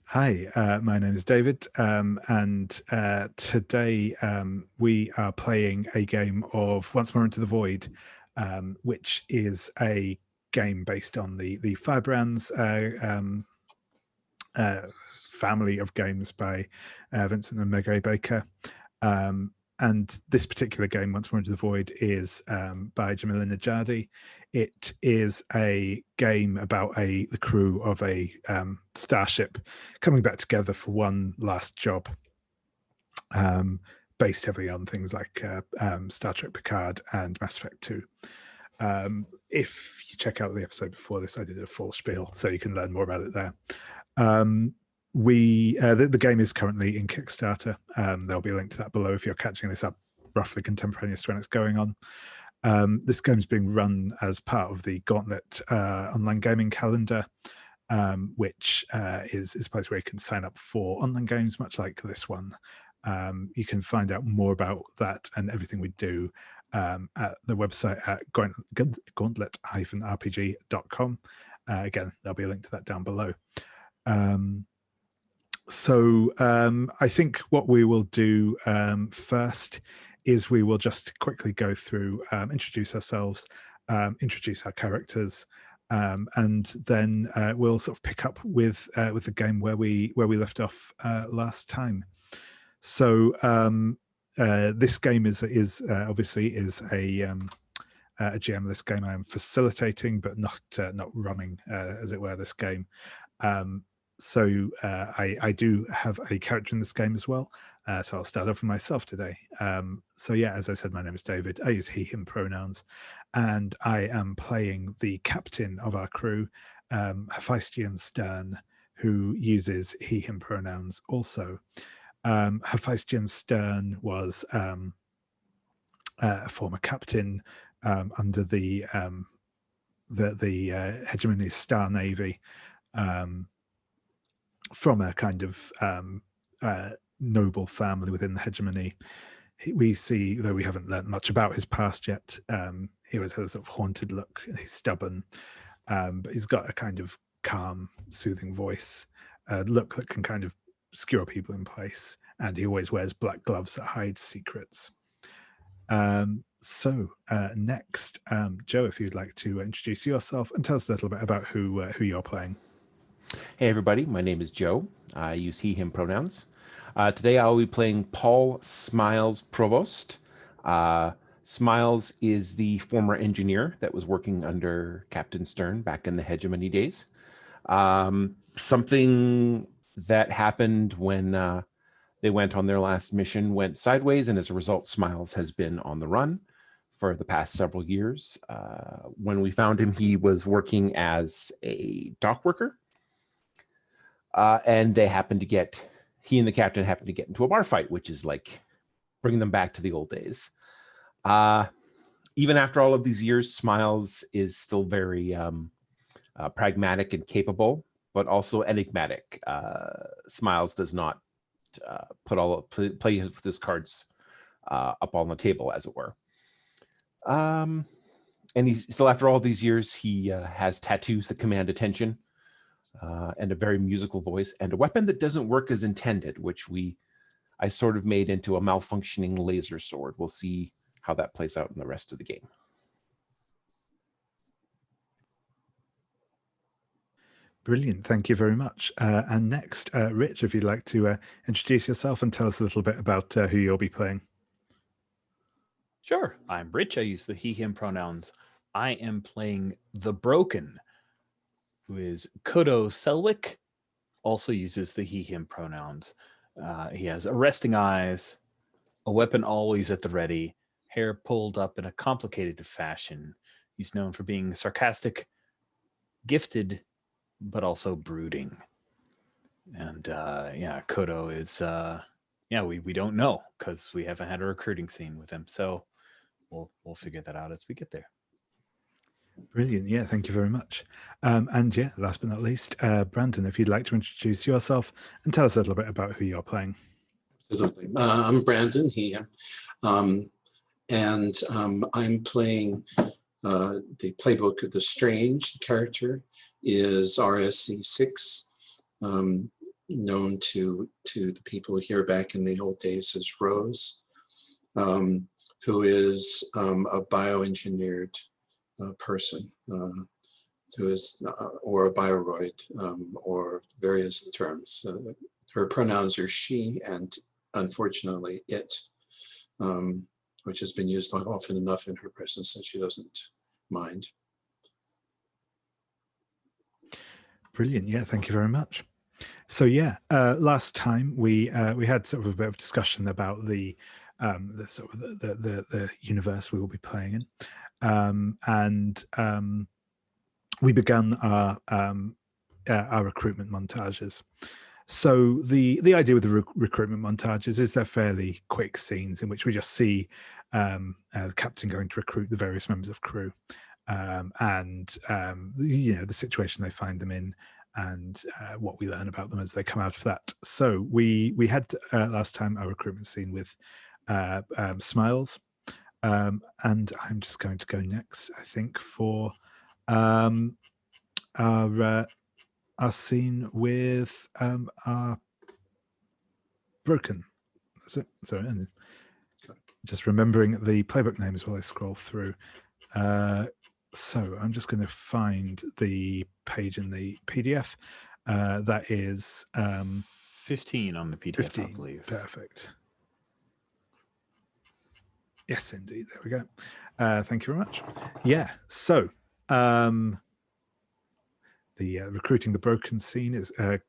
Hi, my name is David, and today we are playing a game of Once More Into the Void, which is a game based on the Firebrands family of games by Vincent and Meg A. Baker. And this particular game, Once More Into the Void, is by Jamila Najadi. It is a game about the crew of a starship coming back together for one last job, based heavily on things like Star Trek Picard and Mass Effect 2. If you check out the episode before this, I did a full spiel, so you can learn more about it there. The game is currently in Kickstarter. There'll be a link to that below if you're catching this up roughly contemporaneous to when it's going on. This game is being run as part of the Gauntlet online gaming calendar, which is a place where you can sign up for online games, much like this one. You can find out more about that and everything we do at the website at gauntlet-rpg.com. Again, there'll be a link to that down below. So I think what we will do first is we will just quickly go through, introduce ourselves, introduce our characters, and then we'll sort of pick up with the game where we left off last time. So this game is obviously a GM-less game. I am facilitating, but not running, as it were, this game. So I do have a character in this game as well. So I'll start off with myself today. So yeah, as I said, my name is David. I use he, him pronouns, and I am playing the captain of our crew, Hephaestion Stern, who uses he, him pronouns also. Hephaestion Stern was a former captain under the hegemony Star Navy, from a kind of noble family within the hegemony. We see, though we haven't learned much about his past yet, he always has a sort of haunted look. He's stubborn, but he's got a kind of calm, soothing voice, look that can kind of skewer people in place, and he always wears black gloves that hide secrets. So next, Joe, if you'd like to introduce yourself and tell us a little bit about who you're playing. Hey everybody, my name is Joe. I use he, him pronouns. Today I'll be playing Paul Smiles Provost. Smiles is the former engineer that was working under Captain Stern back in the hegemony days. Something that happened when they went on their last mission went sideways, and as a result, Smiles has been on the run for the past several years. When we found him, he was working as a dock worker. And he and the captain happened to get into a bar fight, which is like bringing them back to the old days. Even after all of these years, Smiles is still very pragmatic and capable, but also enigmatic. Smiles does not play with his cards up on the table, as it were. And he's still, after all these years, he has tattoos that command attention. And a very musical voice, and a weapon that doesn't work as intended, which I sort of made into a malfunctioning laser sword. We'll see how that plays out in the rest of the game. Brilliant, thank you very much. And next, Rich, if you'd like to introduce yourself and tell us a little bit about who you'll be playing. Sure, I'm Rich. I use the he, him pronouns. I am playing the Broken, who is Kodo Selwick, also uses the he, him pronouns. He has arresting eyes, a weapon always at the ready, hair pulled up in a complicated fashion. He's known for being sarcastic, gifted, but also brooding. And Kodo is, we don't know because we haven't had a recruiting scene with him. So we'll figure that out as we get there. Brilliant. Yeah, thank you very much. And yeah, last but not least, Brandon, if you'd like to introduce yourself and tell us a little bit about who you're playing. Absolutely. I'm Brandon here, and I'm playing the playbook of the Strange. The character is RSC6. known to the people here back in the old days as Rose, who is a bioengineered person, who is, or a bioroid, or various terms. Her pronouns are she and, unfortunately, it, which has been used often enough in her presence that she doesn't mind. Brilliant. Yeah, thank you very much. So yeah, last time we had sort of a bit of discussion about the sort of the universe we will be playing in, and we began our recruitment montages. So the idea with the recruitment montages is they're fairly quick scenes in which we just see the captain going to recruit the various members of crew, and you know, the situation they find them in, and what we learn about them as they come out of that. So we had last time our recruitment scene with Smiles, and I'm just going to go next, I think, for our scene with our Broken. That's it. Sorry, and just remembering the playbook names while I scroll through. So I'm just going to find the page in the PDF. That is 15 on the PDF, 15. I believe. Perfect. Yes, indeed. There we go. Thank you very much. Yeah. So the recruiting the broken scene is or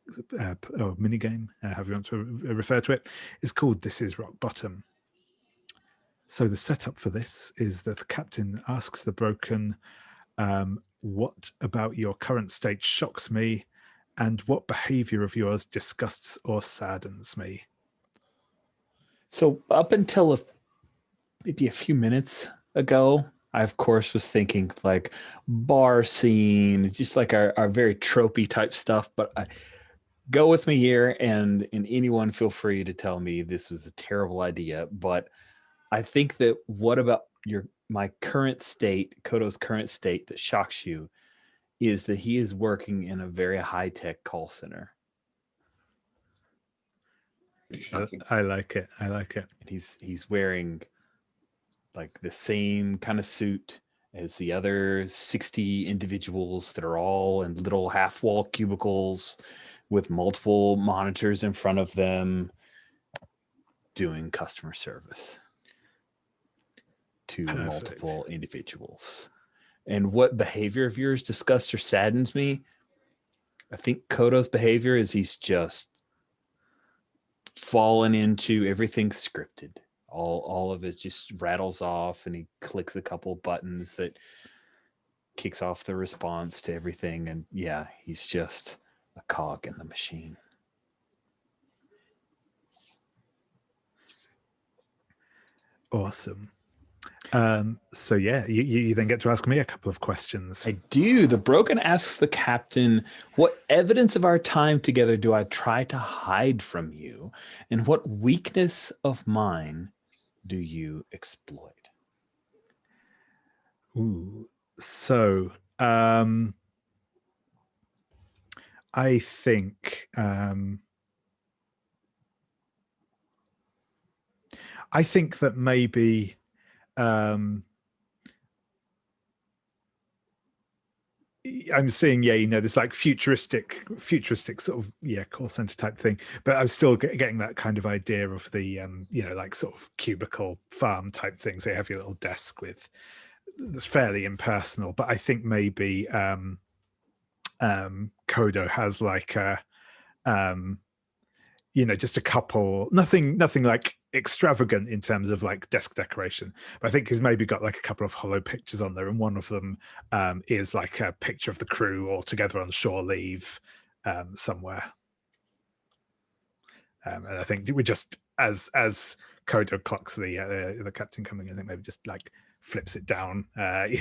minigame, however you want to refer to it, is called This Is Rock Bottom. So the setup for this is that the captain asks the broken, what about your current state shocks me, and what behavior of yours disgusts or saddens me? So up until maybe a few minutes ago, I of course was thinking like bar scene, just like our very tropey type stuff. But go with me here, and anyone feel free to tell me this was a terrible idea. But I think that what about my current state, Kodo's current state, that shocks you is that he is working in a very high-tech call center. I like it. I like it. And he's wearing like the same kind of suit as the other 60 individuals that are all in little half-wall cubicles with multiple monitors in front of them doing customer service to Perfect. multiple individuals. And what behavior of yours disgusts or saddens me? I think Kodo's behavior is he's just fallen into everything scripted. All of it just rattles off, and he clicks a couple buttons that kicks off the response to everything. And yeah, he's just a cog in the machine. Awesome. So yeah, you then get to ask me a couple of questions. I do. The broken asks the captain, what evidence of our time together do I try to hide from you? And what weakness of mine do you exploit? Ooh. So I think that maybe I'm seeing, yeah, you know, this like futuristic sort of, yeah, call center type thing, but I'm still getting that kind of idea of the you know, like sort of cubicle farm type thing. So you have your little desk with that's fairly impersonal, but I think maybe Kodo has like a you know, just a couple, nothing like extravagant in terms of like desk decoration, but I think he's maybe got like a couple of hollow pictures on there, and one of them is like a picture of the crew all together on shore leave somewhere. And I think we just, as Kodo clocks the captain coming in, I think maybe just like flips it down, you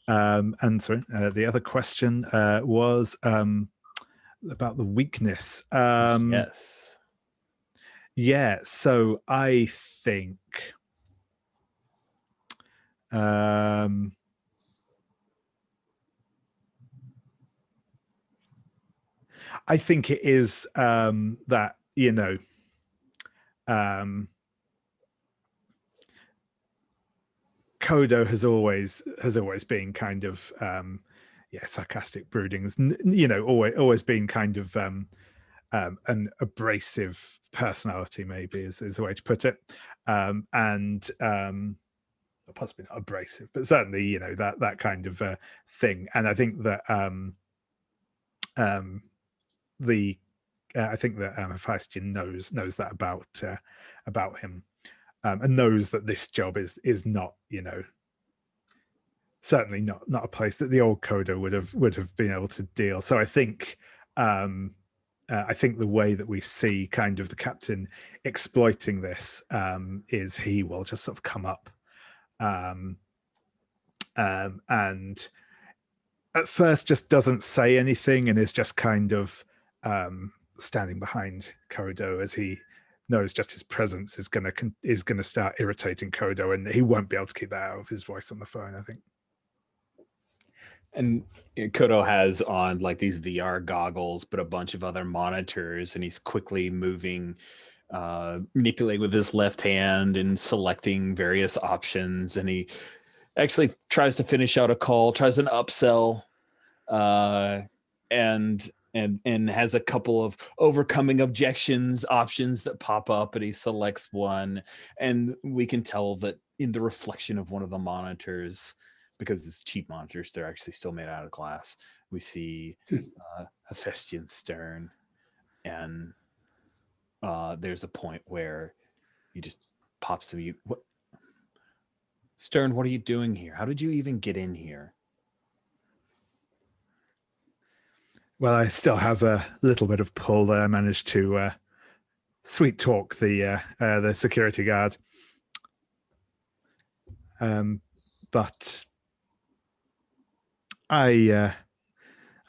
know. And sorry, the other question was about the weakness. Yes. Yeah, so I think I think it is that, you know, Kodo has always been kind of sarcastic broodings, you know, always been kind of an abrasive personality, maybe is the way to put it, and possibly not abrasive, but certainly, you know, that kind of thing. And I think that I think that Hephaestion knows that about him, and knows that this job is not, you know, certainly not a place that the old Kodo would have been able to deal. So I think the way that we see kind of the captain exploiting this is he will just sort of come up and at first just doesn't say anything and is just kind of standing behind Kodo, as he knows just his presence is gonna start irritating Kodo, and he won't be able to keep that out of his voice on the phone, I think. And Kodo has on like these VR goggles, but a bunch of other monitors, and he's quickly moving, manipulating with his left hand and selecting various options. And he actually tries to finish out a call, tries an upsell, and has a couple of overcoming objections options that pop up, and he selects one. And we can tell that in the reflection of one of the monitors, because it's cheap monitors, they're actually still made out of glass, we see Hephaestion Stern. And there's a point where he just pops to mute. What, Stern, what are you doing here? How did you even get in here? Well, I still have a little bit of pull that I managed to sweet talk the security guard. But I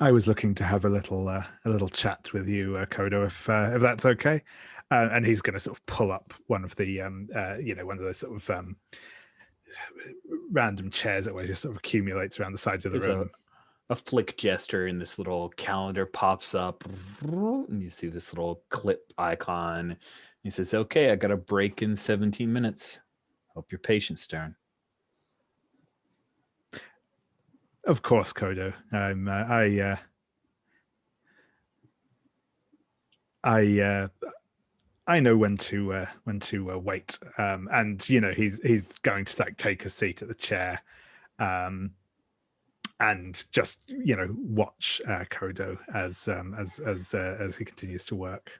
was looking to have a little chat with you, Kodo, if that's okay. And he's going to sort of pull up one of the you know, one of those sort of random chairs that just sort of accumulates around the sides of the room. A flick gesture, and this little calendar pops up, and you see this little clip icon. He says, "Okay, I got a break in 17 minutes. Hope you're patient, Stern." Of course, Kodo. I know when to wait, and you know, he's going to like take a seat at the chair, and just, you know, watch Kodo as he continues to work.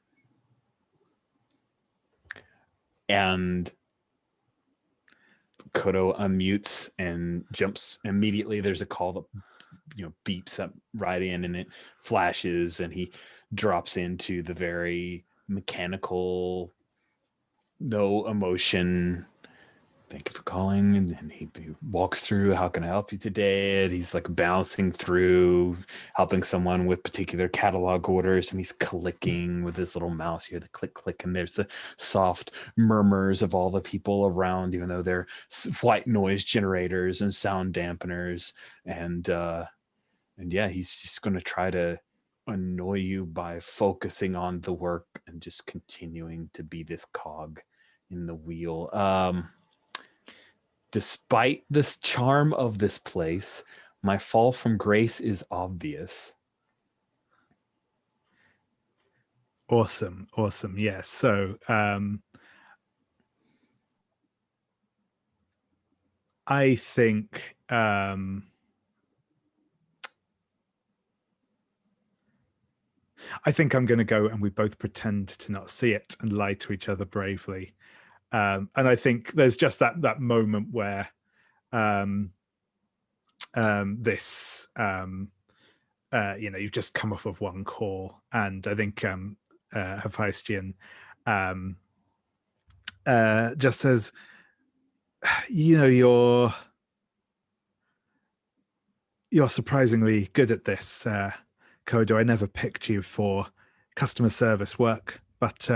And Kodo unmutes and jumps immediately. There's a call that, you know, beeps up right in, and it flashes, and he drops into the very mechanical, no emotion, "Thank you for calling." And then he walks through, "How can I help you today?" And he's like bouncing through, helping someone with particular catalog orders, and he's clicking with his little mouse here, the click, click, and there's the soft murmurs of all the people around, even though they're white noise generators and sound dampeners. And yeah, he's just going to try to annoy you by focusing on the work and just continuing to be this cog in the wheel. Despite this charm of this place, my fall from grace is obvious. Awesome. Yes. So I think I'm going to go, and we both pretend to not see it and lie to each other bravely. And I think there's just that moment where this you know, you've just come off of one call, and I think Hephaestion just says, "You know, you're surprisingly good at this, Kodo. I never picked you for customer service work, but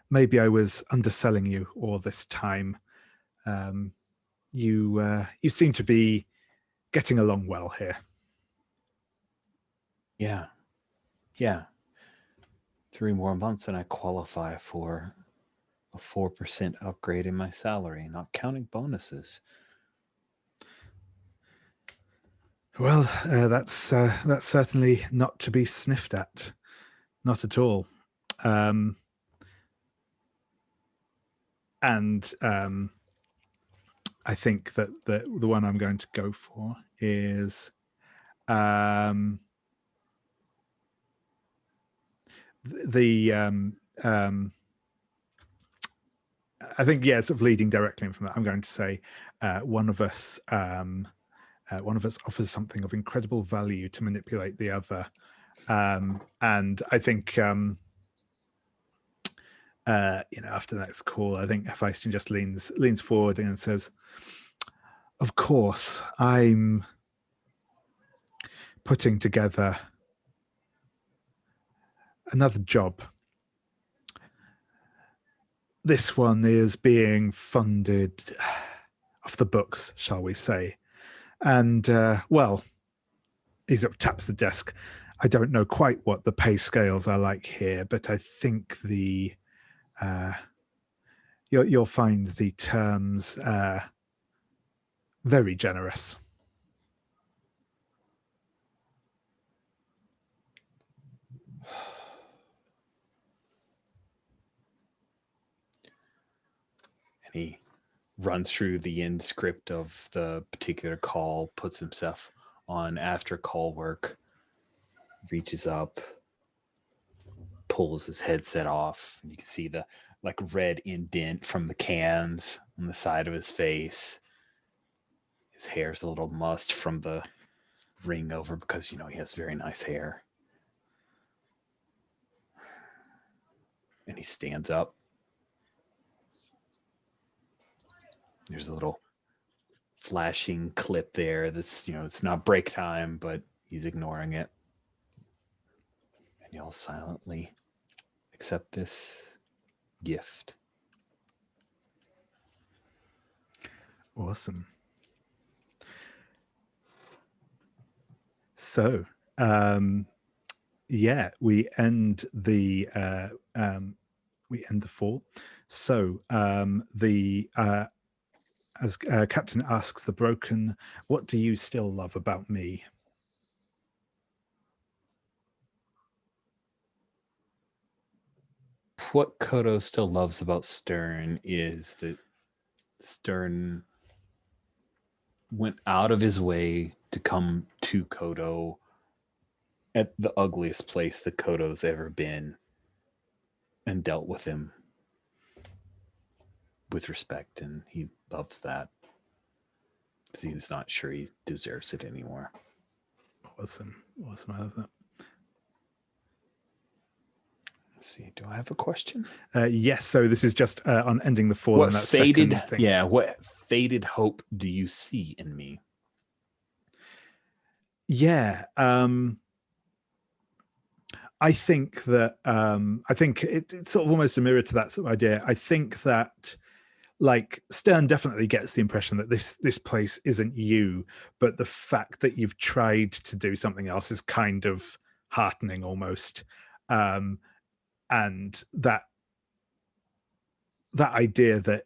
maybe I was underselling you all this time. You seem to be getting along well here." Yeah. 3 more months and I qualify for a 4% upgrade in my salary, not counting bonuses. Well, that's certainly not to be sniffed at, not at all. And I think that the one I'm going to go for is I think, yeah, sort of leading directly from that, I'm going to say one of us offers something of incredible value to manipulate the other, and I think after the next call, I think Hephaestion just leans forward and says, "Of course, I'm putting together another job. This one is being funded off the books, shall we say. And, well," he sort of taps the desk. "I don't know quite what the pay scales are like here, but I think you'll find the terms very generous." And he runs through the end script of the particular call, puts himself on after call work, reaches up, pulls his headset off, and you can see the red indent from the cans on the side of his face. His hair's a little mussed from the ring over because he has very nice hair. And he stands up. There's a little flashing clip there. This, it's not break time, but he's ignoring it. And you'll silently accept this gift. Awesome. So, we end the fall. So, as Captain asks the Broken, "What do you still love about me?" What Kodo still loves about Stern is that Stern went out of his way to come to Kodo at the ugliest place that Kodo's ever been and dealt with him with respect, and he loves that. He's not sure he deserves it anymore. Awesome. I love that. Let's see, do I have a question? Yes. So this is just on ending the fall. What and that faded? second thing. Yeah. What faded hope do you see in me? Yeah. I think that it's sort of almost a mirror to that sort of idea. I think that Stern definitely gets the impression that this place isn't you, but the fact that you've tried to do something else is kind of heartening almost. And that idea that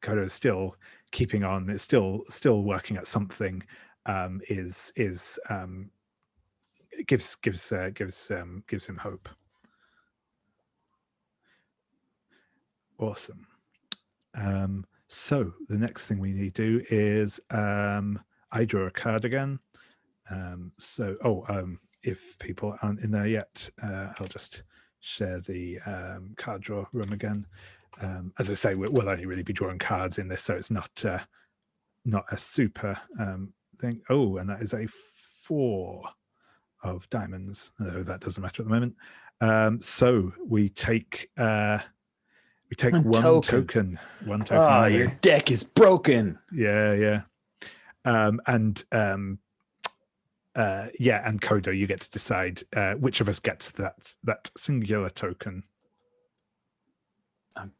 Kodo is still keeping on, it's still working at something, gives him hope. Awesome. So the next thing we need to do is I draw a card again. If people aren't in there yet, I'll just share the card draw room again. As I say, we'll only really be drawing cards in this, so it's not a super thing. Oh, and that is a 4 of diamonds. No, that doesn't matter at the moment. So we take one token. One token. Oh, your deck is broken. Yeah. And Kodo, you get to decide which of us gets that singular token. I'm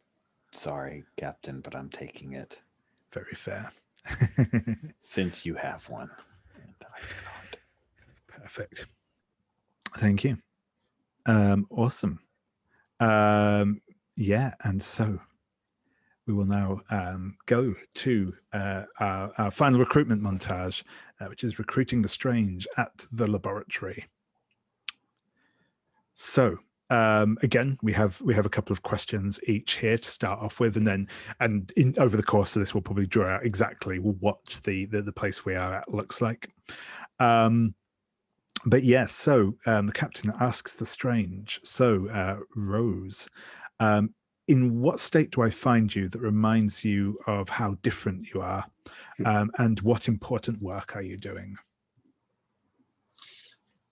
sorry, Captain, but I'm taking it. Very fair. Since you have one. And I do not. Perfect. Thank you. Awesome. Yeah, and so we will now go to our final recruitment montage, which is recruiting the strange at the laboratory. So again, we have a couple of questions each here to start off with, and over the course of this, we'll probably draw out exactly what the place we are at looks like. But yes, so the captain asks the strange. So Rose, in what state do I find you that reminds you of how different you are, and what important work are you doing?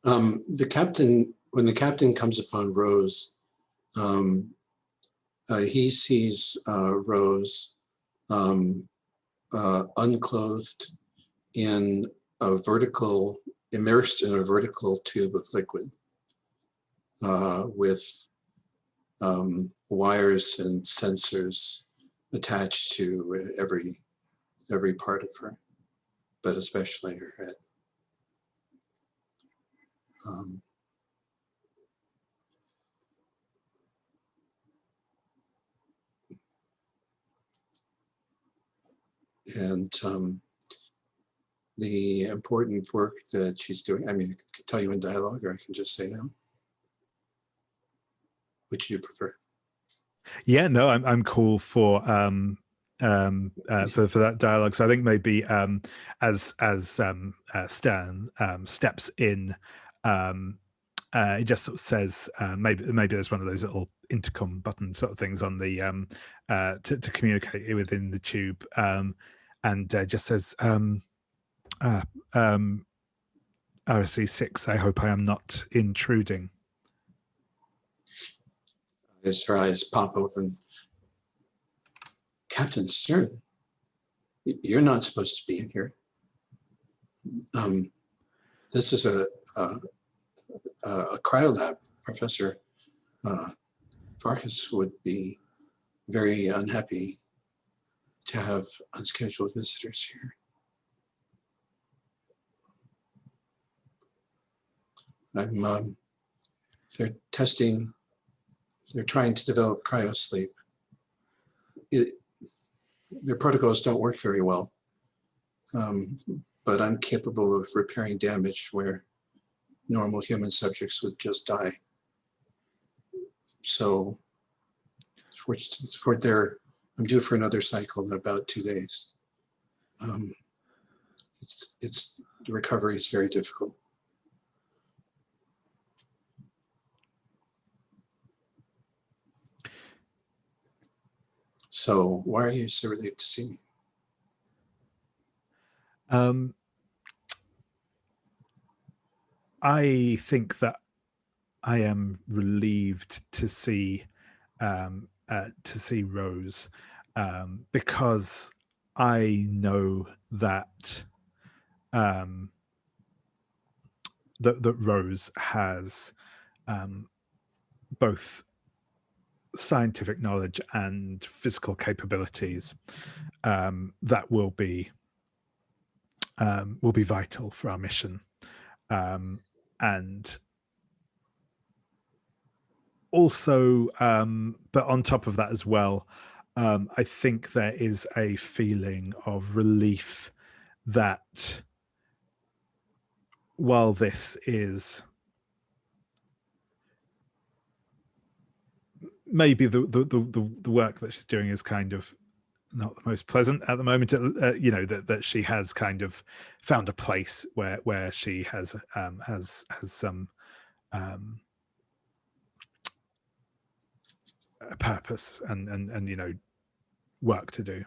When the captain comes upon Rose, he sees Rose unclothed immersed in a vertical tube of liquid with wires and sensors attached to every part of her, but especially her head. And the important work that she's doing, I mean, I can tell you in dialogue, or I can just say them. Which do you prefer? Yeah, no, I'm cool for that dialogue. So I think maybe as Stern steps in, it just sort of says maybe there's one of those little intercom button sort of things on the to communicate within the tube, and just says RSC6. I hope I am not intruding. As her eyes pop open, Captain Stern, you're not supposed to be in here. This is a cryolab. Professor Farkas would be very unhappy to have unscheduled visitors here. They're trying to develop cryosleep. Their protocols don't work very well, but I'm capable of repairing damage where normal human subjects would just die. So I'm due for another cycle in about 2 days. The recovery is very difficult. So why are you so relieved to see me? I think that I am relieved to see Rose, because I know that that Rose has both scientific knowledge and physical capabilities that will be vital for our mission, and also, but on top of that as well, I think there is a feeling of relief that while this is maybe the work that she's doing is kind of not the most pleasant at the moment, that she has kind of found a place where she has some a purpose and work to do.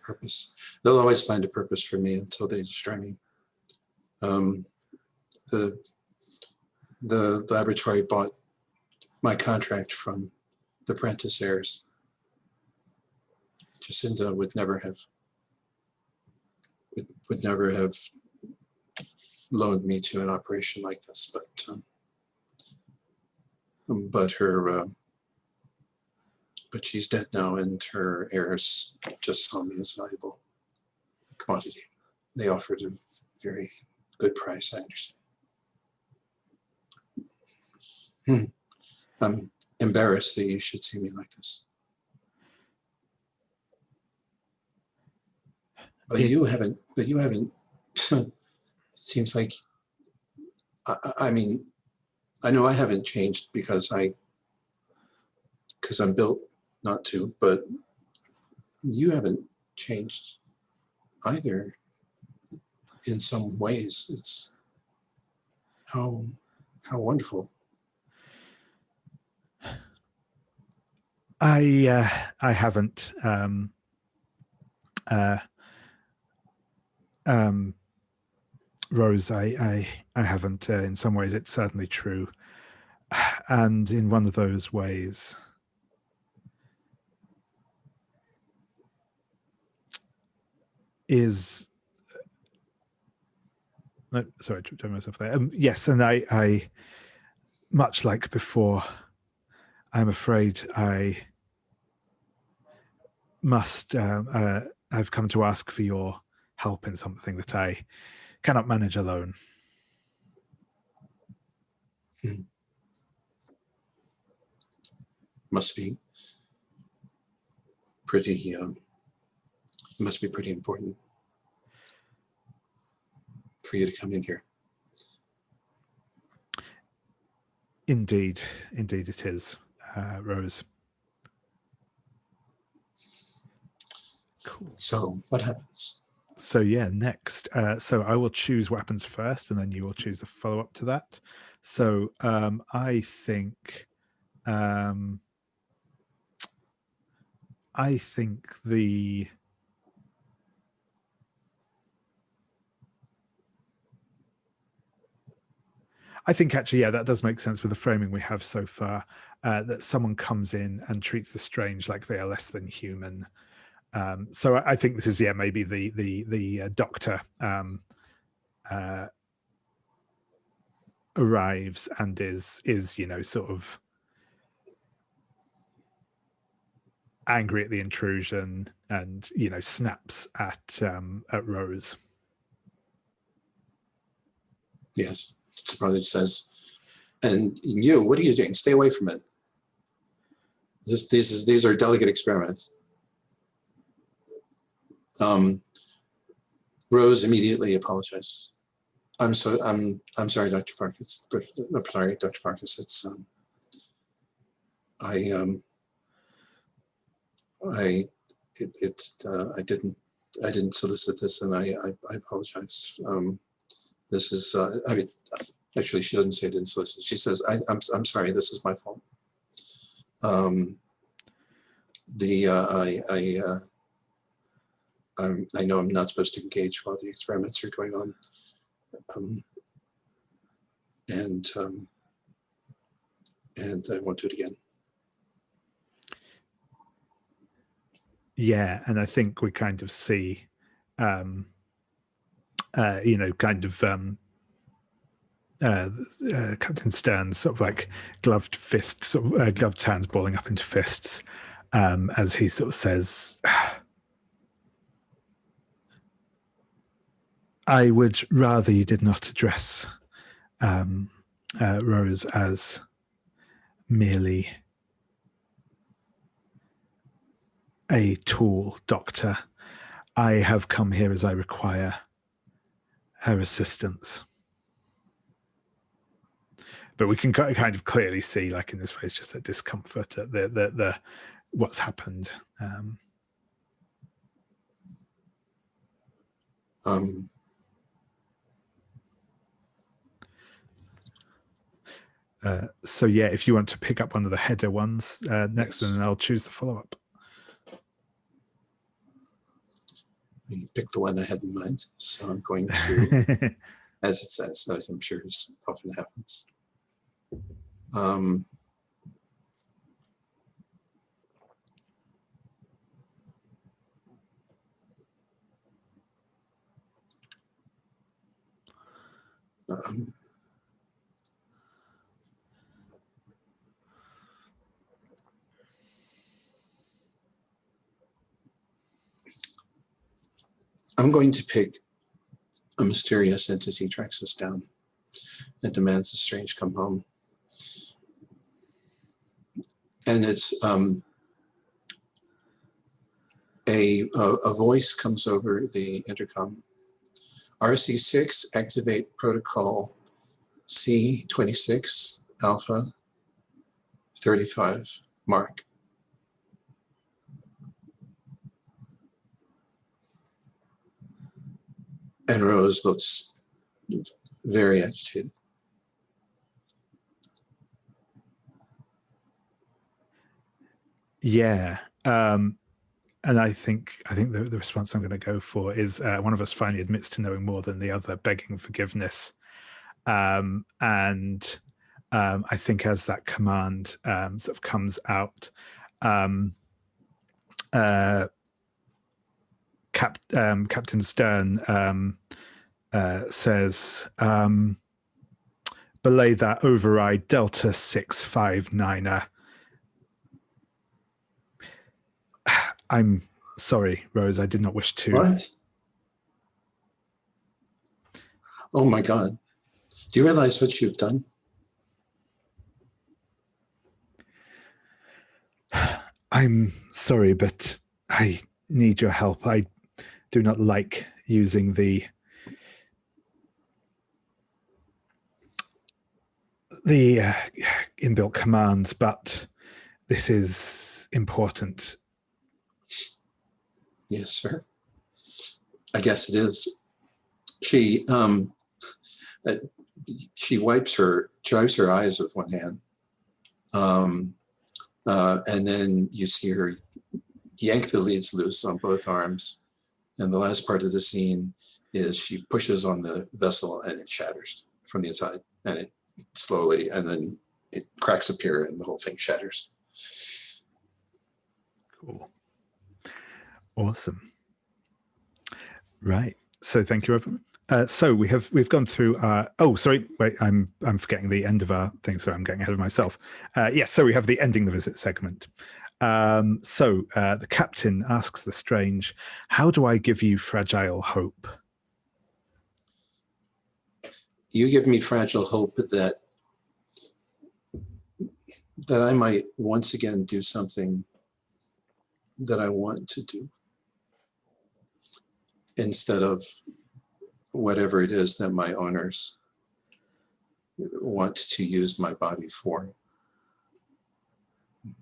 Purpose. They'll always find a purpose for me until they destroy me. The laboratory bought my contract from the Prentice heirs. Jacinda would never have loaned me to an operation like this, but she's dead now, and her heirs just saw me as valuable commodity. they offered a very good price, I understand. I'm embarrassed that you should see me like this. But you haven't, it seems like, I mean, I know I haven't changed because I'm built not to, but you haven't changed either in some ways. It's how wonderful. I haven't. Rose, I haven't. In some ways, it's certainly true, and in one of those ways, is no, sorry, to turn myself there. Yes, and I, much like before, I'm afraid I must. I've come to ask for your help in something that I cannot manage alone. Must be pretty important for you to come in here. Indeed it is, Rose. Cool. So what happens? So yeah, next. So I will choose weapons first, and then you will choose the follow-up to that. So I think actually, yeah, that does make sense with the framing we have so far, that someone comes in and treats the strange like they are less than human. So I think this is, yeah, maybe the doctor arrives and is sort of angry at the intrusion and snaps at Rose. Yes, it probably says, and you, what are you doing? Stay away from it. These are delicate experiments. Rose immediately apologized. I'm sorry, Dr. Farkas. I'm sorry, Dr. Farkas. It's I didn't solicit this, and I apologize. This is I mean, actually, she doesn't say didn't solicit. She says I'm sorry. This is my fault. I know I'm not supposed to engage while the experiments are going on, and I won't do it again. Yeah, and I think we kind of see, Captain Stern's sort of like gloved fists, sort of gloved hands balling up into fists, as he sort of says, I would rather you did not address Rose as merely a tool, Doctor. I have come here as I require her assistance. But we can kind of clearly see, like in his face, just that discomfort at the what's happened. So yeah, if you want to pick up one of the header ones next, Yes. and then I'll choose the follow-up. You picked the one I had in mind, so I'm going to, as it says, as I'm sure it often happens. I'm going to pick a mysterious entity tracks us down and demands the strange come home. And it's a voice comes over the intercom. RC6, activate protocol C26 Alpha 35, Mark. And Rose looks very agitated. Yeah. And I think the response I'm going to go for is one of us finally admits to knowing more than the other, begging forgiveness. And I think as that command sort of comes out, Captain Stern says, belay that override Delta 659er. I'm sorry, Rose. I did not wish to. What? Oh my God. Do you realize what you've done? I'm sorry, but I need your help. I do not like using the inbuilt commands, but this is important. Yes, sir. I guess it is. She wipes her eyes with one hand, and then you see her yank the leads loose on both arms. And the last part of the scene is she pushes on the vessel and it shatters from the inside, and it slowly, and then it cracks appear and the whole thing shatters. Cool. Awesome. Right. So thank you, everyone. So we've gone through sorry, wait, I'm forgetting the end of our thing, so I'm getting ahead of myself. Yes, so we have the ending the visit segment. So the captain asks the strange, how do I give you fragile hope? You give me fragile hope that I might once again do something that I want to do, instead of whatever it is that my owners want to use my body for,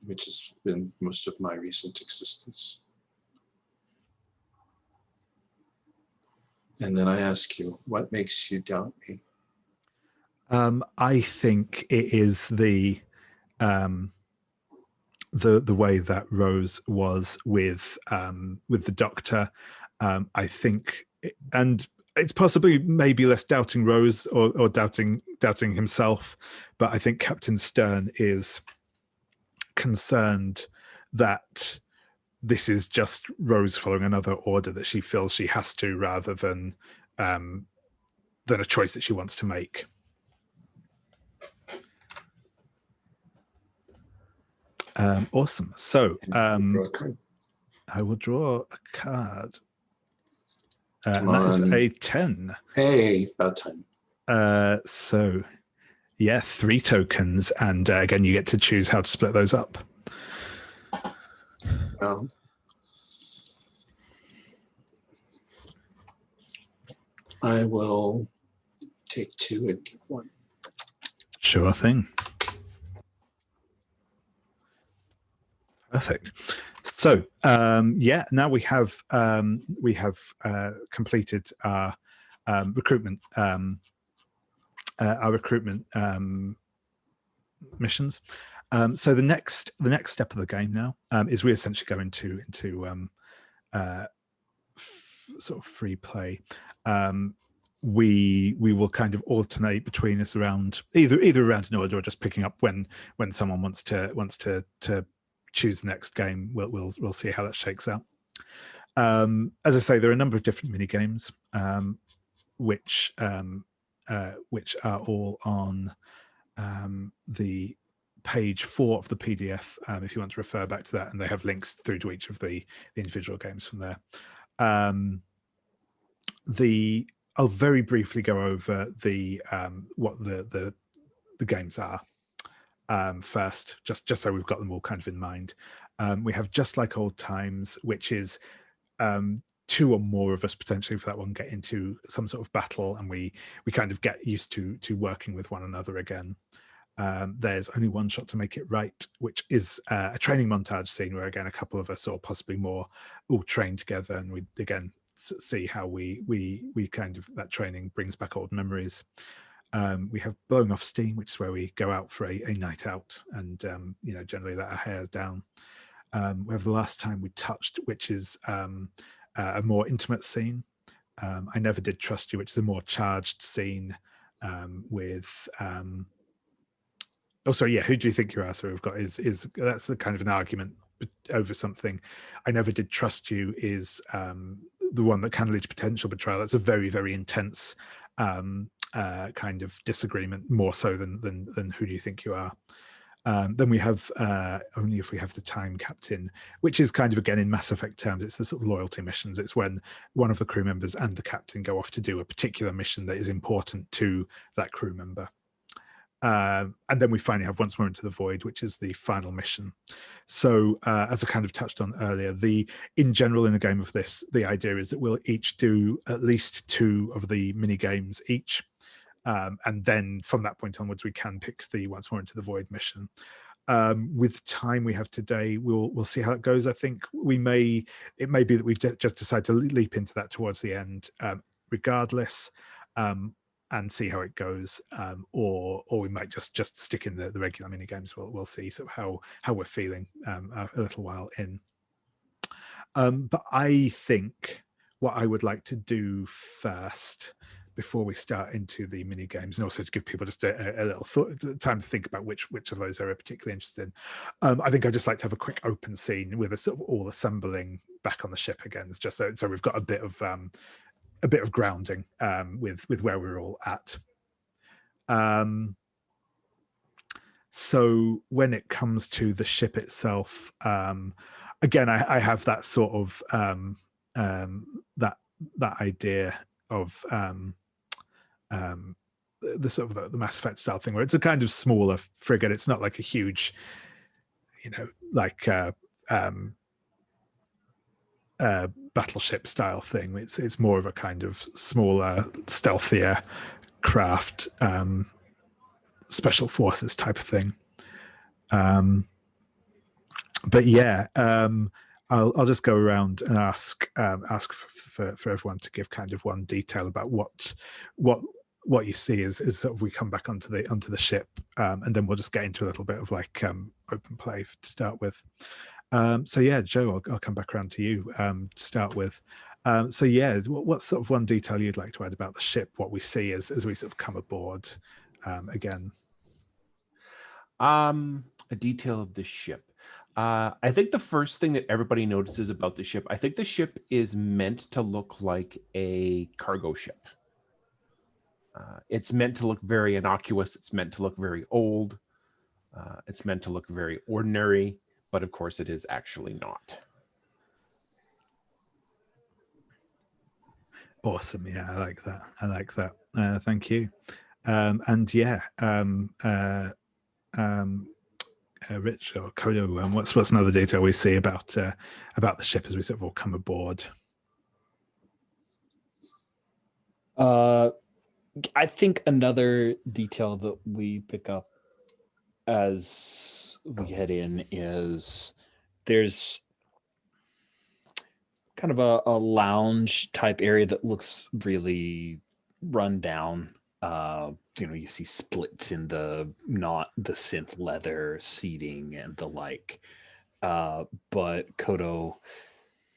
which has been most of my recent existence. And then I ask you, what makes you doubt me? I think it is the way that Rose was with the doctor. I think, and it's possibly maybe less doubting Rose or doubting himself, but I think Captain Stern is concerned that this is just Rose following another order that she feels she has to, rather than a choice that she wants to make. Awesome. So I will draw a card. And that is a 10. Hey, about time. So, yeah, 3 tokens. And again, you get to choose how to split those up. Well, I will take 2 and give 1. Sure thing. Perfect. So now we have completed our recruitment missions. So the next step of the game now is we essentially go into sort of free play. We will kind of alternate between us around either around an order or just picking up when someone wants to choose the next game. We'll see how that shakes out. As I say, there are a number of different mini games, which are all on the page 4 of the PDF. If you want to refer back to that, and they have links through to each of the individual games from there. I'll very briefly go over the what the games are first, just so we've got them all kind of in mind. We have Just Like Old Times, which is 2 or more of us potentially for that one get into some sort of battle, and we kind of get used to working with one another again. There's Only One Shot to Make It Right, which is a training montage scene where again a couple of us or possibly more all train together, and we again see how we kind of, that training brings back old memories. We have Blowing Off Steam, which is where we go out for a night out and generally let our hair down. We have The Last Time We Touched, which is a more intimate scene. I Never Did Trust You, which is a more charged scene with Who Do You Think You Are? So we've got is that's the kind of an argument over something. I Never Did Trust You is the one that can lead to potential betrayal. That's a very, very intense kind of disagreement, more so than Who Do You Think You Are? Then we have Only If We Have the Time, Captain, which is kind of, again, in Mass Effect terms, it's the sort of loyalty missions. It's when one of the crew members and the captain go off to do a particular mission that is important to that crew member. And then we finally have Once More Into the Void, which is the final mission. So as I kind of touched on earlier, in general in a game of this, the idea is that we'll each do at least 2 of the mini games each. And then from that point onwards, we can pick the Once More Into the Void mission. With time we have today, we'll see how it goes. I think it may be that we just decide to leap into that towards the end, regardless, and see how it goes, or we might just stick in the regular mini games. We'll see sort of how we're feeling a little while in. But I think what I would like to do first, before we start into the mini games, and also to give people just a little time to think about which of those they're particularly interested in, I think I'd just like to have a quick open scene with a sort of all assembling back on the ship again, just so we've got a bit of grounding with where we're all at. So when it comes to the ship itself, again, I have that sort of that idea of the sort of the Mass Effect style thing, where it's a kind of smaller frigate. It's not like a huge, battleship style thing. It's more of a kind of smaller, stealthier craft, special forces type of thing. But yeah, I'll just go around and ask for everyone to give kind of one detail about what you see as sort of we come back onto the ship, and then we'll just get into a little bit of like open play to start with. So yeah, Joe, I'll come back around to you to start with. So yeah, what sort of one detail you'd like to add about the ship, what we see as we sort of come aboard again? A detail of the ship. I think the first thing that everybody notices about the ship, I think the ship is meant to look like a cargo ship. It's meant to look very innocuous. It's meant to look very old. It's meant to look very ordinary, but of course it is actually not. Awesome. Yeah, I like that. Thank you. And yeah, Rich or Kodo, what's another detail we see about the ship as we sort of all come aboard? I think another detail that we pick up as we head in is there's kind of a lounge type area that looks really run down. You see splits in not the synth leather seating and the like. But Kodo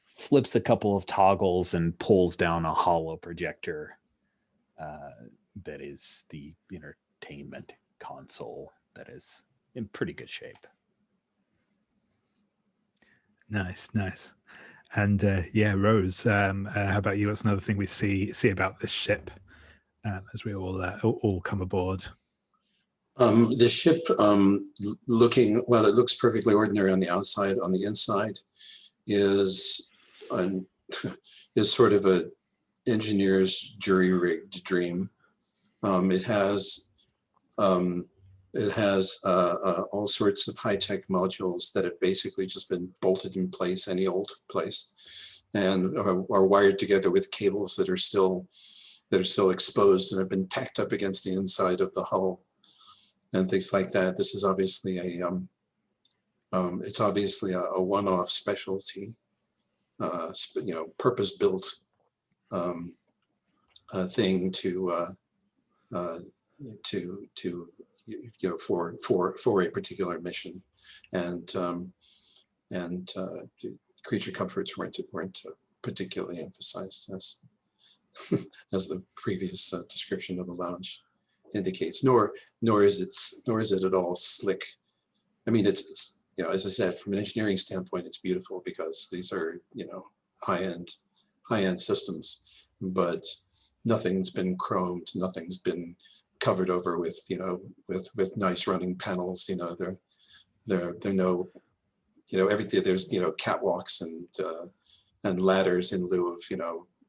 flips a couple of toggles and pulls down a hollow projector that is the entertainment console that is in pretty good shape. Nice. And yeah, Rose, how about you? What's another thing we see about this ship as we all come aboard? The ship, it looks perfectly ordinary on the outside. On the inside is sort of engineer's jury-rigged dream. It has all sorts of high-tech modules that have basically just been bolted in place, any old place, and are wired together with cables that are still exposed and have been tacked up against the inside of the hull and things like that. This is obviously it's obviously a one-off specialty, purpose-built thing for a particular mission, and creature comforts weren't particularly emphasized as as the previous description of the lounge indicates. Nor is it at all slick. I mean, it's as I said, from an engineering standpoint, it's beautiful because these are high-end systems, but nothing's been chromed, nothing's been covered over with with nice running panels. They're no everything. There's catwalks and ladders in lieu of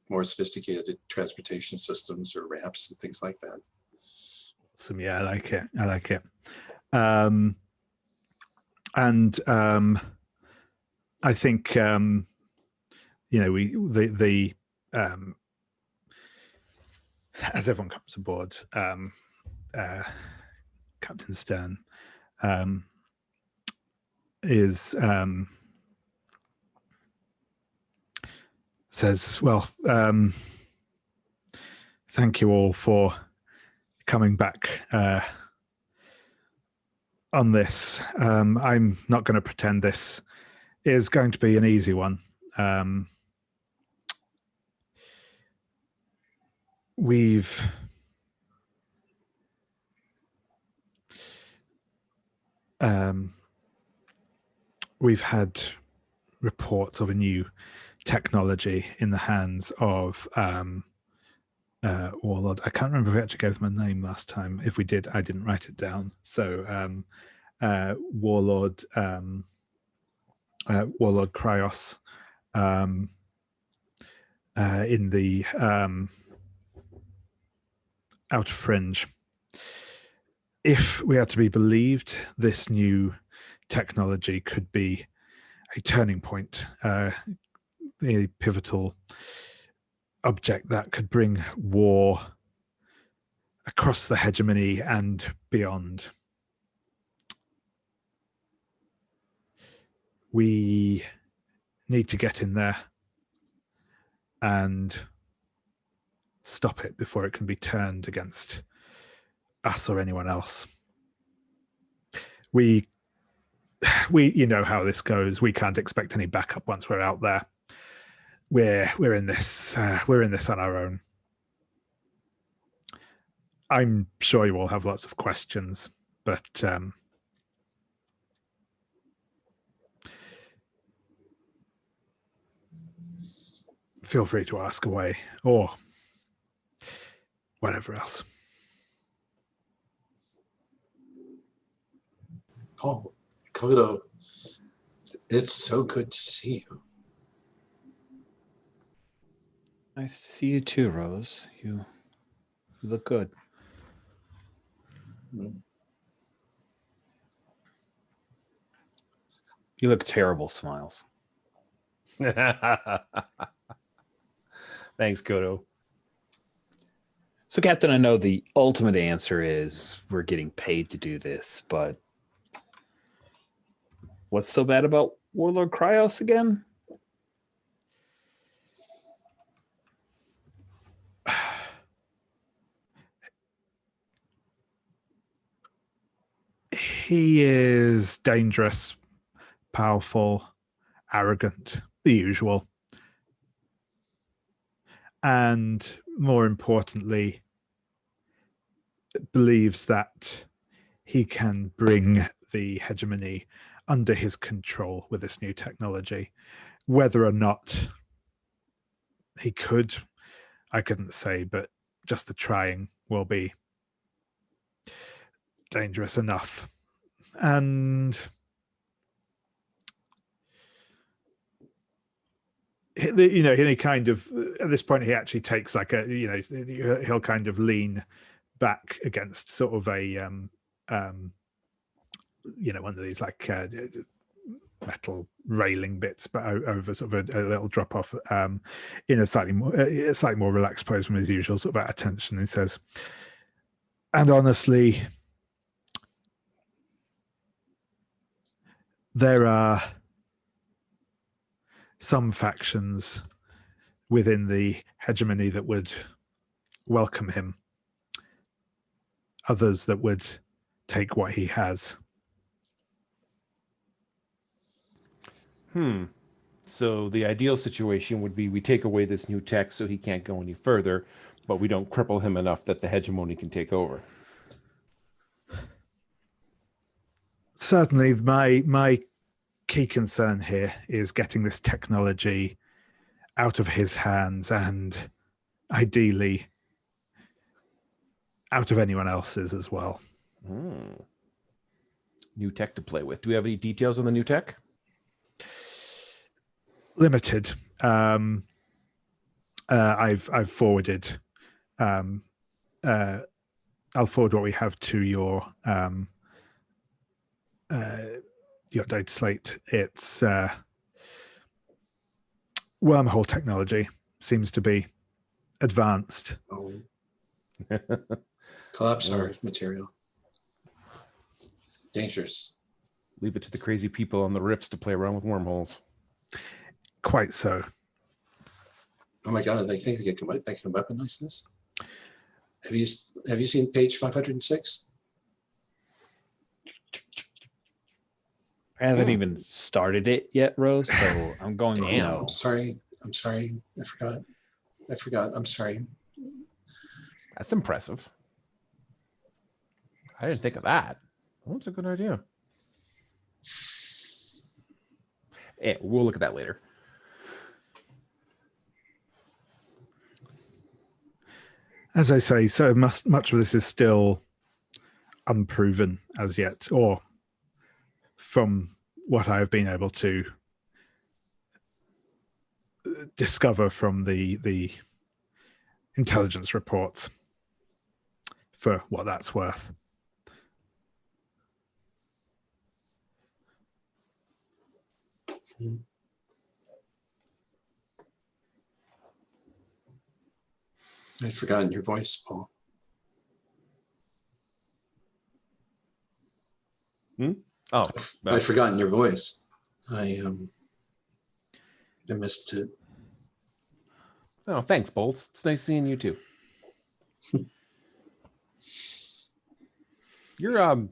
more sophisticated transportation systems or ramps and things like that. Awesome. Yeah, I like it. And I think as everyone comes aboard, Captain Stern says, well, thank you all for coming back on this. I'm not going to pretend this is going to be an easy one. We've had reports of a new technology in the hands of warlord. I can't remember if we actually gave them a name last time. If we did, I didn't write it down. So warlord Cryos in the outer fringe. If we are to be believed, this new technology could be a turning point, a pivotal object that could bring war across the hegemony and beyond. We need to get in there and stop it before it can be turned against us or anyone else. We know how this goes. We can't expect any backup once we're out there. We're in this on our own. I'm sure you all have lots of questions, but feel free to ask away or whatever else. Paul, Kodo, it's so good to see you. Nice to see you too, Rose. You look good. You look terrible, Smiles. Thanks, Kodo. So, Captain, I know the ultimate answer is we're getting paid to do this, but what's so bad about Warlord Cryos again? He is dangerous, powerful, arrogant, the usual. And more importantly, believes that he can bring the hegemony under his control with this new technology. Whether or not he could, I couldn't say, but just the trying will be dangerous enough. And he kind of at this point he actually takes like he'll kind of lean back against sort of a one of these like metal railing bits, but over sort of a little drop off in a slightly more relaxed pose from his usual sort of attention. He says, "And honestly, there are some factions within the hegemony that would welcome him, others that would take what he has." So the ideal situation would be we take away this new tech so he can't go any further, but we don't cripple him enough that the hegemony can take over. Certainly, my key concern here is getting this technology out of his hands and ideally out of anyone else's as well. New tech to play with. Do we have any details on the new tech? Limited. I've forwarded. I'll forward what we have to your data slate. It's wormhole technology. Seems to be advanced. Oh. Collapsar material. Dangerous. Leave it to the crazy people on the rifts to play around with wormholes. Quite so. Oh my God! They think they can weaponize this. Have you seen page 506? I haven't even started it yet, Rose. So I'm going to know. I'm sorry. I forgot. I'm sorry. That's impressive. I didn't think of that. That's a good idea. Yeah, we'll look at that later. As I say, so much of this is still unproven as yet, or from what I have been able to discover from the intelligence reports, for what that's worth. I'd forgotten your voice, Paul. Oh, I'd forgotten your voice. I missed it. Oh, thanks, Bolts. It's nice seeing you too. You're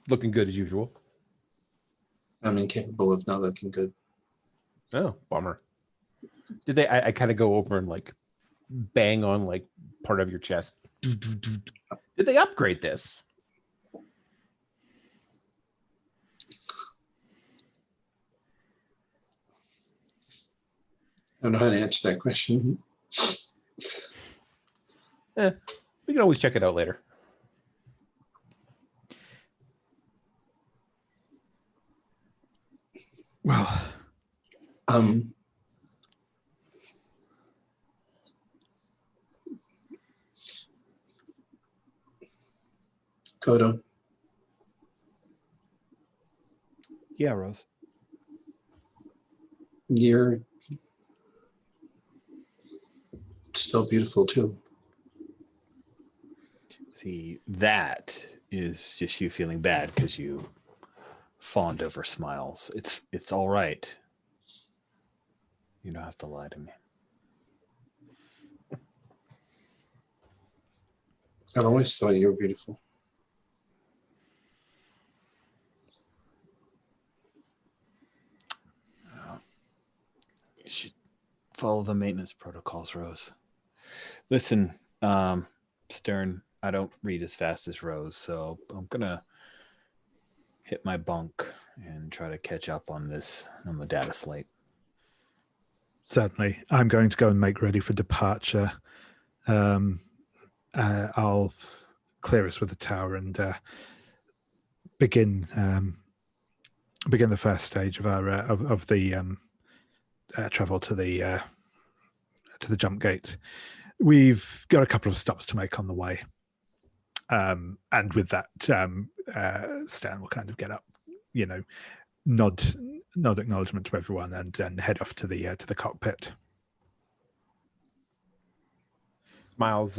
looking good as usual. I'm incapable of not looking good. Oh, bummer. Did they? I kind of go over and like bang on like part of your chest. Did they upgrade this? I don't know how to answer that question. We can always check it out later. Well, Kodo, Yeah, Rose. you're still beautiful too. See, that is just you feeling bad because you fawned over Smiles. It's all right. You don't have to lie to me. I've always thought you were beautiful. You should follow the maintenance protocols, Rose. Listen, Stern, I don't read as fast as Rose, so I'm gonna hit my bunk and try to catch up on the data slate. certainly. I'm going to go and make ready for departure. I'll clear us with the tower and begin the first stage of our of the travel to the jump gate. We've got a couple of stops to make on the way, and with that, Stan will kind of get up, nod acknowledgement to everyone, and head off to the cockpit. Miles,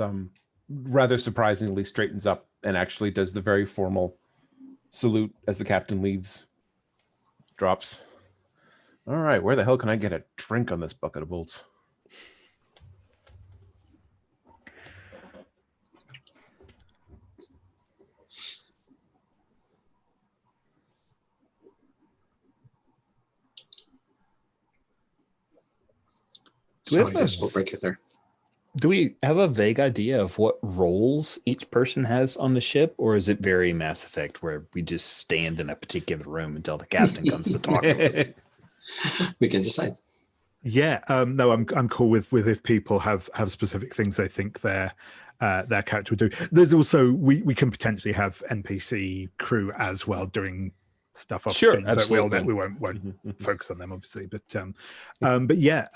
rather surprisingly, straightens up and actually does the very formal salute as the captain leaves. Drops. All right, where the hell can I get a drink on this bucket of bolts? So I guess we'll break it there. Do we have a vague idea of what roles each person has on the ship, or is it very Mass Effect where we just stand in a particular room until the captain comes to talk to us? We can decide. Yeah, no, I'm cool with if people have specific things they think their character would do. There's also we can potentially have NPC crew as well doing stuff off screen, but we won't focus on them obviously. But yeah,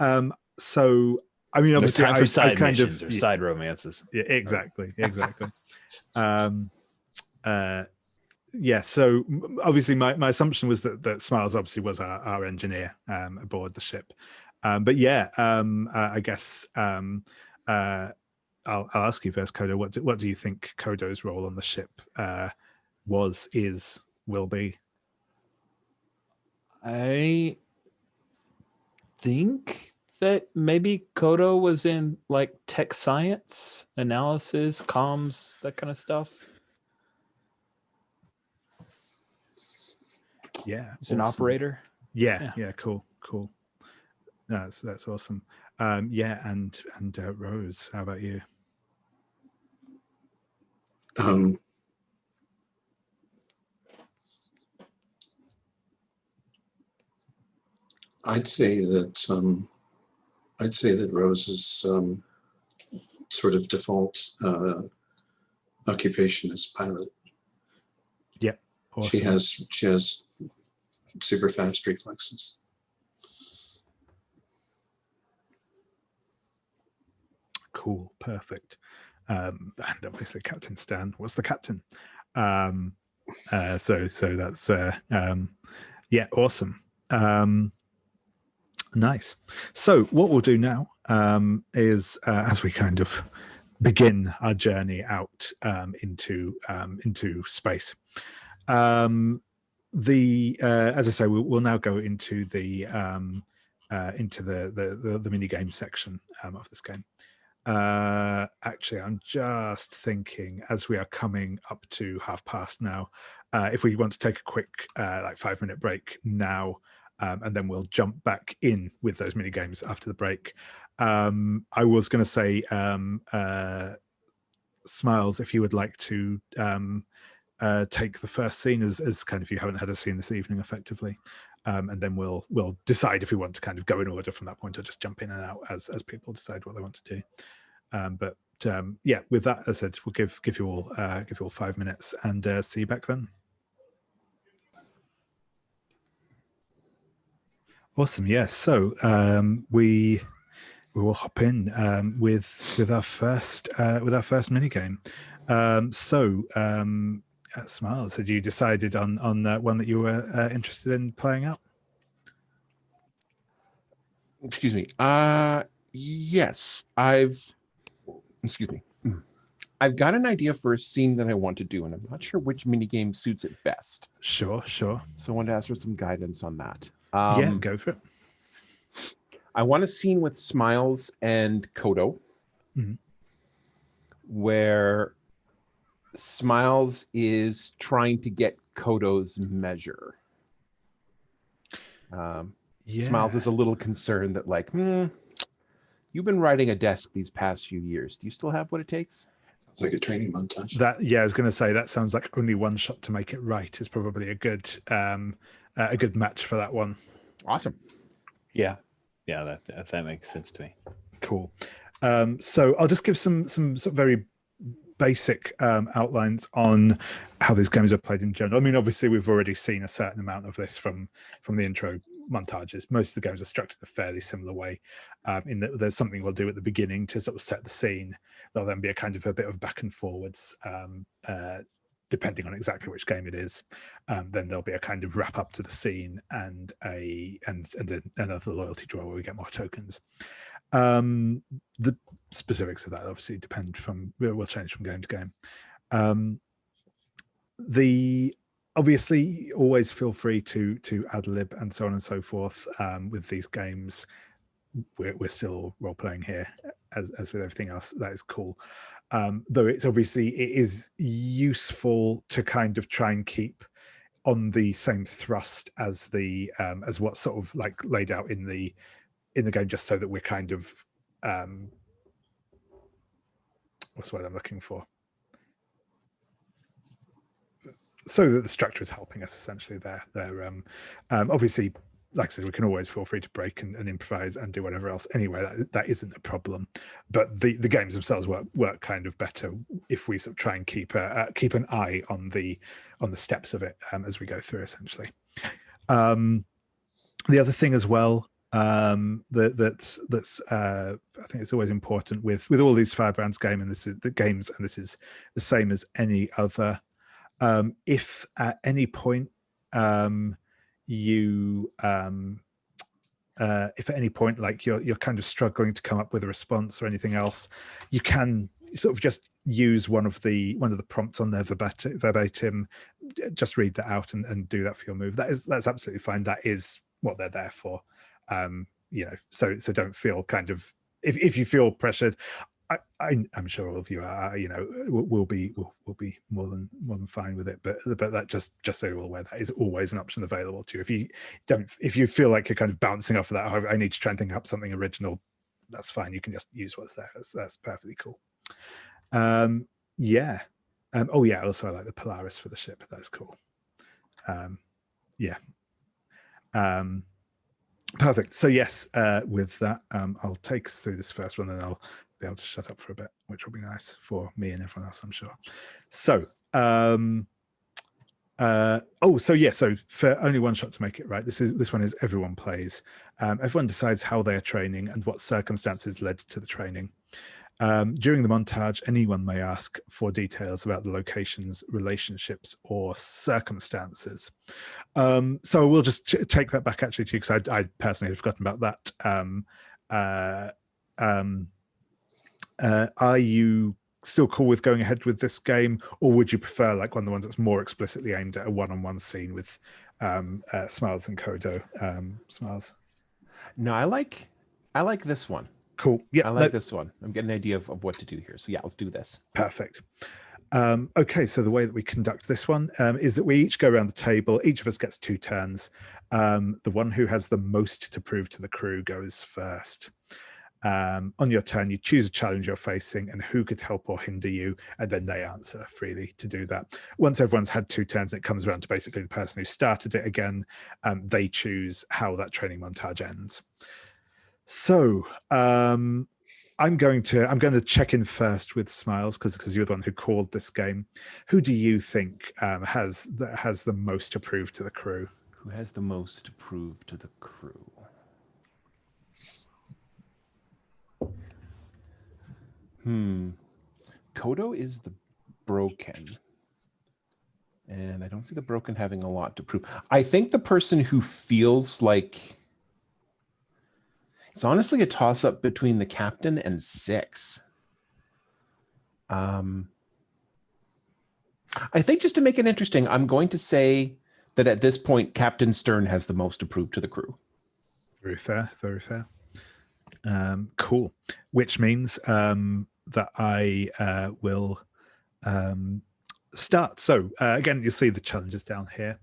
so. I mean, obviously, no time for side missions or side romances. Yeah, exactly. Yeah. So obviously, my assumption was that Smiles obviously was our engineer aboard the ship. But yeah, I guess I'll ask you first, Kodo. What do you think Kodo's role on the ship will be? I think that maybe Kodo was in like tech science, analysis, comms, that kind of stuff. Yeah, he's an operator. Yeah, cool. That's awesome. Yeah, and Rose, how about you? I'd say that Rose's sort of default occupation is pilot. Yeah, awesome. She has super fast reflexes. Cool, perfect. And obviously, Captain Stan was the captain. So that's yeah, awesome. Nice. So what we'll do now is as we kind of begin our journey out into space. As I say, we'll now go into the mini game section of this game. Actually, I'm just thinking as we are coming up to 5:30 now, if we want to take a quick 5-minute break now. And then we'll jump back in with those mini games after the break. I was going to say, Smiles, if you would like to take the first scene as kind of you haven't had a scene this evening, effectively, and then we'll decide if we want to kind of go in order from that point or just jump in and out as people decide what they want to do. But yeah, with that, as I said, we'll give you all 5 minutes and see you back then. Awesome. Yes. So we will hop in with our first mini game. Smiles, had you decided on one that you were interested in playing out? Excuse me. Yes, excuse me. I've got an idea for a scene that I want to do, and I'm not sure which minigame suits it best. Sure. So I wanted to ask for some guidance on that. Yeah, go for it. I want a scene with Smiles and Kodo, where Smiles is trying to get Kodo's measure. Smiles is a little concerned that, like, you've been riding a desk these past few years. Do you still have what it takes? It's like a training montage. I was going to say that sounds like only one shot to make it right is probably a good match for that one. Awesome. Yeah, that makes sense to me. Cool. So I'll just give some sort of very basic outlines on how these games are played in general. I mean, obviously we've already seen a certain amount of this from the intro montages. Most of the games are structured in a fairly similar way, in that there's something we'll do at the beginning to sort of set the scene. There'll then be a kind of a bit of back and forwards, depending on exactly which game it is. Then there'll be a kind of wrap up to the scene and another loyalty draw where we get more tokens. The specifics of that obviously will change from game to game. Obviously always feel free to ad lib and so on and so forth with these games. We're still role playing here, as with everything else. That is cool. Though it is useful to kind of try and keep on the same thrust as what's sort of like laid out in the game, just so that we're kind of what's the word I'm looking for? So that the structure is helping us essentially there. Obviously, like I said, we can always feel free to break and improvise and do whatever else. Anyway, that isn't a problem. But the games themselves work kind of better if we sort of try and keep an eye on the steps of it as we go through, essentially. The other thing as well that's I think it's always important with all these Firebrands games, and this is the same as any other. If at any point if at any point like you're kind of struggling to come up with a response or anything else, you can sort of just use one of the prompts on there verbatim, just read that out and do that for your move. That's absolutely fine. That is what they're there for. So don't feel kind of, if you feel pressured, I'm sure all of you are, will be more than fine with it. But that just so you're aware, that is always an option available to you. If you feel like you're kind of bouncing off of that, I need to try and think up something original, that's fine. You can just use what's there. That's perfectly cool. Also I like the Polaris for the ship. That's cool. Perfect. So yes, with that, I'll take us through this first one, and I'll be able to shut up for a bit, which will be nice for me and everyone else, I'm sure. So, so for only one shot to make it right, this one is everyone plays. Everyone decides how they are training and what circumstances led to the training. During the montage, anyone may ask for details about the locations, relationships, or circumstances. So we'll just take that back actually to you, because I personally had forgotten about that. Are you still cool with going ahead with this game, or would you prefer like one of the ones that's more explicitly aimed at a one-on-one scene with Smiles and Kodo? Smiles? No, I like this one. Cool. Yeah, I like this one. I'm getting an idea of what to do here. So yeah, let's do this. Perfect. Okay, so the way that we conduct this one is that we each go around the table. Each of us gets 2 turns. The one who has the most to prove to the crew goes first. On your turn, you choose a challenge you're facing and who could help or hinder you, and then they answer freely to do that. Once everyone's had 2 turns, it comes around to basically the person who started it again. They choose how that training montage ends. So I'm going to check in first with Smiles, because you're the one who called this game. Who do you think has the most to prove to the crew? Who has the most to prove to the crew? Kodo is the broken, and I don't see the broken having a lot to prove. I think the person who feels like it's honestly a toss-up between the captain and 6. I think just to make it interesting, I'm going to say that at this point, Captain Stern has the most to prove to the crew. Very fair, very fair. Cool. Which means that I will start. So again, you'll see the challenges down here.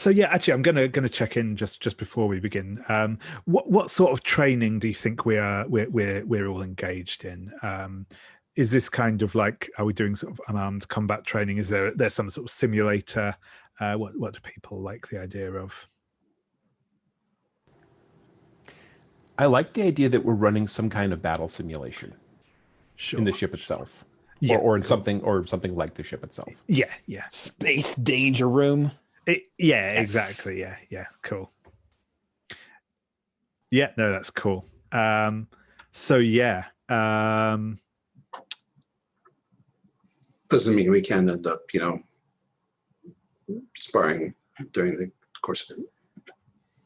So yeah, actually, I'm gonna check in just before we begin. What sort of training do you think we're all engaged in? is this kind of like, are we doing sort of unarmed combat training? Is there's some sort of simulator? What do people like the idea of? I like the idea that we're running some kind of battle simulation Sure. in the ship itself, Yeah, or in cool. something like the ship itself. Yeah. Space danger room. Yeah, Yes. exactly. Yeah, cool. Yeah, no, that's cool. So yeah, Doesn't mean we can't end up, sparring during the course of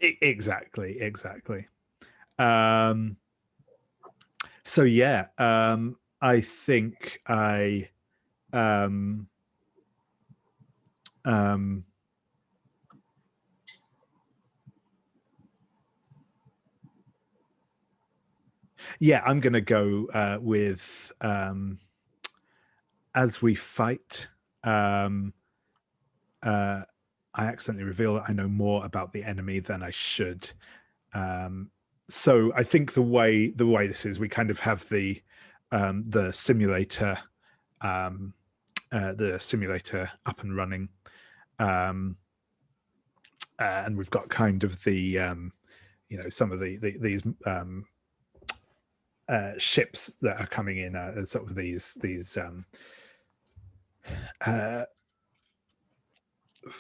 it. exactly. So yeah, I think I yeah, I'm gonna go with as we fight. I accidentally reveal that I know more about the enemy than I should. So I think the way this is, we kind of have the simulator up and running, and we've got kind of the some of these ships that are coming in, sort of these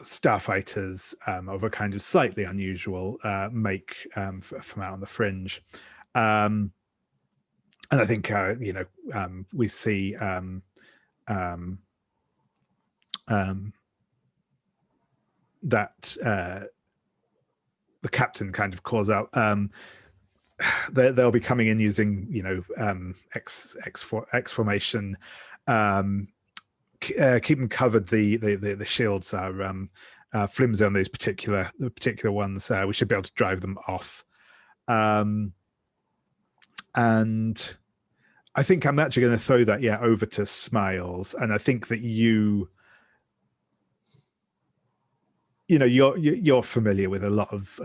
starfighters of a kind of slightly unusual make from out on the fringe, and I think we see that the captain kind of calls out. They'll be coming in using X formation. Keep them covered. The shields are flimsy on these particular ones. We should be able to drive them off. And I think I'm actually going to throw that over to Smiles, and I think that you're familiar with a lot of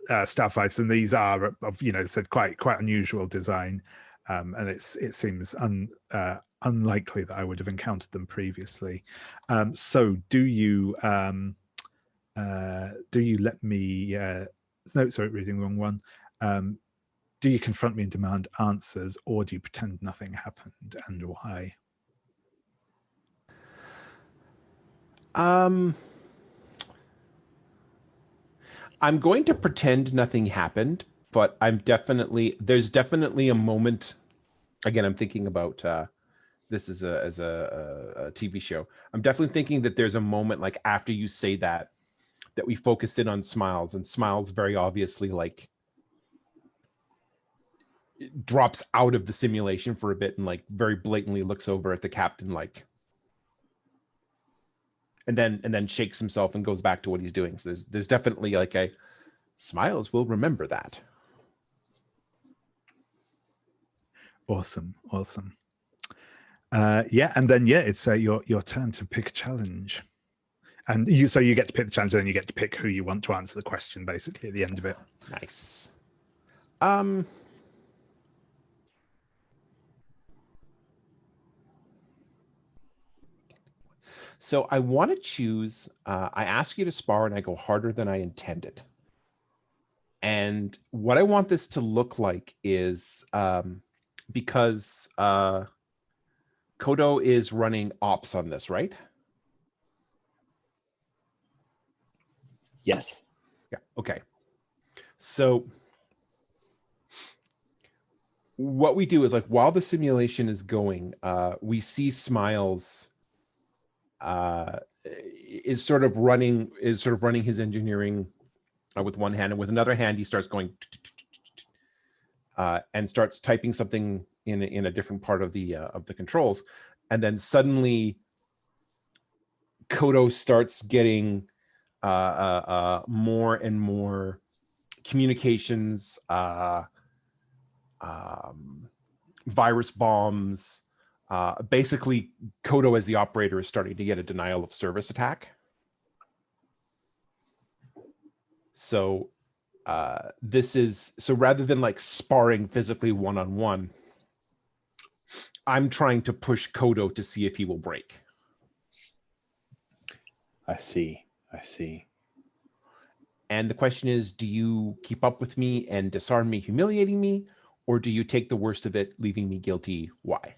starfighters, and these are of said quite unusual design, and it seems unlikely that I would have encountered them previously. So do you let me no, sorry, reading the wrong one. Do you confront me and demand answers, or do you pretend nothing happened, and why? I'm going to pretend nothing happened, but there's definitely a moment. Again, I'm thinking about this as a TV show. I'm definitely thinking that there's a moment like after you say that we focus in on Smiles, and Smiles very obviously like drops out of the simulation for a bit and like very blatantly looks over at the captain like, and then shakes himself and goes back to what he's doing. So there's definitely like a Smiles will remember that. Awesome. Yeah, and then it's your turn to pick a challenge, and you get to pick the challenge, and then you get to pick who you want to answer the question basically at the end of it. Nice. So I want to choose, I ask you to spar and I go harder than I intended. And what I want this to look like is, because Kodo is running ops on this, right? Yes. Yeah, okay. So what we do is like, while the simulation is going, we see Smiles is sort of running his engineering with one hand, and with another hand he starts going and starts typing something in a different part of the controls, and then suddenly Kodo starts getting more and more communications, virus bombs. Basically, Kodo as the operator is starting to get a denial of service attack. So this is, so rather than like sparring physically one-on-one, I'm trying to push Kodo to see if he will break. I see. And the question is, do you keep up with me and disarm me, humiliating me, or do you take the worst of it, leaving me guilty? Why?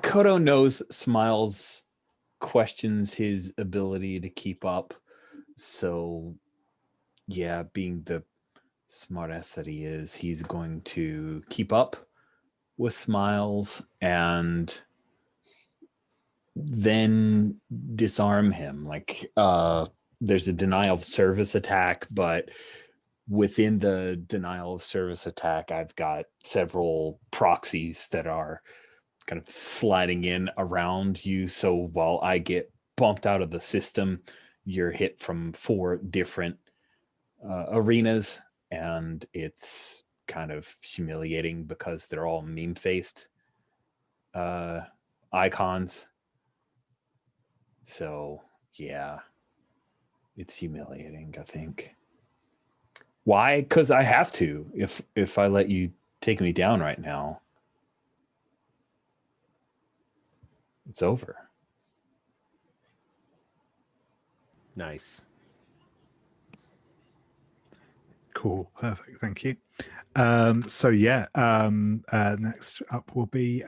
Kodo knows Smiles questions his ability to keep up. So, yeah, being the smartass that he is, he's going to keep up with Smiles and then disarm him. Like, there's a denial of service attack, but within the denial of service attack, I've got several proxies that are kind of sliding in around you. So while I get bumped out of the system, you're hit from 4 different arenas, and it's kind of humiliating because they're all meme-faced icons. So yeah, it's humiliating, I think. Why? Because I have to. If I let you take me down right now, it's over. Nice. Cool. Perfect. Thank you. So yeah, next up will be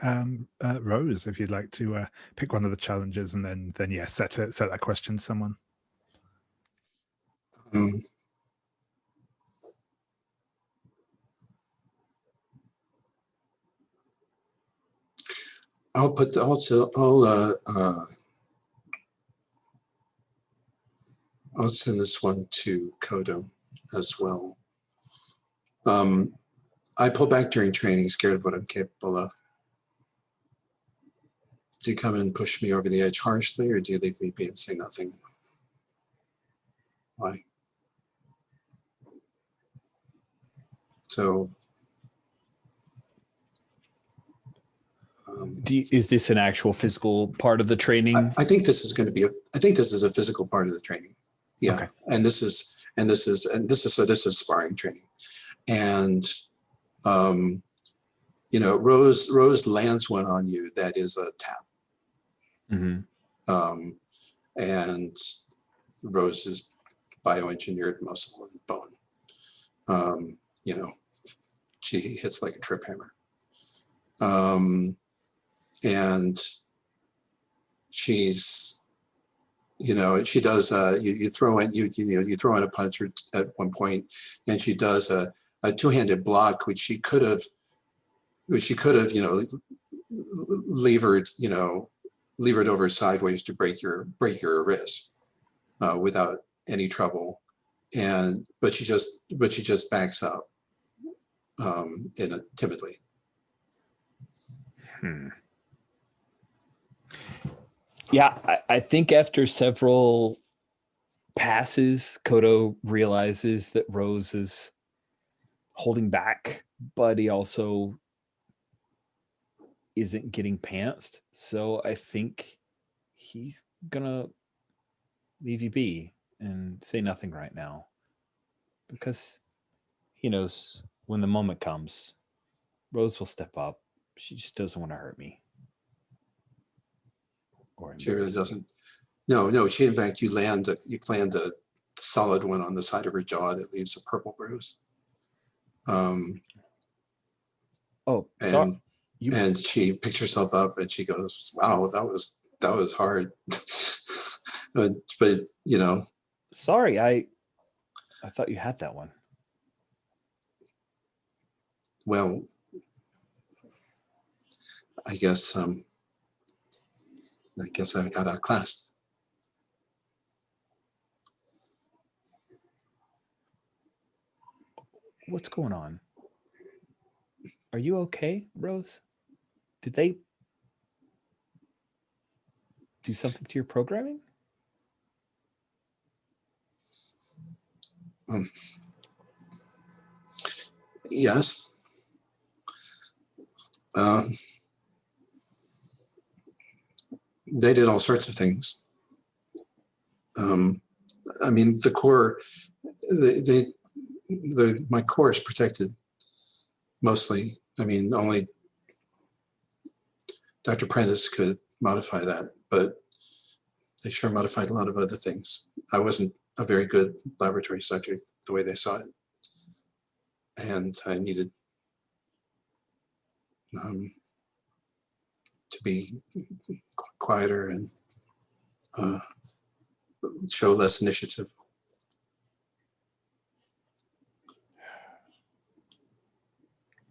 Rose. If you'd like to pick one of the challenges and then yeah, set that question to someone. I'll send this one to Kodo as well. I pull back during training, scared of what I'm capable of. Do you come and push me over the edge harshly, or do you leave me be and say nothing? Why? So, Is this an actual physical part of the training? I think this is going to be I think this is a physical part of the training. Yeah, okay. and this is sparring training, and you know, Rose lands one on you that is a tap. Mm-hmm. And Rose is bioengineered muscle and bone. You know, she hits like a trip hammer. And she's, you know, she does, you throw in a punch at one point, and she does a two-handed block, which she could have, you know, levered over sideways to break your wrist without any trouble, but she just backs up timidly. Yeah, I think after several passes, Kodo realizes that Rose is holding back, but he also isn't getting pantsed. So I think he's gonna leave you be and say nothing right now, because he knows when the moment comes, Rose will step up. She just doesn't want to hurt me. She really doesn't. No. She, in fact, you planned a solid one on the side of her jaw that leaves a purple bruise. Sorry. And she picks herself up and she goes, "Wow, that was hard." but you know. Sorry, I thought you had that one. Well, I guess I got outclassed. What's going on? Are you okay, Rose? Did they do something to your programming? Yes. They did all sorts of things. I mean, the core, my core is protected mostly. I mean, only Dr. Prentice could modify that, but they sure modified a lot of other things. I wasn't a very good laboratory subject the way they saw it. And I needed to be quieter and show less initiative.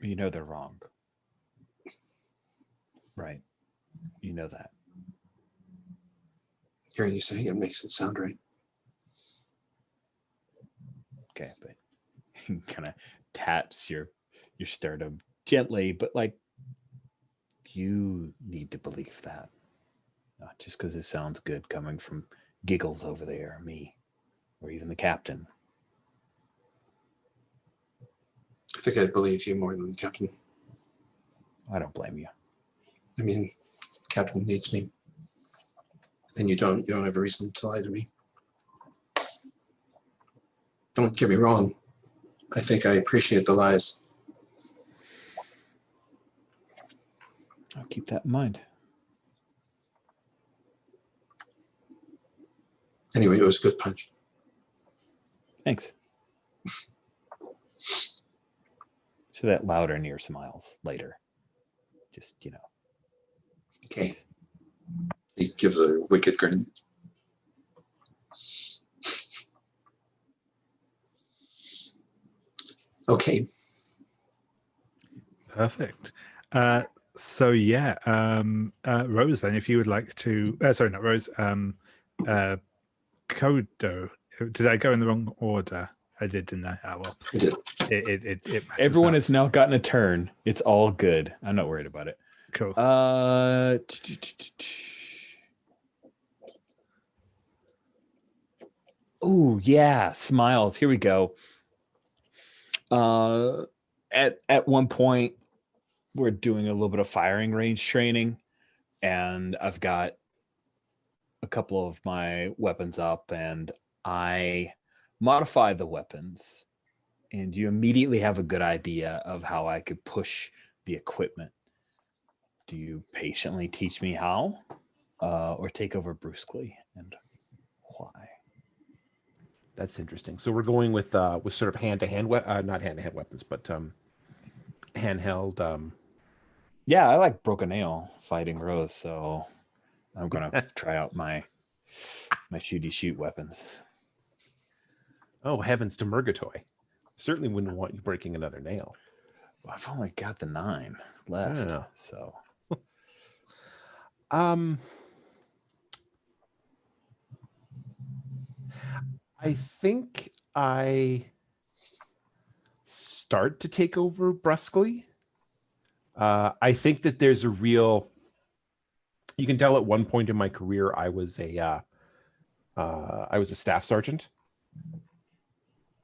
You know they're wrong. Right. You know that. Hearing you say it makes it sound right. Okay, but he kind of taps your sternum gently, but like, you need to believe that. Not just because it sounds good coming from Giggles over there, or me, or even the captain. I think I'd believe you more than the captain. I don't blame you. I mean, captain needs me. And you don't have a reason to lie to me. Don't get me wrong. I think I appreciate the lies. I'll keep that in mind. Anyway, it was a good punch. Thanks. So that louder near smiles later. Just, Okay. He gives a wicked grin. Okay. Perfect. So yeah, Rose, then, if you would like to, sorry, not Rose, Kodo. Did I go in the wrong order? I did, didn't I? Ah, well, You did. it matters everyone not. has now gotten a turn. It's all good. I'm not worried about it. Cool. Oh yeah, smiles. Here we go. At one point, we're doing a little bit of firing range training, and I've got a couple of my weapons up, and I modify the weapons, and you immediately have a good idea of how I could push the equipment. Do you patiently teach me how, or take over brusquely, and why? That's interesting. So we're going with sort of hand-to-hand, not hand-to-hand weapons, but handheld. Yeah, I like broken nail fighting Rose, so I'm gonna try out my shooty shoot weapons. Oh, heavens to Murgatoy. Certainly wouldn't want you breaking another nail. Well, I've only got the 9 left, Yeah. so. I think I start to take over brusquely. I think that there's a real, you can tell at one point in my career, I was a staff sergeant,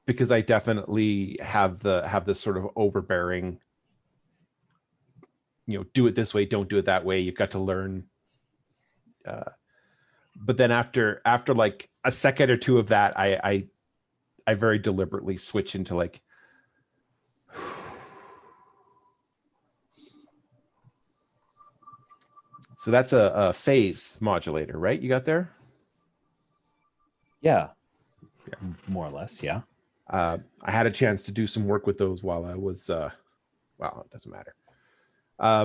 because I definitely have this sort of overbearing, do it this way, don't do it that way. You've got to learn. But then after like a second or two of that, I very deliberately switch into like, so that's a phase modulator, right? You got there? Yeah. More or less, yeah. I had a chance to do some work with those while I was, well, it doesn't matter. I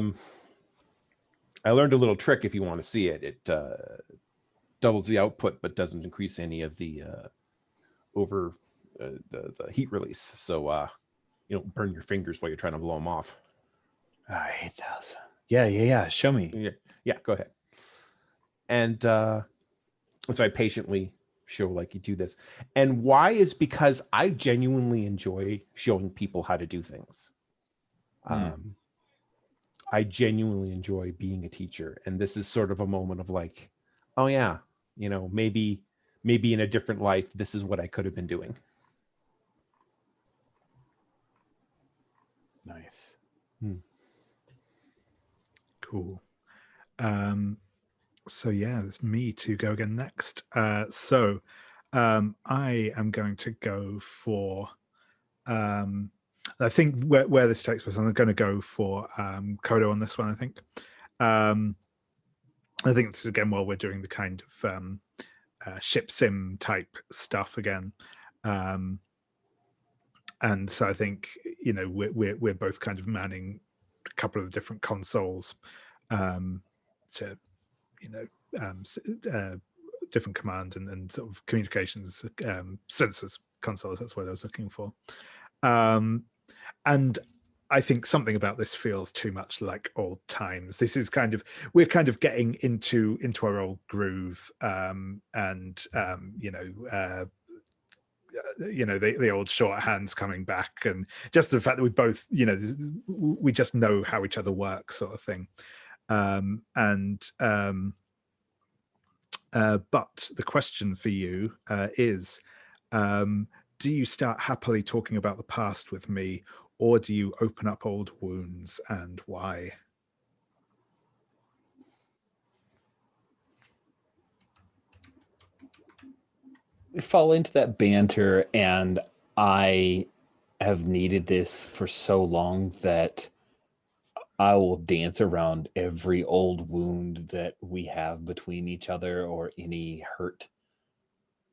learned a little trick if you want to see it. It doubles the output, but doesn't increase any of the the heat release. So you don't burn your fingers while you're trying to blow them off. I hate those. Yeah. Show me. Yeah, go ahead. And so I patiently show like you do this. And why is because I genuinely enjoy showing people how to do things. I genuinely enjoy being a teacher. And this is sort of a moment of like, oh yeah, maybe in a different life, this is what I could have been doing. Nice. Cool. So yeah, it's me to go again next. So I am going to go for I think where this takes place, I'm going to go for Kodo on this one. I think this is again while we're doing the kind of ship sim type stuff again, and so I think we're both kind of manning a couple of different consoles to different command and sort of communications sensors consoles. That's what I was looking for. And I think something about this feels too much like old times. This is we're kind of getting into our old groove, and the old shorthands coming back, and just the fact that we both, we just know how each other work, sort of thing. But the question for you is, do you start happily talking about the past with me, or do you open up old wounds, and why? We fall into that banter, and I have needed this for so long that I will dance around every old wound that we have between each other, or any hurt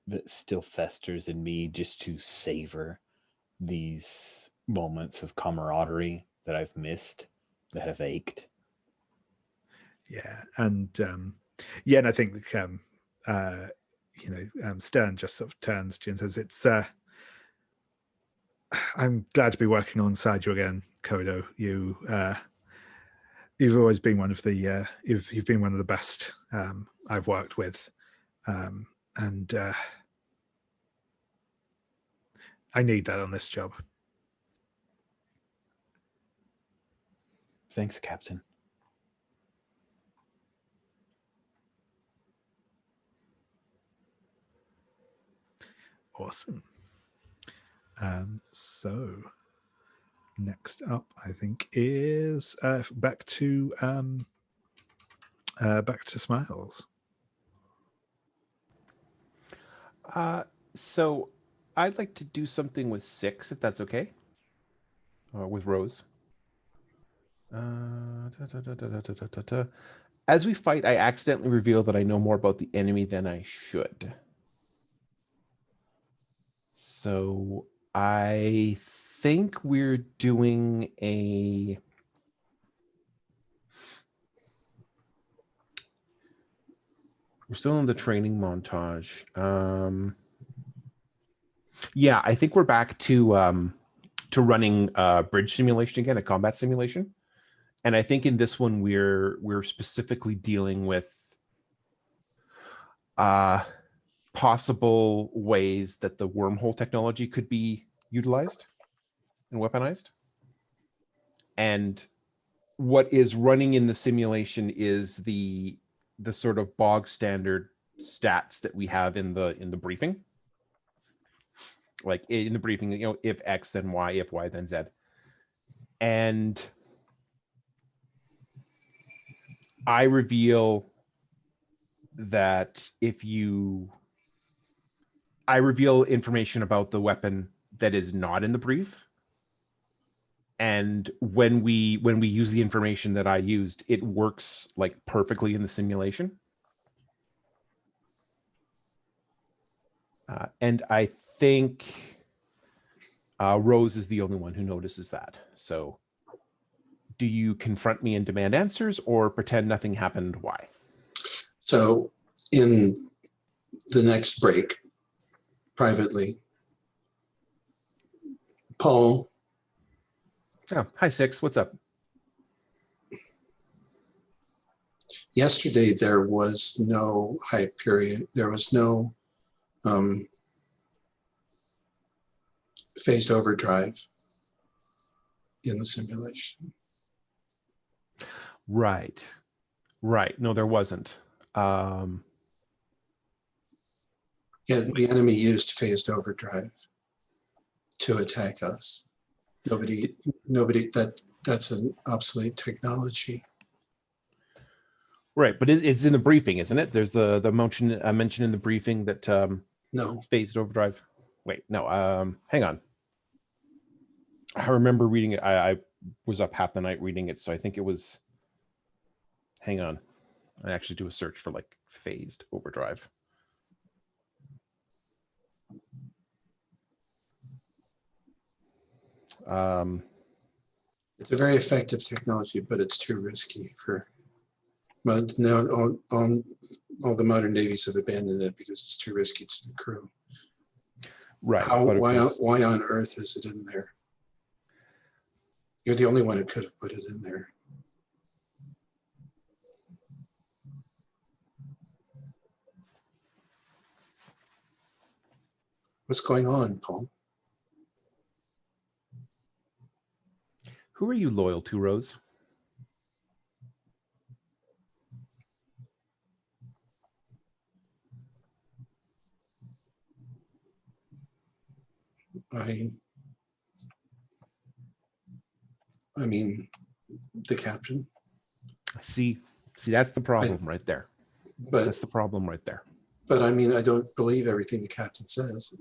that still festers in me, just to savor these moments of camaraderie that I've missed, that have ached. Yeah, and and I think Stern just sort of turns to you and says, "It's I'm glad to be working alongside you again, Kodo. You've always been one of the you've been one of the best I've worked with, and I need that on this job." Thanks, Captain. Awesome. So next up, I think, is back to Smiles. So I'd like to do something with 6, if that's okay. With Rose. As we fight, I accidentally reveal that I know more about the enemy than I should. So I think we're doing a... We're still in the training montage. Yeah, I think we're back to running bridge simulation again, a combat simulation. And I think in this one we're specifically dealing with possible ways that the wormhole technology could be utilized and weaponized. And what is running in the simulation is the sort of bog standard stats that we have in the briefing. Like in the briefing, if X then Y, if Y then Z. And I reveal that I reveal information about the weapon that is not in the brief. And when we use the information that I used, it works like perfectly in the simulation. And I think Rose is the only one who notices that. So do you confront me and demand answers, or pretend nothing happened? Why? So in the next break, privately, Paul. Oh, hi, 6. What's up? Yesterday, there was no hype period. There was no phased overdrive in the simulation. Right. No, there wasn't. Yeah, the enemy used phased overdrive to attack us. Nobody. That's an obsolete technology. Right, but it's in the briefing, isn't it? There's the mention in the briefing that No. phased overdrive. Wait, no. Hang on. I remember reading it. I was up half the night reading it, so I think it was. Hang on, I actually do a search for like phased overdrive. It's a very effective technology, but it's too risky for. But now all the modern navies have abandoned it because it's too risky to the crew. Right. Why on earth is it in there? You're the only one who could have put it in there. What's going on, Paul? Who are you loyal to, Rose? I mean, the captain. See, that's the problem right there. But that's the problem right there. But I mean, I don't believe everything the captain says.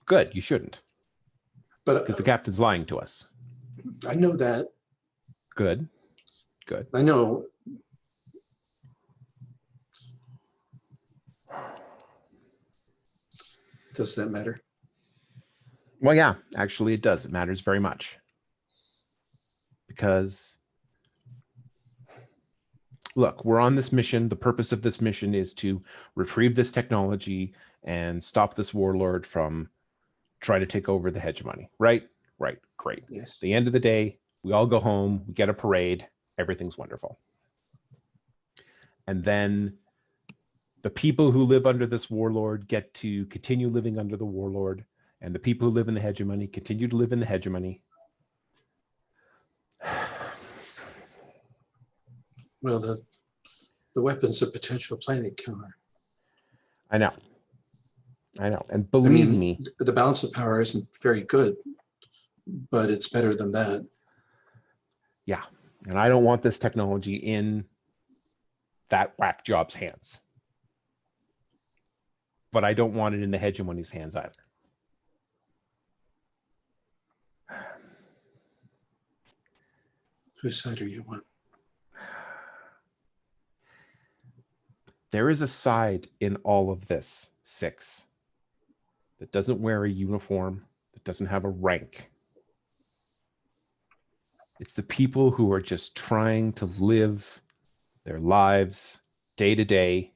Good, you shouldn't. But because the captain's lying to us. I know that. Good. I know. Does that matter? Well, yeah, actually it does. It matters very much. Because, look, we're on this mission. The purpose of this mission is to retrieve this technology and stop this warlord from trying to take over the hegemony. Right? Right. Great. Yes. At the end of the day, we all go home, we get a parade, everything's wonderful. And then the people who live under this warlord get to continue living under the warlord, and the people who live in the hegemony continue to live in the hegemony. Well, the weapon's a potential planet killer. I know. And believe me, the balance of power isn't very good, but it's better than that. Yeah. And I don't want this technology in that whack job's hands. But I don't want it in the hegemony's hands either. Whose side are you on? There is a side in all of this, 6, that doesn't wear a uniform, that doesn't have a rank. It's the people who are just trying to live their lives day to day,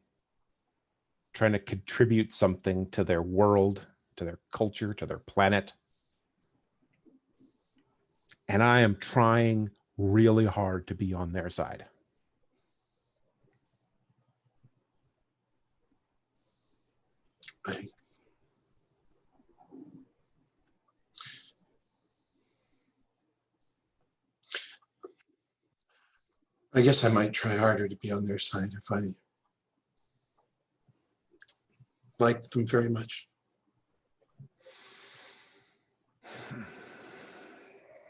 trying to contribute something to their world, to their culture, to their planet. And I am trying really hard to be on their side. I guess I might try harder to be on their side if I like them very much.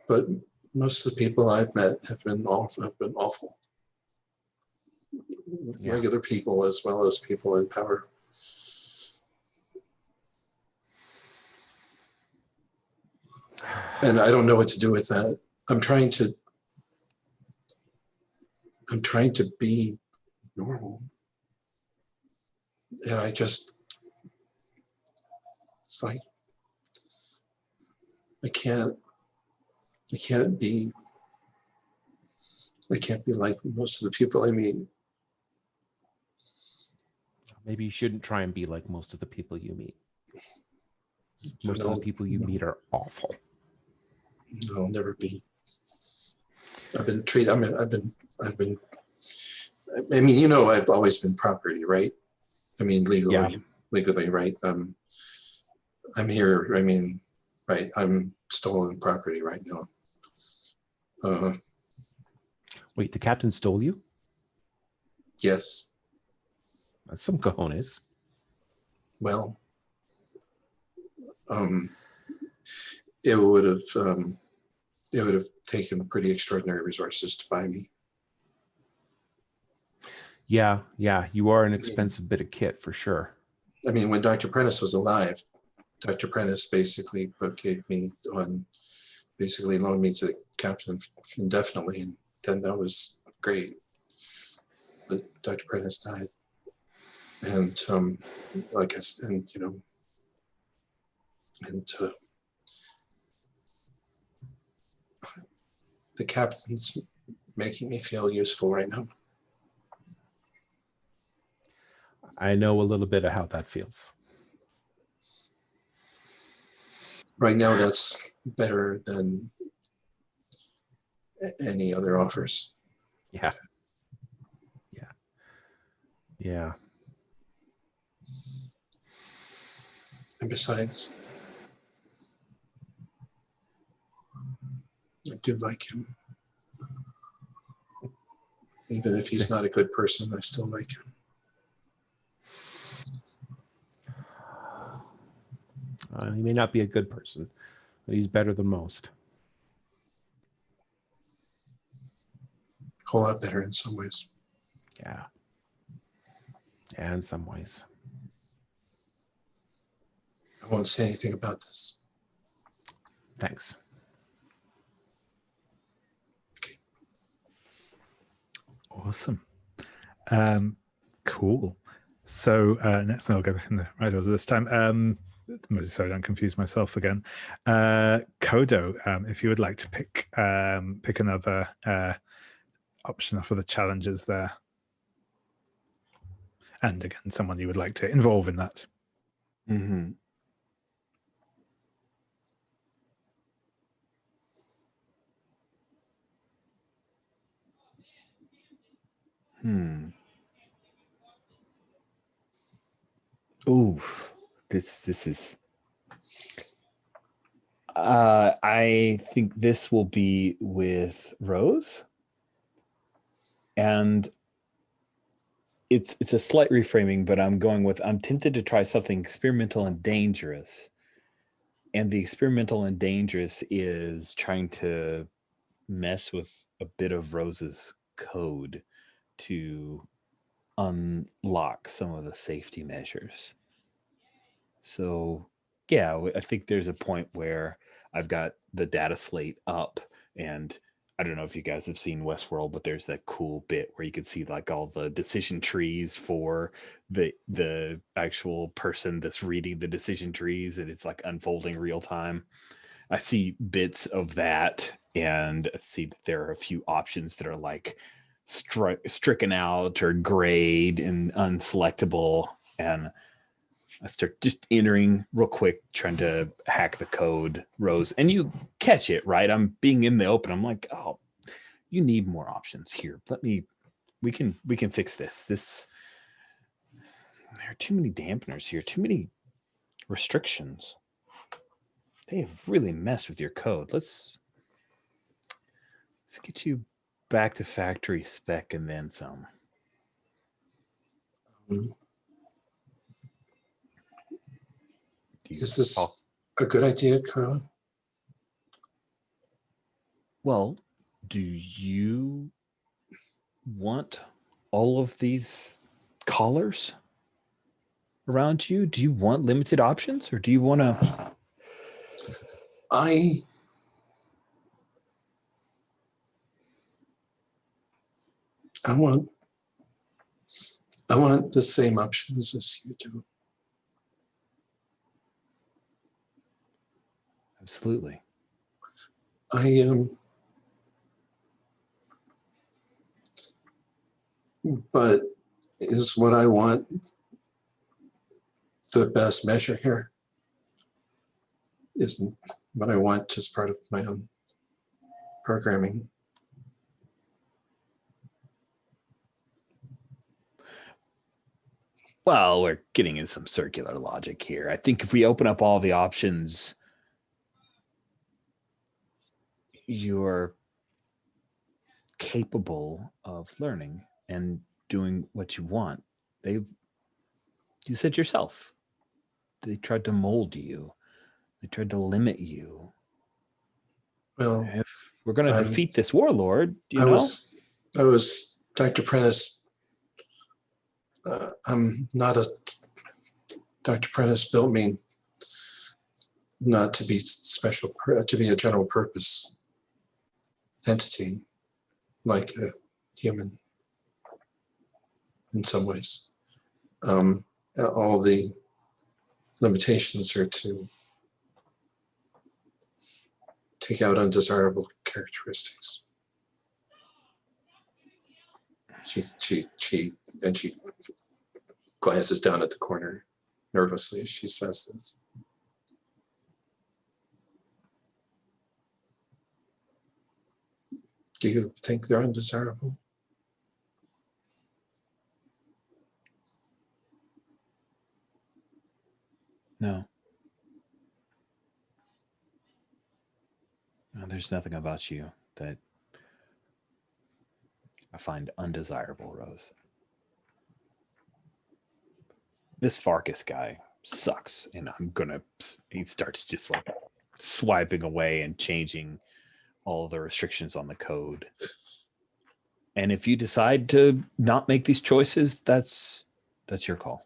But most of the people I've met have been awful. Yeah. Regular people as well as people in power. And I don't know what to do with that. I'm trying to be normal. And it's like, I can't be like most of the people I meet. Maybe you shouldn't try and be like most of the people you meet. Most of the people you meet are awful. No, I'll never be. I've been treated. I've been. I mean, you know, I've always been property, right? I mean, legally, right? I'm here. I mean, right? I'm stolen property right now. Wait, the captain stole you? Yes. That's some cojones. Well, it would have taken pretty extraordinary resources to buy me. Yeah, you are an expensive bit of kit for sure. I mean, when Dr. Prentice was alive, Dr. Prentice basically gave me on basically loaned me to the captain indefinitely, and then that was great. But Dr. Prentice died, and like I said, and the captain's making me feel useful right now. I know a little bit of how that feels. Right now, that's better than any other offers. Yeah. And besides, I do like him. Even if he's not a good person, I still like him. He may not be a good person, but he's better than most. A whole lot better in some ways. Yeah, in some ways. I won't say anything about this. Thanks. Awesome. Cool. So next I'll go back in the right order this time. So I don't confuse myself again. Kodo, if you would like to pick another option for the challenges there. And again, someone you would like to involve in that. Mm-hmm. Oof. This is I think this will be with Rose. And it's a slight reframing, but I'm tempted to try something experimental and dangerous. And the experimental and dangerous is trying to mess with a bit of Rose's code to unlock some of the safety measures. So yeah, I think there's a point where I've got the data slate up, and I don't know if you guys have seen Westworld, but there's that cool bit where you can see like all the decision trees for the actual person that's reading the decision trees, and it's like unfolding real time. I see bits of that, and I see that there are a few options that are like stricken out or grayed and unselectable, and I start just entering real quick, trying to hack the code, Rose, and you catch it, right? I'm being in the open. I'm like, oh, you need more options here. We can fix this. There are too many dampeners here, too many restrictions. They have really messed with your code. Let's get you back to factory spec and then some. Is this a good idea, Kyle? Well, do you want all of these collars around you? Do you want limited options, or do you want to? I want the same options as you do. Absolutely. But is what I want the best measure here? Isn't what I want just part of my own programming? Well, we're getting into some circular logic here. I think if we open up all the options, you're capable of learning and doing what you want. You said yourself, they tried to mold you. They tried to limit you. Well, if we're going to defeat this warlord, I was Dr. Prentice. I'm not a Dr. Prentice built me not to be special, to be a general purpose entity, like a human in some ways. All the limitations are to take out undesirable characteristics. She glances down at the corner nervously as she says this. Do you think they're undesirable? No. No, there's nothing about you that I find undesirable, Rose. This Farkas guy sucks, and he starts just like swiping away and changing all the restrictions on the code. And if you decide to not make these choices, that's your call.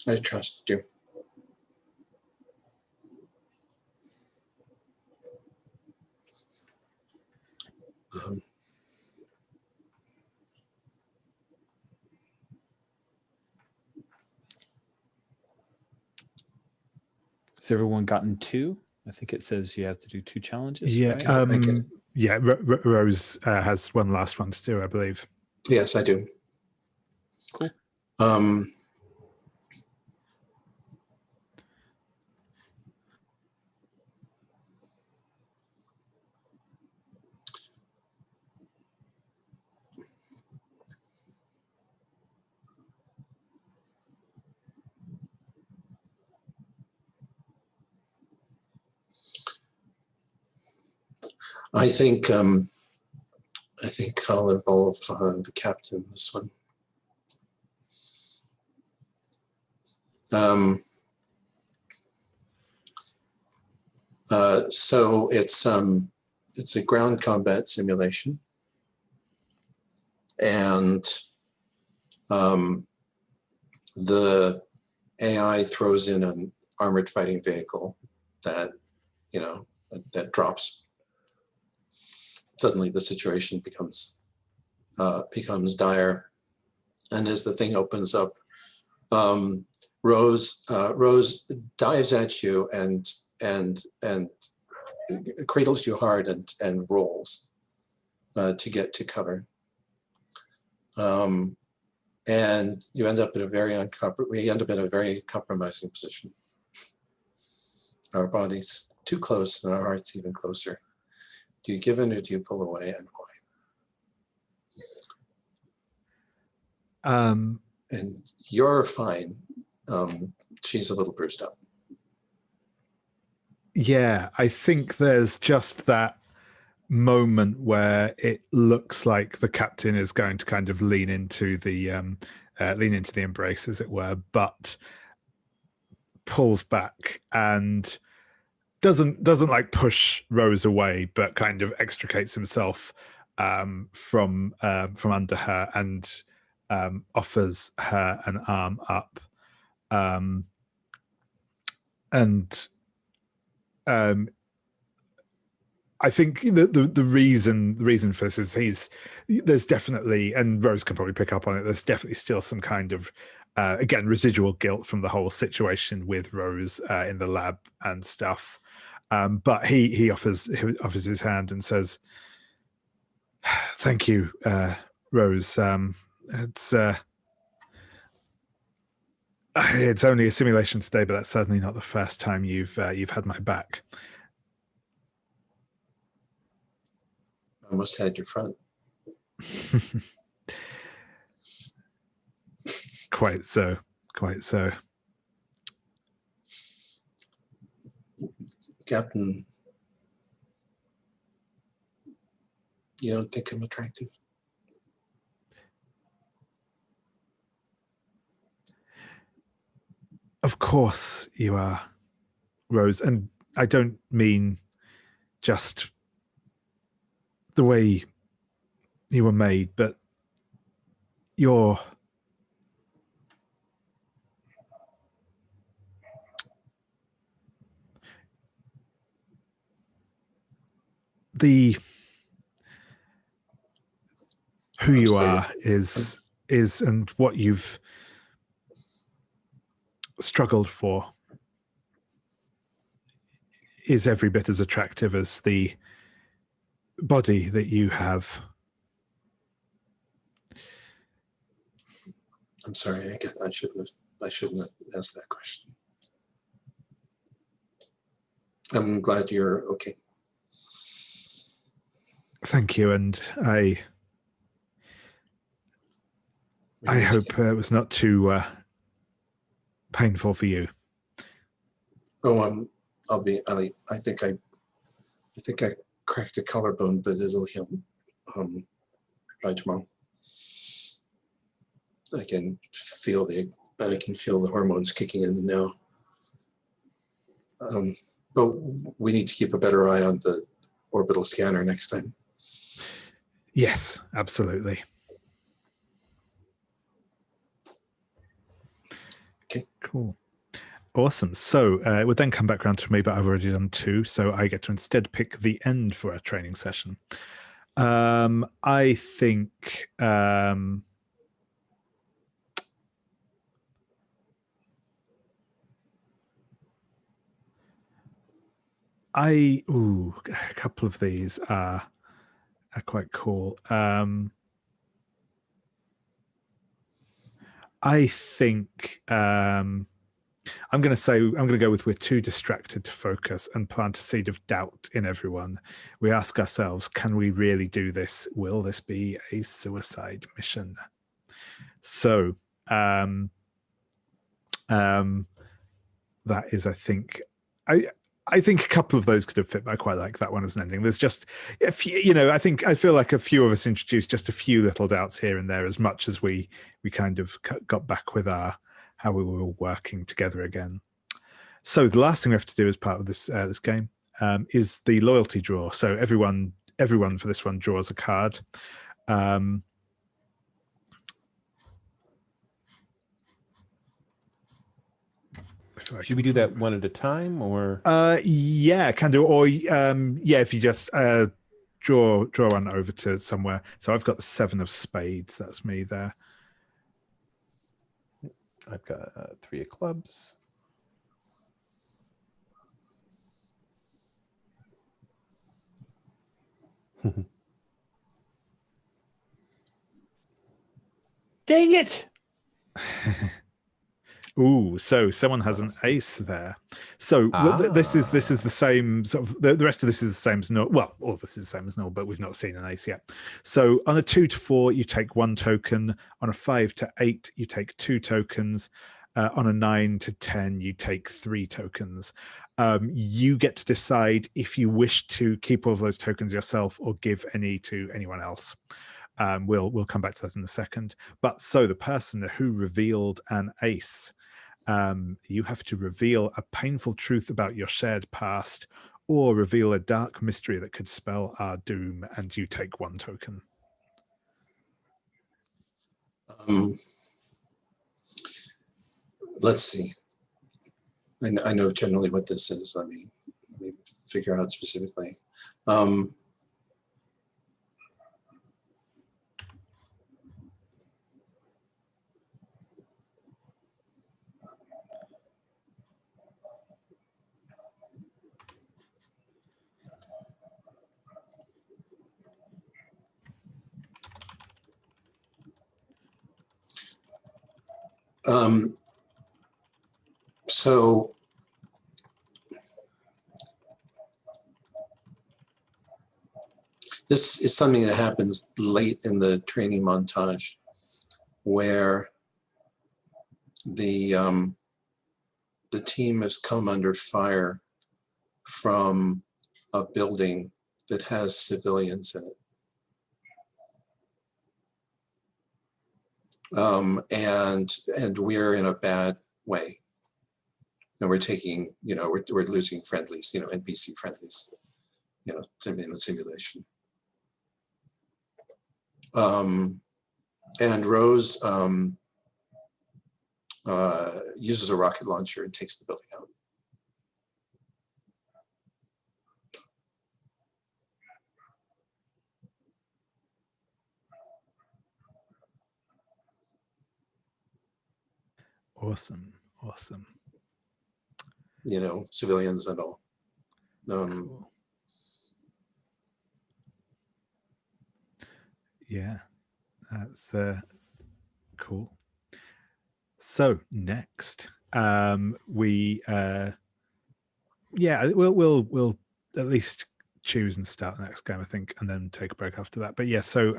I trust you. Has everyone gotten 2? I think it says you have to do 2 challenges. Yeah, right? yeah. Rose has one last one to do, I believe. Yes, I do. Cool. I think I'll involve the captain in this one. So it's a ground combat simulation, and the AI throws in an armored fighting vehicle that drops. Suddenly the situation becomes dire, and as the thing opens up, Rose dives at you and cradles you hard and rolls to get to cover, and you end up in a very compromising position. Our bodies too close and our hearts even closer. Do you give in or do you pull away, and why? And you're fine. She's a little bruised up. Yeah, I think there's just that moment where it looks like the captain is going to kind of lean into the embrace, as it were, but pulls back and doesn't like push Rose away, but kind of extricates himself from under her and offers her an arm up. I think the reason for this is there's definitely, and Rose can probably pick up on it, there's definitely still some kind of again residual guilt from the whole situation with Rose in the lab and stuff. But he offers his hand and says, "Thank you, Rose. It's only a simulation today, but that's certainly not the first time you've had my back." Almost had your front. Quite so. Captain, you don't think I'm attractive? Of course you are, Rose, and I don't mean just the way you were made, but you're the who you sorry. are is and what you've struggled for is every bit as attractive as the body that you have. I'm sorry, I shouldn't have asked that question. I'm glad you're okay. Thank you, and I hope it was not too painful for you. Oh, I think I cracked a collarbone, but it'll heal by tomorrow. I can feel the hormones kicking in now. But we need to keep a better eye on the orbital scanner next time. Yes, absolutely. Okay. Cool. Awesome. So it would then come back around to me, but I've already done 2, so I get to instead pick the end for our training session. I think a couple of these are quite cool. I think I'm going to go with we're too distracted to focus and plant a seed of doubt in everyone. We ask ourselves, can we really do this? Will this be a suicide mission? So that is, I think a couple of those could have fit, but I quite like that one as an ending. There's just a few, I feel like a few of us introduced just a few little doubts here and there, as much as we kind of got back with how we were working together again. So the last thing we have to do as part of this this game is the loyalty draw. So everyone for this one draws a card. Should we do that one at a time, or? Yeah, can do. Or if you just draw one over to somewhere. So I've got the 7 of spades. That's me there. I've got 3 of clubs. Dang it! Ooh, so someone has an ace there. So this is the same sort of the rest of this is the same as normal. Well, all of this is the same as normal, but we've not seen an ace yet. So on a 2 to 4, you take 1 token. On a 5 to 8, you take 2 tokens. On a 9 to 10, you take 3 tokens. You get to decide if you wish to keep all of those tokens yourself or give any to anyone else. We'll come back to that in a second. But so the person who revealed an ace, you have to reveal a painful truth about your shared past or reveal a dark mystery that could spell our doom, and you take 1 token. Let's see. I know generally what this is. Let me figure out specifically. So this is something that happens late in the training montage, where the team has come under fire from a building that has civilians in it. And we're in a bad way. And we're taking, we're losing friendlies, NPC friendlies, in the simulation. And Rose uses a rocket launcher and takes the building Awesome. Civilians and all. Cool. Yeah, that's cool. So next, we'll at least choose and start the next game, I think, and then take a break after that. But yeah, so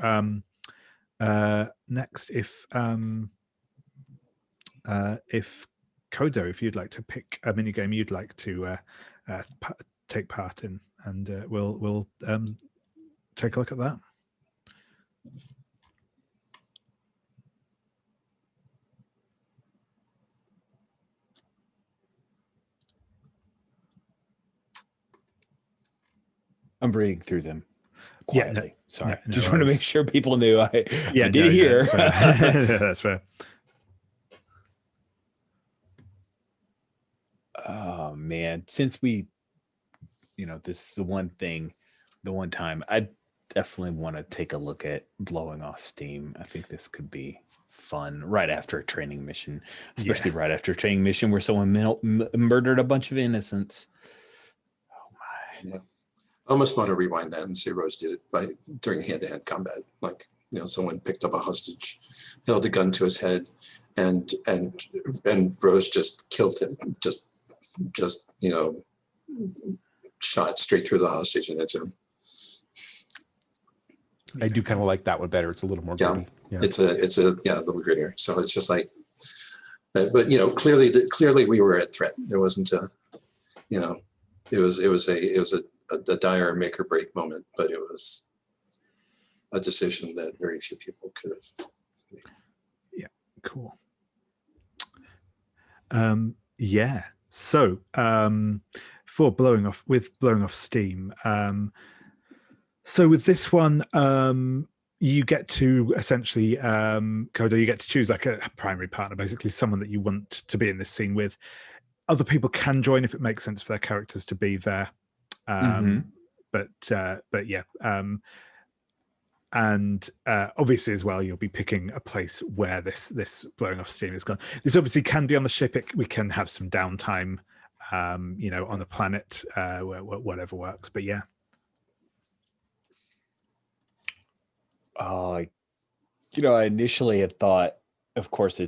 next, if Kodo, if you'd like to pick a mini game you'd like to take part in, and we'll take a look at that. I'm reading through them quietly. Yeah, Sorry. no Just want to worries. make sure people knew I did no, hear. That's fair. Oh man, since we, this is the one time I definitely want to take a look at blowing off steam. I think this could be fun right after a training mission, especially right after a training mission where someone murdered a bunch of innocents. Oh my. Yeah. I almost want to rewind that and say Rose did it during hand-to-hand combat. Like, someone picked up a hostage, held a gun to his head, and Rose just killed him. Just shot straight through the hostage and hit him. I do kind of like that one better. It's a little more gritty. Yeah. It's a little grittier. So it's just like, but clearly we were at threat. There wasn't it was a dire make or break moment, but it was a decision that very few people could have made. Yeah, cool. So for blowing off steam, so with this one, you get to essentially, Kodo, you get to choose like a primary partner, basically someone that you want to be in this scene with. Other people can join if it makes sense for their characters to be there. But yeah, and obviously as well, you'll be picking a place where this blowing off steam is gone. This obviously can be on the ship. We can have some downtime, on the planet, whatever works. But yeah. I initially had thought, of course,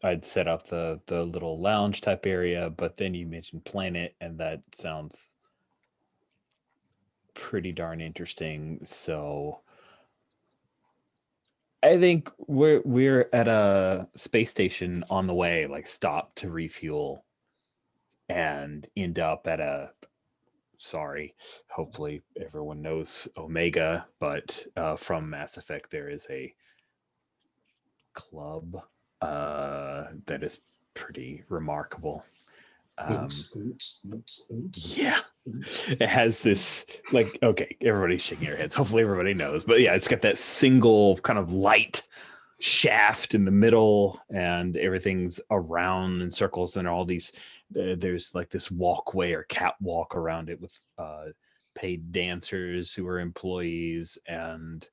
I'd set up the little lounge type area, but then you mentioned planet, and that sounds pretty darn interesting. So I think we're at a space station on the way, like stop to refuel, and end up at hopefully everyone knows Omega, but from Mass Effect there is a club that is pretty remarkable. Yeah, it has this, like, okay, everybody's shaking their heads, hopefully everybody knows, but yeah, it's got that single kind of light shaft in the middle, and everything's around in circles, and all these, there's like this walkway or catwalk around it with paid dancers who are employees, and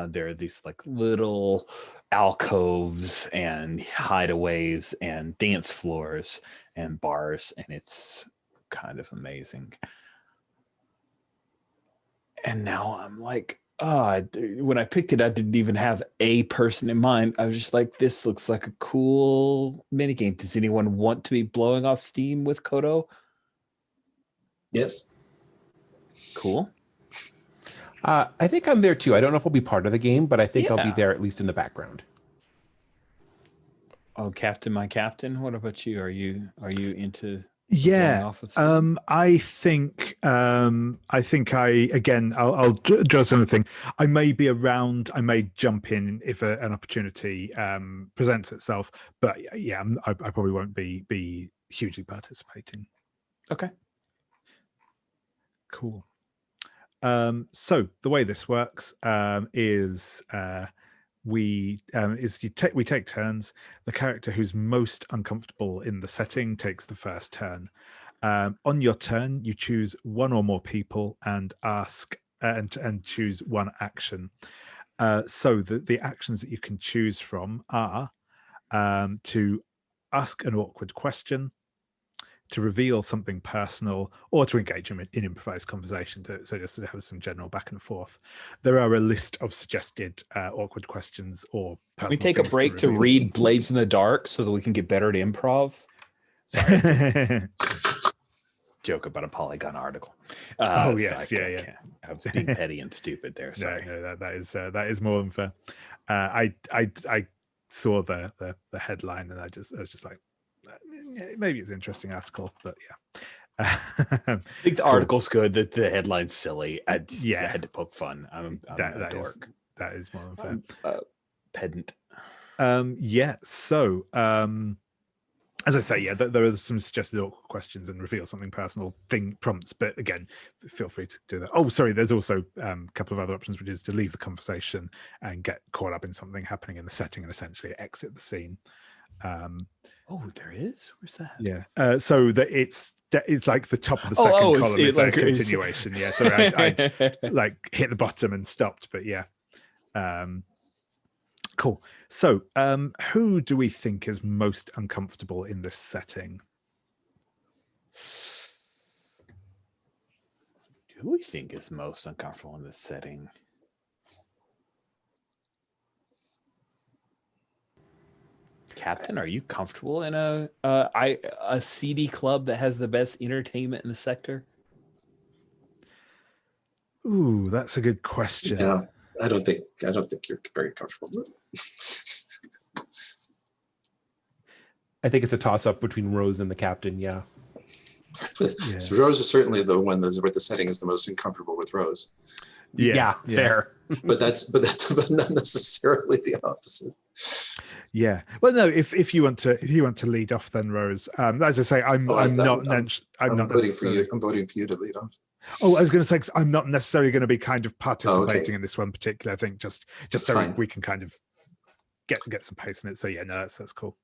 there are these like little alcoves and hideaways and dance floors and bars, and it's kind of amazing. And now I'm like, when I picked it, I didn't even have a person in mind. I was just like, this looks like a cool minigame. Does anyone want to be blowing off steam with Kodo? Yes. Cool. I think I'm there too. I don't know if I'll be part of the game, but I think I'll be there at least in the background. Oh, Captain, my captain. What about you? Are you into? Yeah, I think I'll draw something. I may be around. I may jump in if an opportunity presents itself. But yeah, I probably won't be hugely participating. Okay. Cool. So the way this works is we take turns. The character who's most uncomfortable in the setting takes the first turn. On your turn, you choose one or more people and ask and choose one action. So the actions that you can choose from are to ask an awkward question, to reveal something personal, or to engage him in improvised conversation, so just to have some general back and forth. There are a list of suggested awkward questions or personal. Can we take a break to read Blades in the Dark so that we can get better at improv? Sorry, joke about a Polygon article. Oh yes, yeah. I was being petty and stupid there. Sorry. No, that is more than fair. I saw the headline and I was just like, maybe it's an interesting article, but yeah. I think the article's good. That the headline's silly. I had to poke fun. I'm a dork. That is more than fair. Pedant. So as I say, there are some suggested awkward questions and reveal something personal prompts, but again, feel free to do that. Oh, sorry, there's also a couple of other options, which is to leave the conversation and get caught up in something happening in the setting and essentially exit the scene. There is? Where's that? Yeah. So that it's like the top of the second column is like a continuation. Yeah. So I'd like hit the bottom and stopped, but yeah. Cool. So who do we think is most uncomfortable in this setting? Who we think is most uncomfortable in this setting? Captain, are you comfortable in a seedy club that has the best entertainment in the sector? Ooh, that's a good question. Yeah, I don't think you're very comfortable with it. I think it's a toss-up between Rose and the Captain. Yeah. So Rose is certainly the one where the setting is the most uncomfortable with Rose. Yeah. Fair. but that's not necessarily the opposite. Yeah. Well, no. If you want to lead off, then Rose. As I say, I'm not voting for you. I'm voting for you to lead off. Oh, I was going to say, 'cause I'm not necessarily going to be kind of participating in this one particular. I think just so we can kind of get some pace in it. So yeah, no, that's cool.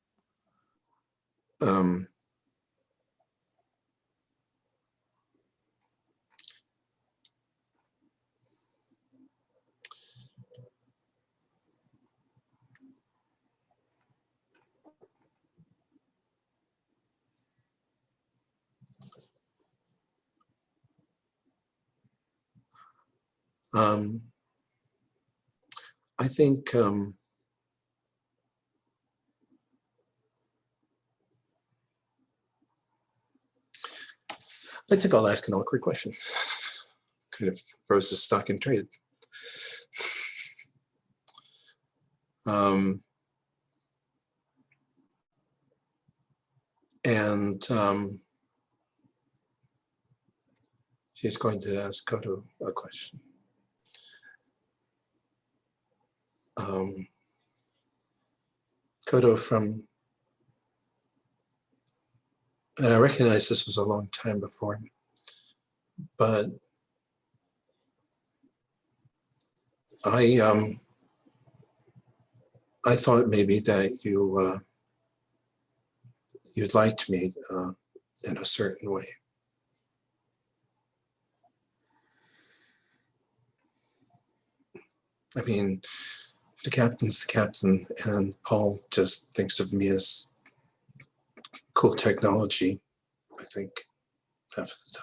I think I'll ask an awkward question. Kind of Rose's stock in trade. She's going to ask Kodo a question. Kodo and I recognize this was a long time before, but I thought maybe that you liked me in a certain way. I mean, the captain's the captain, and Paul just thinks of me as cool technology, I think, half of the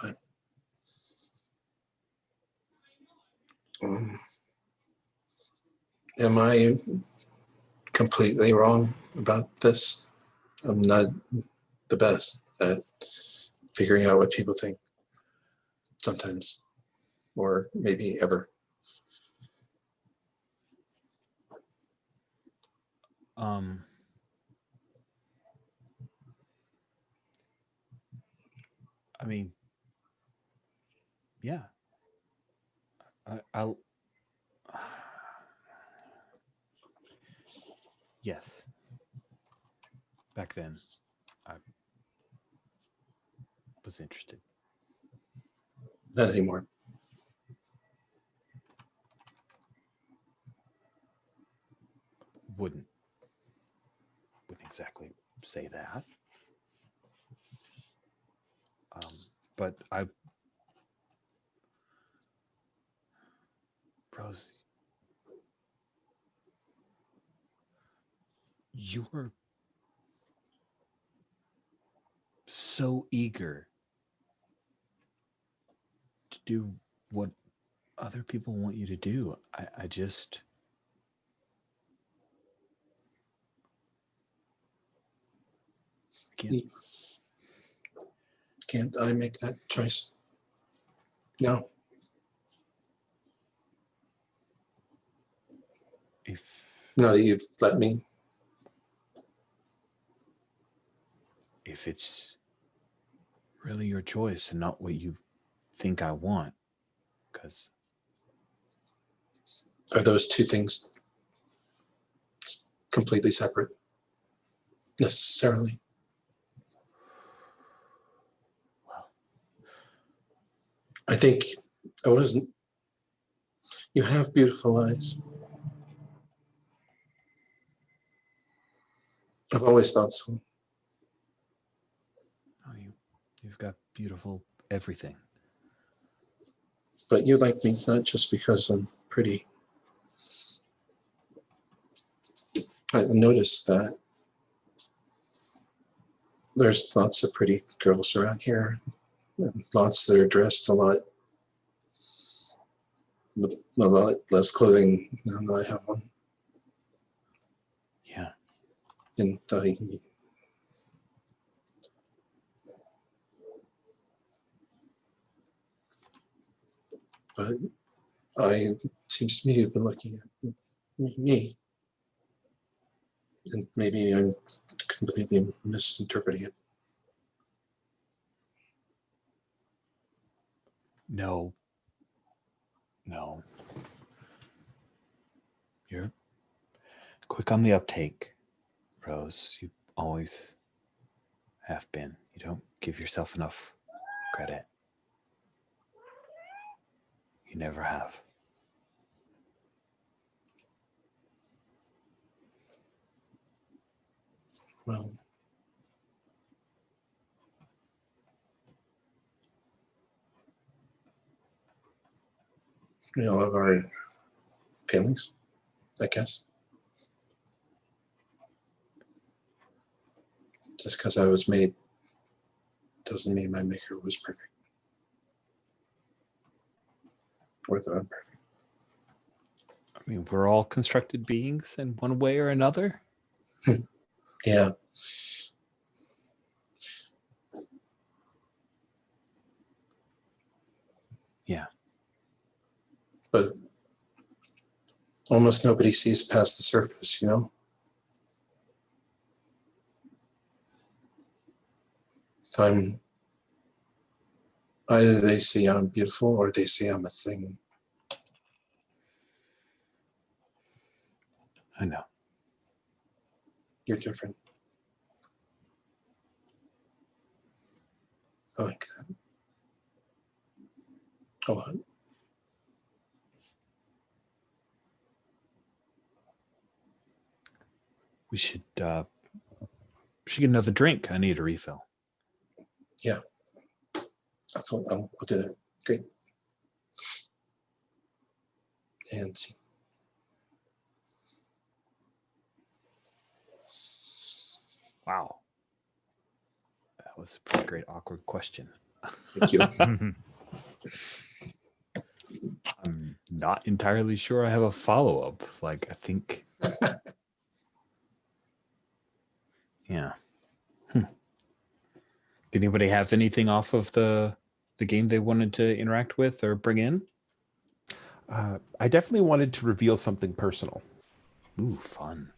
time. Am I completely wrong about this? I'm not the best at figuring out what people think sometimes, or maybe ever. I mean, yeah. I'll yes. Back then, I was interested. Not anymore. Wouldn't exactly say that. But Rose, you're so eager to do what other people want you to do. I just... Can't I make that choice? No. Now that you've let me. If it's really your choice and not what you think I want, because... Are those two things completely separate? Necessarily. Well, I think I wasn't. You have beautiful eyes. I've always thought so. oh, you've got beautiful everything. But you like me not just because I'm pretty. I noticed that there's lots of pretty girls around here, and lots that are dressed a lot with a lot less clothing than I have on. Yeah. And but seems to me you've been looking at me, and maybe I'm completely misinterpreting it. No. You're quick on the uptake, Rose. You always have been. You don't give yourself enough credit. You never have. Well, we all have our feelings, I guess. Just because I was made doesn't mean my maker was perfect. Or that I'm perfect. I mean, we're all constructed beings in one way or another. Yeah. Yeah. But almost nobody sees past the surface, you know? Either they see I'm beautiful or they see I'm a thing. I know. You're different. I like that. A lot. We should get another drink. I need a refill. Yeah. I'll do that. Great. And see. Wow. That was a pretty great awkward question. Thank you. I'm not entirely sure I have a follow-up. Like, I think... Yeah. Did anybody have anything off of the game they wanted to interact with or bring in? I definitely wanted to reveal something personal. Ooh, fun.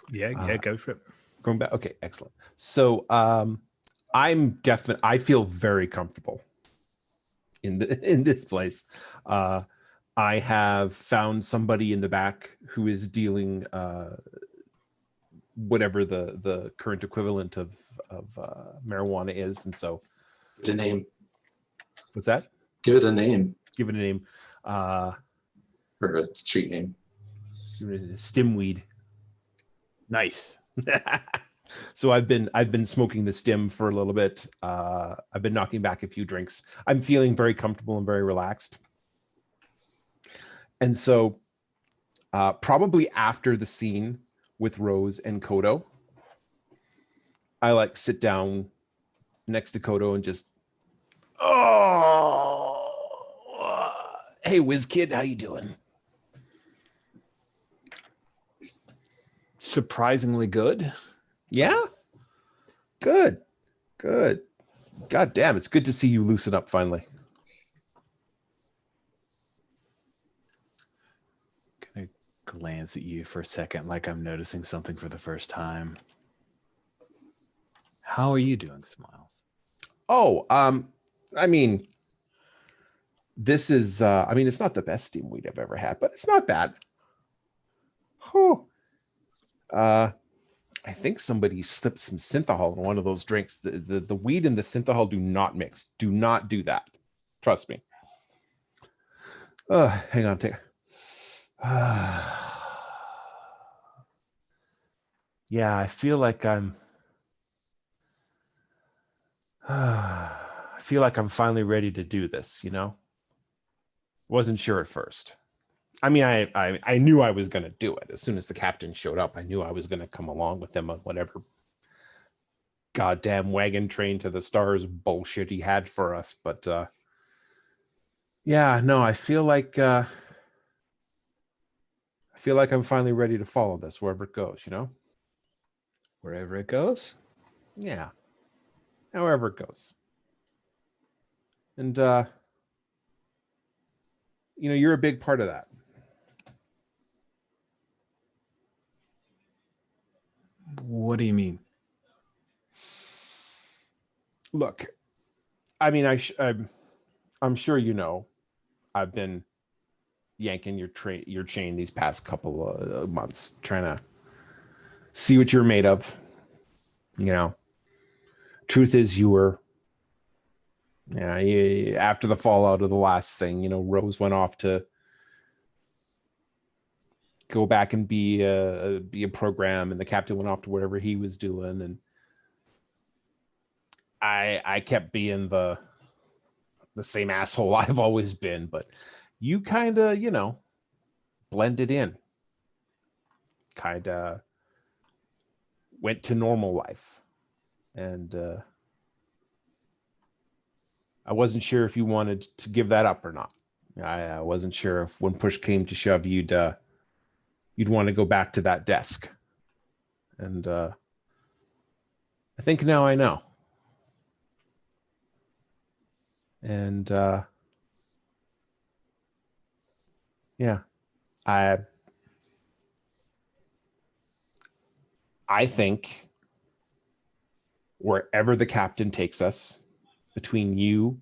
Yeah, go for it. Going back. Okay, excellent. So I feel very comfortable in this place. I have found somebody in the back who is dealing whatever the current equivalent of marijuana is, and so Give it a name. what's that? Give it a name. Give it a name. Or a street name. Stimweed. Nice. So I've been smoking the stim for a little bit. I've been knocking back a few drinks. I'm feeling very comfortable and very relaxed. And so probably after the scene with Rose and Kodo, I like sit down next to Kodo and just, oh, hey, whiz kid, how you doing? Surprisingly good. Yeah, good. God damn, it's good to see you loosen up finally. Gonna glance at you for a second, like I'm noticing something for the first time. How are you doing, Smiles? Oh, I mean, this is, I mean, it's not the best steam weed I've ever had, but it's not bad. Oh, I think somebody slipped some synthahol in one of those drinks. The weed and the synthahol do not mix. Do not do that. Trust me. Hang on. Yeah, I feel like I'm finally ready to do this, you know? Wasn't sure at first. I mean, I knew I was going to do it. As soon as the captain showed up, I knew I was going to come along with him on whatever goddamn wagon train to the stars bullshit he had for us. But yeah, no, I feel like I'm finally ready to follow this wherever it goes, you know? Wherever it goes? Yeah. However it goes. And you know, you're a big part of that. What do you mean? Look, I mean, I'm sure you know, I've been yanking your chain these past couple of months, trying to see what you're made of. You know, truth is, you were, after the fallout of the last thing, you know, Rose went off to go back and be a program, and the captain went off to whatever he was doing, and I kept being the same asshole I've always been, but you kind of, you know, blended in, kind of went to normal life. And I wasn't sure if you wanted to give that up or not. I wasn't sure if when push came to shove, you'd want to go back to that desk. And I think now I know. And yeah, I think wherever the captain takes us, between you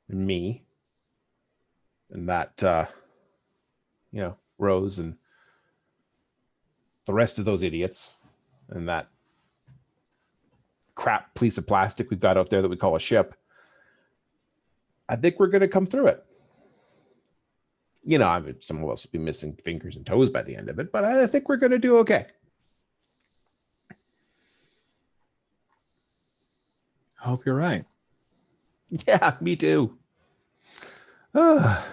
and me and that, you know, Rose and the rest of those idiots and that crap piece of plastic we've got out there that we call a ship, I think we're going to come through it. You know, I mean, some of us will be missing fingers and toes by the end of it, but I think we're going to do okay. I hope you're right. Yeah, me too. I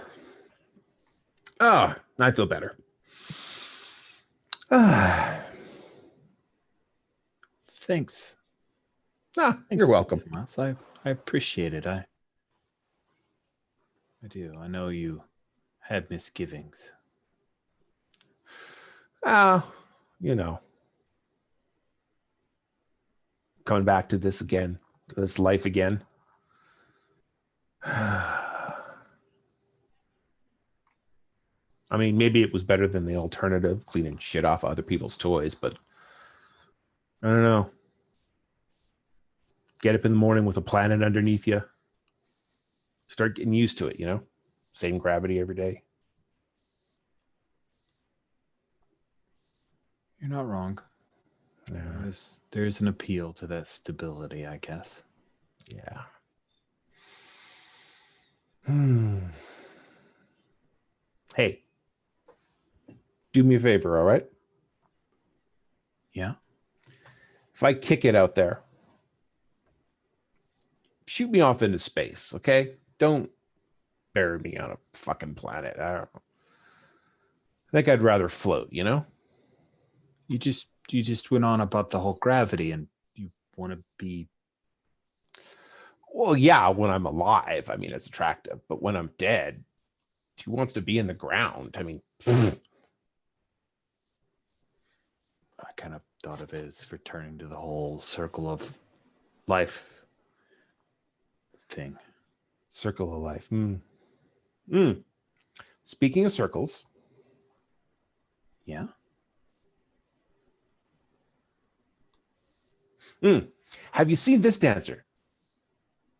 feel better. Thanks. You're welcome. Smiles. I appreciate it. I do. I know you had misgivings. You know, coming back to this again, to this life again. I mean, maybe it was better than the alternative, cleaning shit off other people's toys, but I don't know. Get up in the morning with a planet underneath you. Start getting used to it, you know? Same gravity every day. You're not wrong. Yeah. There's an appeal to that stability, I guess. Yeah. Hey, do me a favor, all right? Yeah. If I kick it out there, shoot me off into space, okay? Don't bury me on a fucking planet. I don't know. I think I'd rather float, you know? You just went on about the whole gravity, and you want to be. Well, yeah, when I'm alive, I mean, it's attractive. But when I'm dead, he wants to be in the ground. I mean, I kind of thought of it as returning to the whole circle of life thing. circle of life. Speaking of circles, Yeah. have you seen this dancer?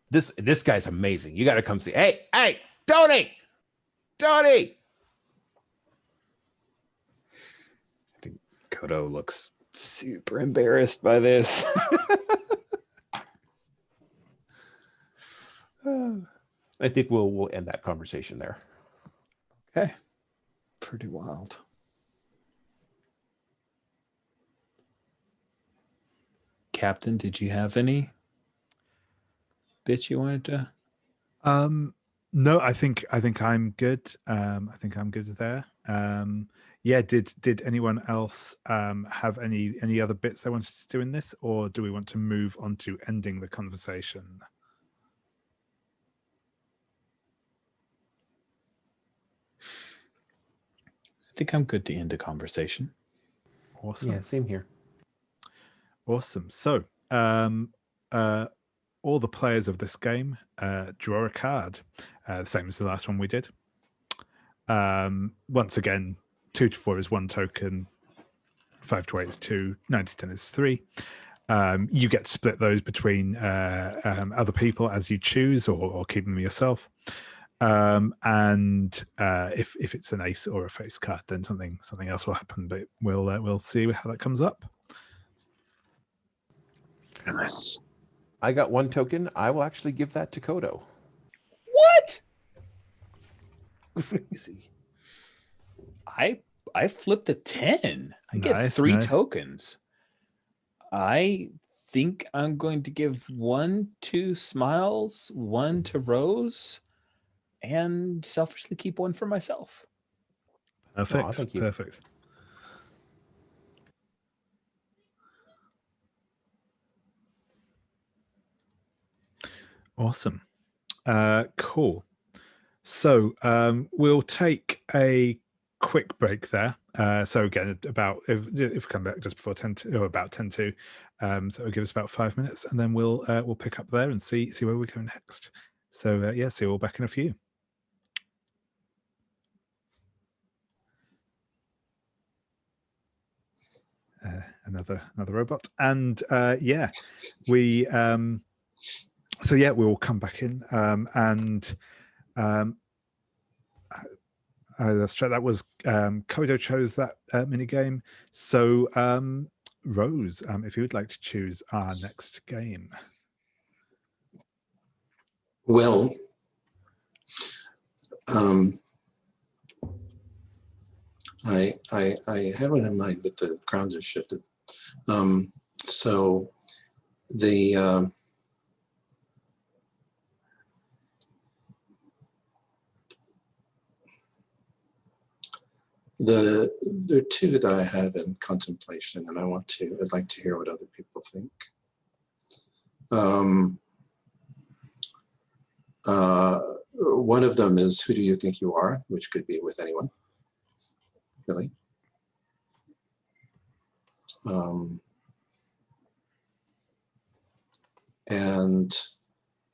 This guy's amazing. You got to come see. Hey, Tony! I think Kodo looks super embarrassed by this. I think we'll end that conversation there. Okay. Pretty wild. Captain, did you have any bits you wanted to? No, I think I'm good. I think I'm good there. Yeah, did anyone else have any other bits they wanted to do in this, or do we want to move on to ending the conversation? I think I'm good to end the conversation. Awesome. Yeah, same here. Awesome. So, all the players of this game draw a card, the same as the last one we did. Once again, 2 to 4 is 1 token, 5 to 8 is 2, 9 to 10 is 3. You get to split those between other people as you choose, or keep them yourself. And if it's an ace or a face card, then something else will happen. But we'll see how that comes up. Nice. I got 1 token. I will actually give that to Kodo. What? Crazy. I flipped a 10. I get 3 Nice. tokens. I think I'm going to give 1 to Smiles, 1 to Rose, and selfishly keep 1 for myself. Perfect. Aw, thank you. Perfect. Awesome. Cool. So we'll take a quick break there. So again, about if we come back just before 10 to, or about 10 to, so it'll give us about 5 minutes, and then we'll pick up there and see where we're going next. So yeah, see you all back in a few. Another robot, and yeah, we so yeah, we will come back in, and that's right. That was Kodo chose that mini game. So Rose, if you would like to choose our next game. Well, I had one in mind, but the ground has shifted. So the there are 2 that I have in contemplation, and I'd like to hear what other people think. One of them is Who Do You Think You Are, which could be with anyone, really. And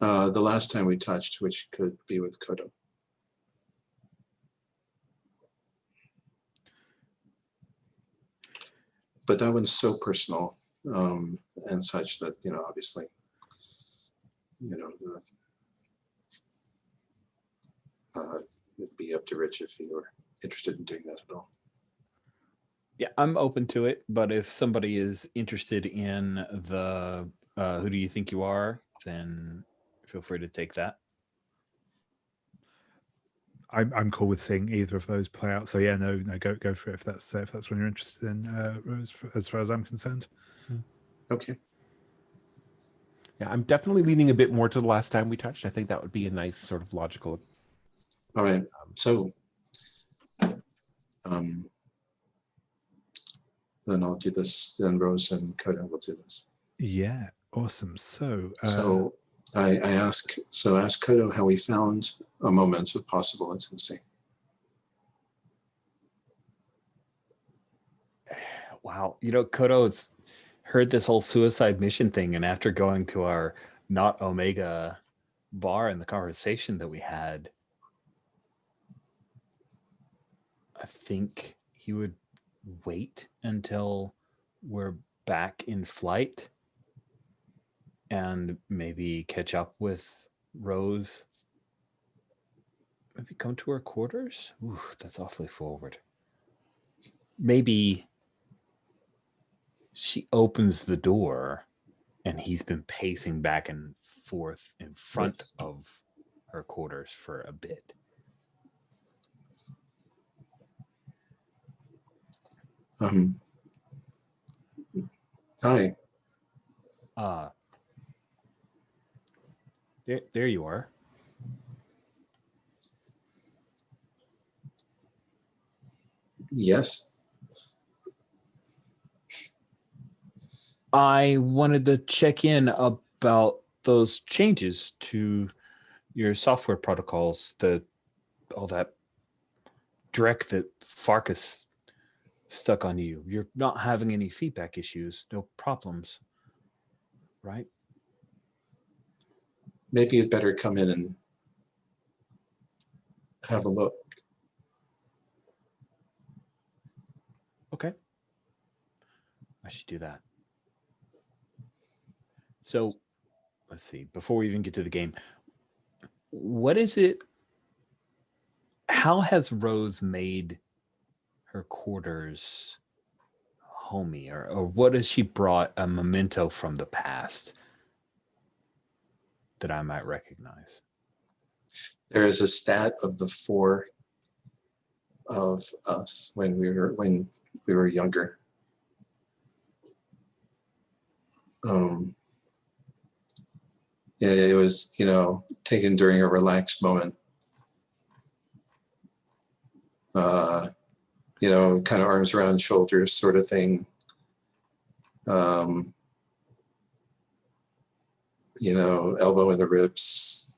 the last time we touched, which could be with Kodo. But that one's so personal and such that, obviously, it'd be up to Rich if he were interested in doing that at all. Yeah, I'm open to it, but if somebody is interested in the Who Do You Think You Are, then feel free to take that. I'm cool with seeing either of those play out. So yeah, no, go for it if that's what you're interested in, Rose. As far as I'm concerned. Okay. Yeah, I'm definitely leaning a bit more to the last time we touched. I think that would be a nice sort of logical. All right. So then I'll do this. Then Rose and Kodo will do this. Yeah. Awesome. So, So ask Kodo how he found a moment of possible intimacy. Wow. Kodo's heard this whole suicide mission thing, and after going to our Not Omega bar and the conversation that we had, I think he would wait until we're back in flight and maybe catch up with Rose. Maybe come to her quarters? Ooh, that's awfully forward. Maybe she opens the door and he's been pacing back and forth in front of her quarters for a bit. Hi. There you are. Yes. I wanted to check in about those changes to your software protocols, all that dreck that Farkas stuck on you. You're not having any feedback issues, no problems, right? Maybe you'd better come in and have a look. Okay. I should do that. So, let's see. Before we even get to the game, what is it? How has Rose made her quarters homey, or what has she brought a memento from the past that I might recognize? There is a stat of the four of us when we were younger. Yeah, it was, taken during a relaxed moment. Kind of arms around shoulders sort of thing. Elbow in the ribs.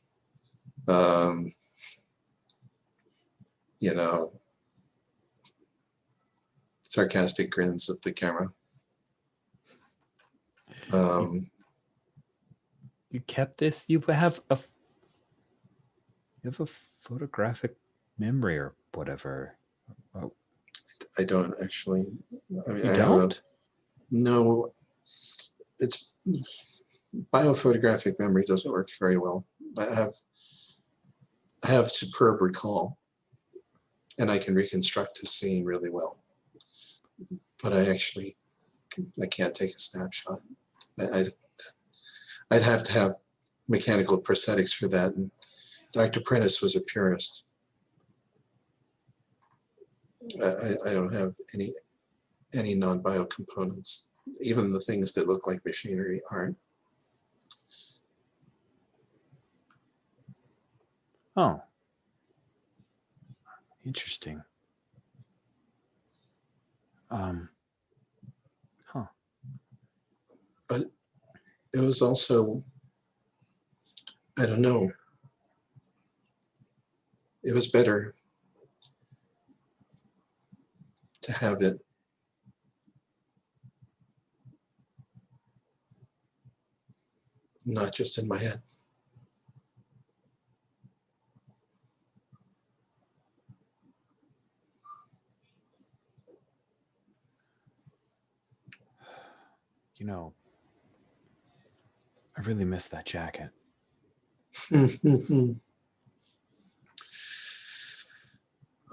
Sarcastic grins at the camera. You kept this? You have a photographic memory or whatever. Oh. I don't actually. You don't? No. It's biophotographic memory doesn't work very well. I have superb recall, and I can reconstruct a scene really well. But I can't take a snapshot. I'd have to have mechanical prosthetics for that. And Dr. Prentice was a purist. I don't have any non-bio components. Even the things that look like machinery aren't. Oh. Interesting. But it was also, I don't know, it was better to have it not just in my head. I really miss that jacket.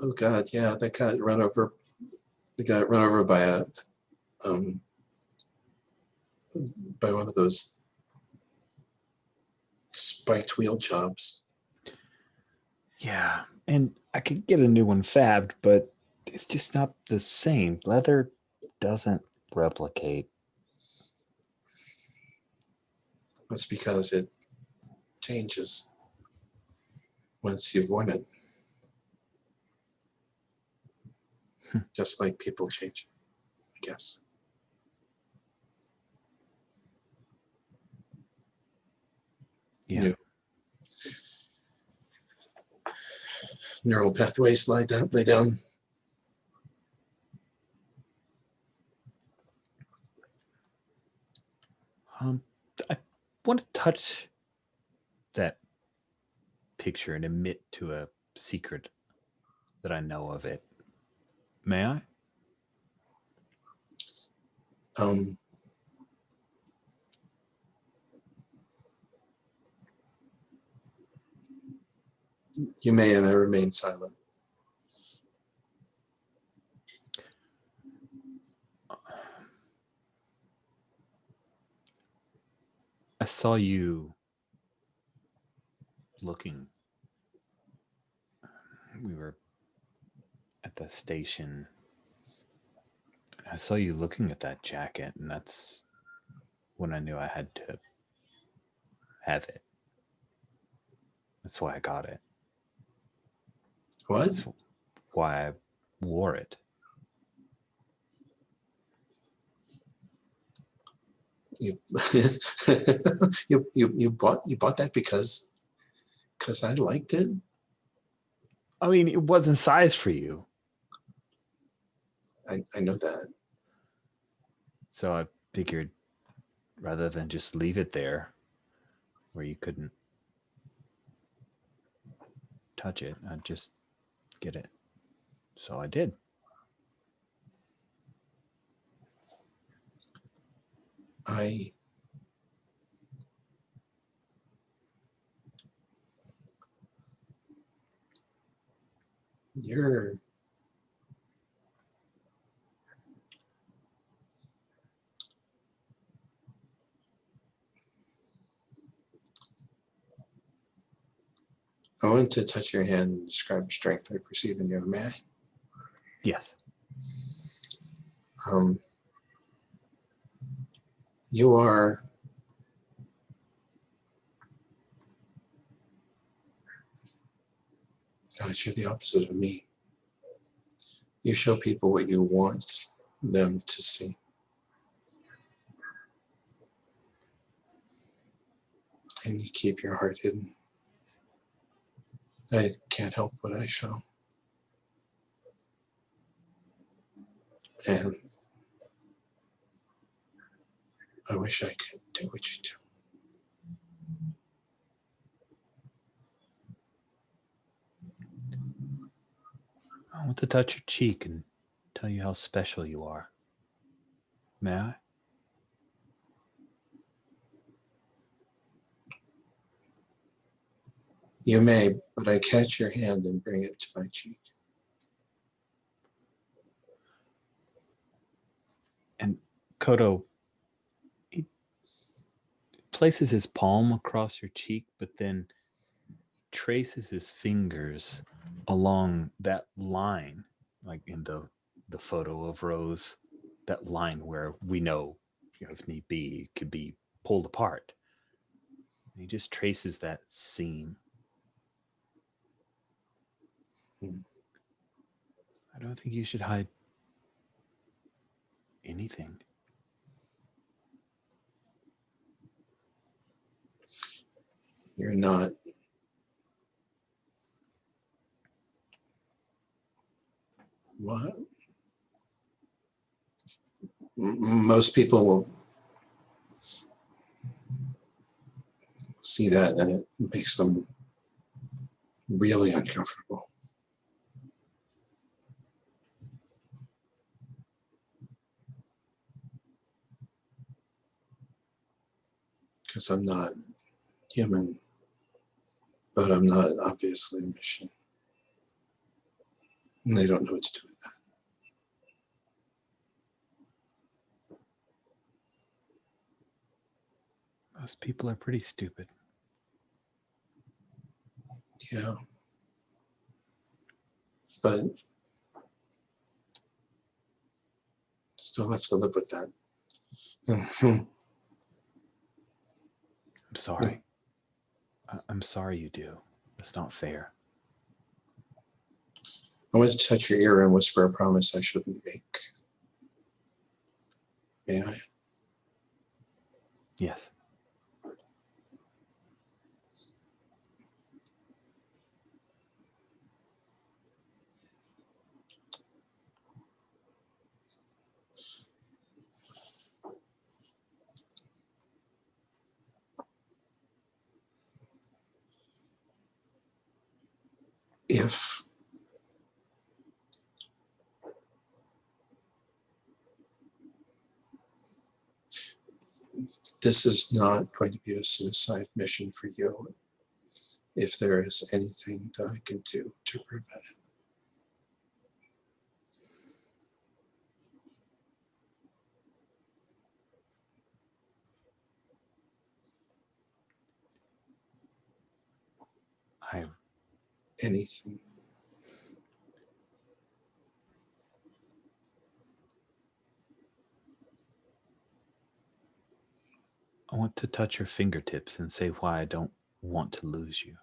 Oh God, yeah, they got run over. They got run over by one of those spiked wheel jobs. Yeah, and I could get a new one fabbed, but it's just not the same. Leather doesn't replicate. That's because it changes once you've worn it. Just like people change, I guess. Yeah. New neural pathways lay down. I want to touch that picture and admit to a secret that I know of it. May I? You may, and I remain silent. I saw you looking. We were at the station. I saw you looking at that jacket, and that's when I knew I had to have it. That's why I got it. What? That's why I wore it. You you bought that because I liked it? I mean, it wasn't size for you. I know that. So I figured rather than just leave it there where you couldn't touch it, I'd just get it. So I did. You're I want to touch your hand and describe the strength I perceive in you. May I? Yes. You are you're the opposite of me. You show people what you want them to see. And you keep your heart hidden. I can't help what I show. And I wish I could do what you do. I want to touch your cheek and tell you how special you are. May I? You may, but I catch your hand and bring it to my cheek. And Kodo, he places his palm across your cheek, but then traces his fingers along that line, like in the photo of Rose, that line where we know, if need be, it could be pulled apart. And he just traces that seam. I don't think you should hide anything. You're not. What? Most people will see that and it makes them really uncomfortable. Because I'm not human, but I'm not obviously a machine. And they don't know what to do with that. Most people are pretty stupid. Yeah. But still have to live with that. I'm sorry. I'm sorry you do. It's not fair. I want to touch your ear and whisper a promise I shouldn't make. May I? Yes. if this is not going to be a suicide mission for you, if there is anything that I can do to prevent it. Anything. I want to touch your fingertips and say why I don't want to lose you.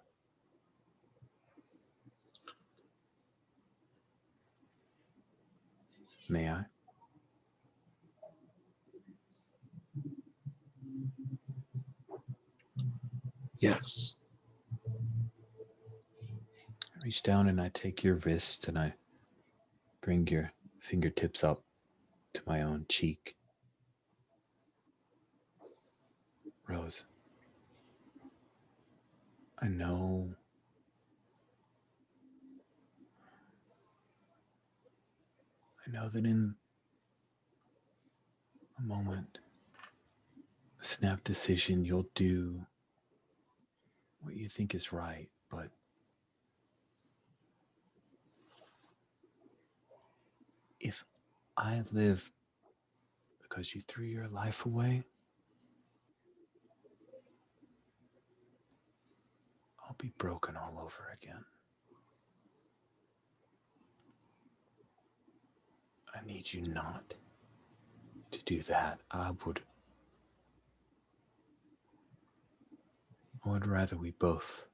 May I? Yes. I reach down and I take your wrist and I bring your fingertips up to my own cheek. Rose, I know that in a moment, a snap decision, you'll do what you think is right, but if I live because you threw your life away, I'll be broken all over again. I need you not to do that. I would rather we both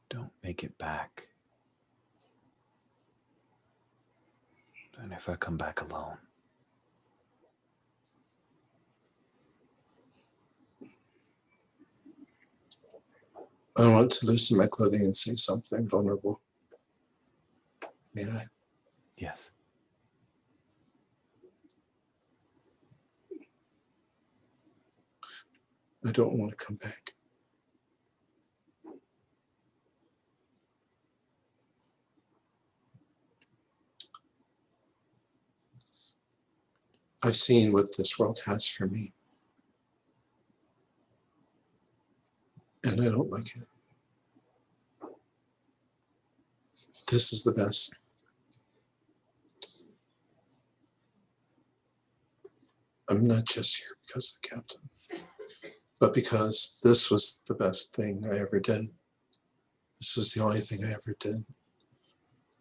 don't make it back than if I come back alone. I want to loosen my clothing and say something vulnerable. May I? Yes. I don't want to come back. I've seen what this world has for me, and I don't like it. This is the best. I'm not just here because of the captain, but because this was the best thing I ever did. This was the only thing I ever did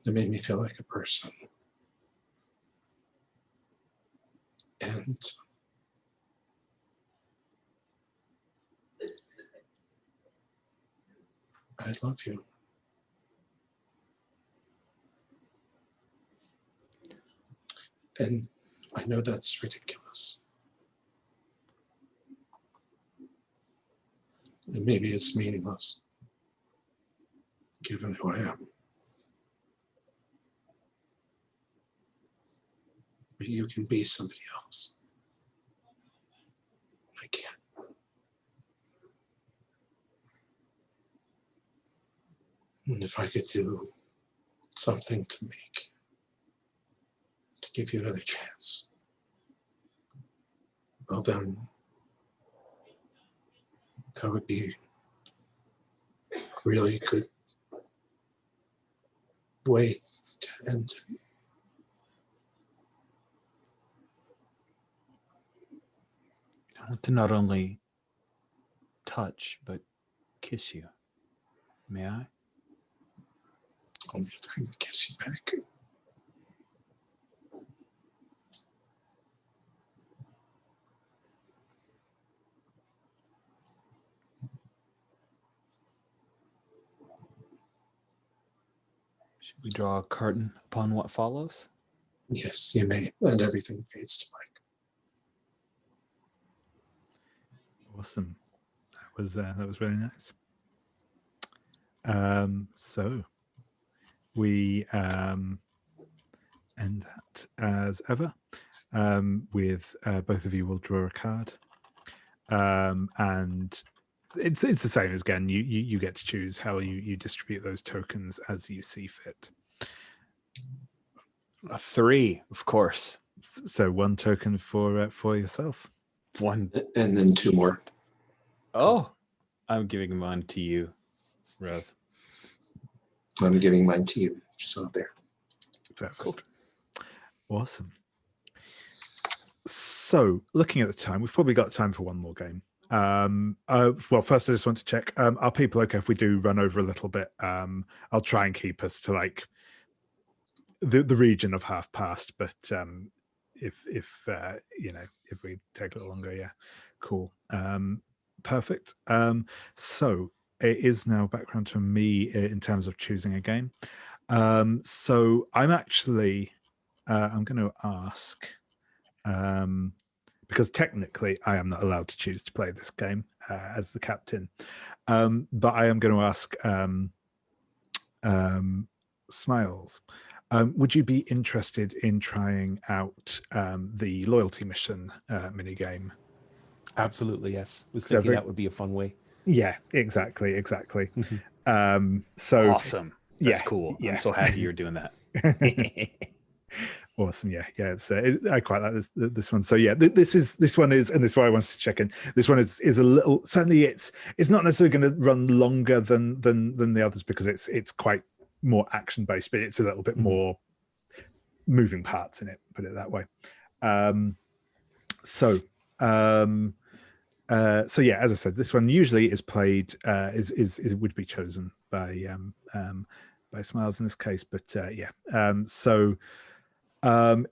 that made me feel like a person. And I love you. And I know that's ridiculous. And maybe it's meaningless, given who I am. But you can be somebody else. I can't. And if I could do something to give you another chance, well then, that would be a really good way to end it. I want to not only touch, but kiss you. May I? Only if I can kiss you back. Should we draw a curtain upon what follows? Yes, you may. And everything fades to black. Awesome. That was really nice. So we end that as ever. With both of you will draw a card, and it's the same as again. You get to choose how you distribute those tokens as you see fit. A 3, of course. So 1 token for yourself. 1. And then 2 more. Oh, I'm giving one to you, Rose. I'm giving mine to you. So there. Very cool. Awesome. So looking at the time, we've probably got time for one more game. Well, first I just want to check, are people okay if we do run over a little bit? I'll try and keep us to like the region of half past, but if we take a little longer, yeah, cool. Perfect. So it is now back around to me in terms of choosing a game. So I'm actually I'm going to ask, because technically I am not allowed to choose to play this game as the captain, but I am going to ask Smiles, would you be interested in trying out the loyalty mission mini game? Absolutely, yes. I was thinking that would be a fun way. Yeah, exactly. So awesome. That's cool. Yeah. I'm so happy you're doing that. Awesome. Yeah. It's I quite like this one. So yeah, this one is, and this is why I wanted to check in. This one is a little, certainly it's not necessarily going to run longer than the others, because it's quite more action based, but it's a little bit more moving parts in it, put it that way. So yeah, as I said, this one usually is played would be chosen by Smiles in this case, but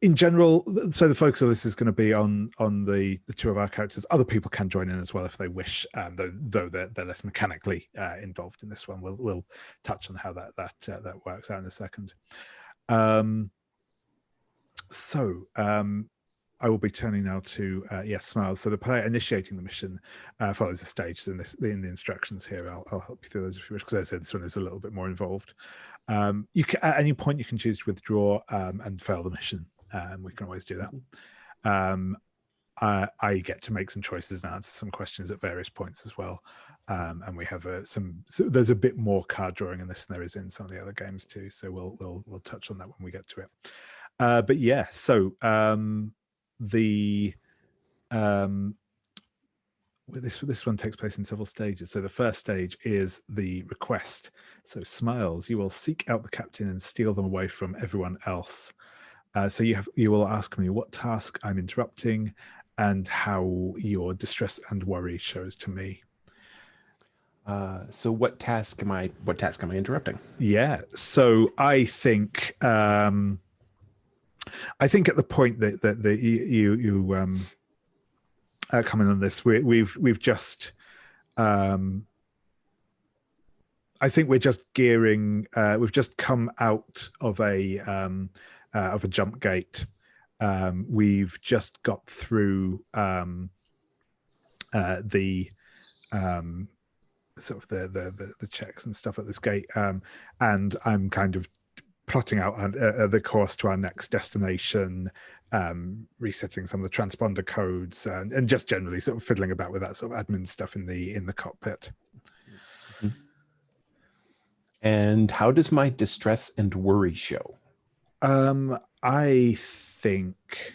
in general, so the focus of this is going to be on the 2 of our characters. Other people can join in as well if they wish, though they're less mechanically involved in this one. We'll touch on how that works out in a second. I will be turning now to Smiles. So the player initiating the mission follows the stages in the instructions here. I'll help you through those if you wish, because as I said, this one is a little bit more involved. You can, at any point, you can choose to withdraw and fail the mission. We can always do that. I get to make some choices and answer some questions at various points as well. And we have there's a bit more card drawing in this than there is in some of the other games too. So we'll touch on that when we get to it. But yeah, so this one takes place in several stages. So the first stage is the request. So Smiles, you will seek out the captain and steal them away from everyone else. So you will ask me what task I'm interrupting and how your distress and worry shows to me. So what task am I interrupting? Yeah. So I think at the point that you coming on this, we've just I think we're just gearing. We've just come out of a jump gate. We've just got through the sort of the checks and stuff at this gate, and I'm kind of plotting out the course to our next destination, resetting some of the transponder codes, and just generally sort of fiddling about with that sort of admin stuff in the cockpit. And how does my distress and worry show? I think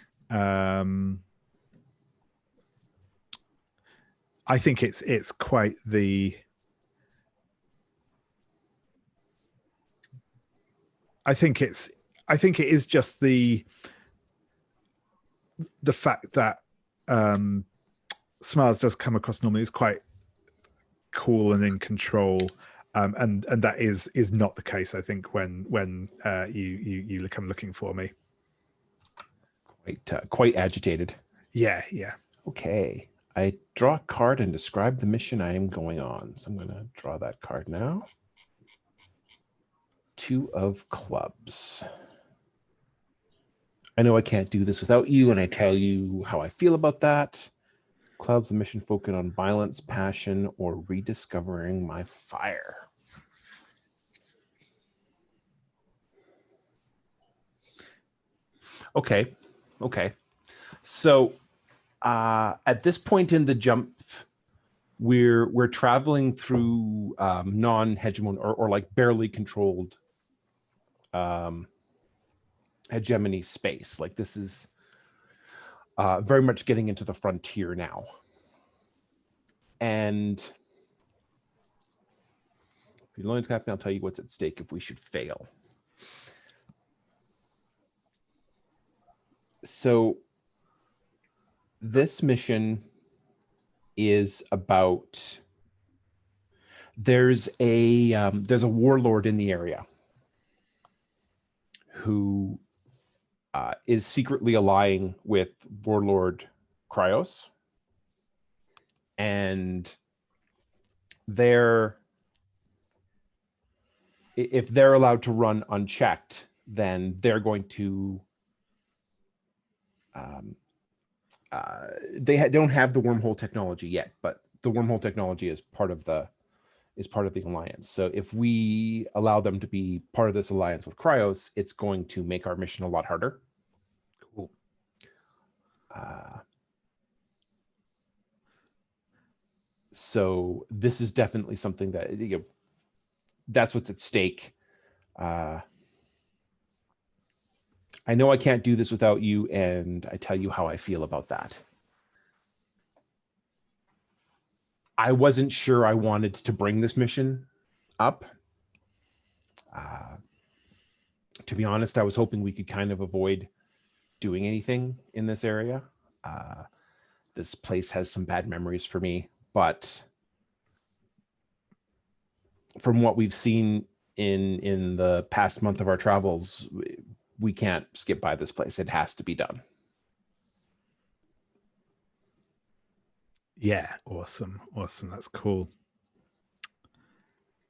it's quite the. I think it is just the fact that Smiles does come across normally as quite cool and in control, and that is not the case, I think, when you come looking for me. Quite agitated. Yeah. Okay. I draw a card and describe the mission I am going on. So I'm going to draw that card now. 2 of clubs. I know I can't do this without you, and I tell you how I feel about that. Clubs, a mission focused on violence, passion, or rediscovering my fire. Okay. So at this point in the jump we're traveling through non-hegemon or like barely controlled hegemony space. Like this is very much getting into the frontier now. And if you're willing to happen, I'll tell you what's at stake if we should fail. So this mission is about, there's a warlord in the area who is secretly allying with warlord Cryos, and if they're allowed to run unchecked, then they're going to they don't have the wormhole technology yet, but the wormhole technology is part of the alliance. So if we allow them to be part of this alliance with Cryos, it's going to make our mission a lot harder. Cool. So this is definitely something that, that's what's at stake. I know I can't do this without you, and I tell you how I feel about that. I wasn't sure I wanted to bring this mission up. To be honest, I was hoping we could kind of avoid doing anything in this area. This place has some bad memories for me, but from what we've seen in the past month of our travels, we can't skip by this place. It has to be done. Yeah, awesome. That's cool.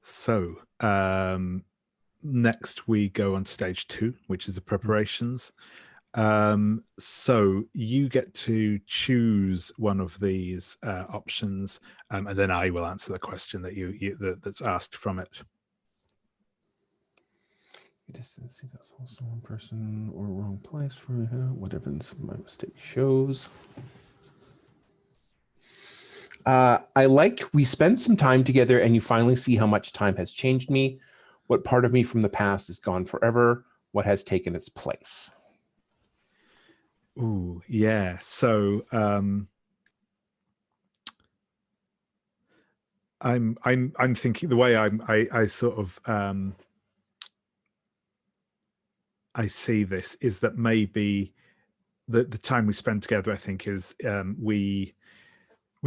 So next we go on stage 2, which is the preparations. So you get to choose one of these options, and then I will answer the question that that's asked from it. Distance is also one person or wrong place for what evidence my mistake shows. I like we spend some time together and you finally see how much time has changed me. What part of me from the past is gone forever? What has taken its place? Ooh, yeah. So I'm thinking the way I sort of I see this is that maybe the time we spend together, I think, is we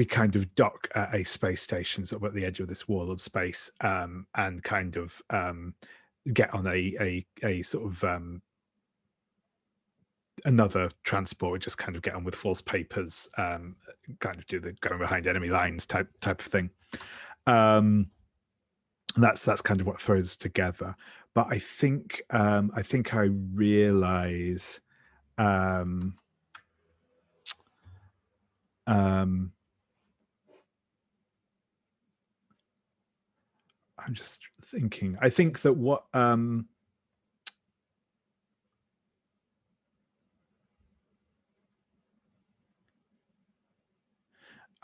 kind of dock at a space station sort of at the edge of this warlord space, and kind of get on a sort of another transport. We just kind of get on with false papers, kind of do the going behind enemy lines type of thing. That's kind of what throws us together. But I think I realize I'm just thinking. I think that what I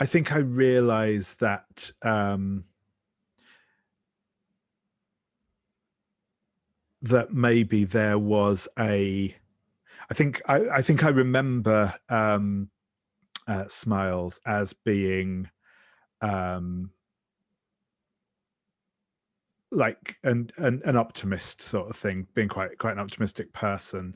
think I realize that that maybe there was I think I remember Smiles as being like an optimist sort of thing, being quite an optimistic person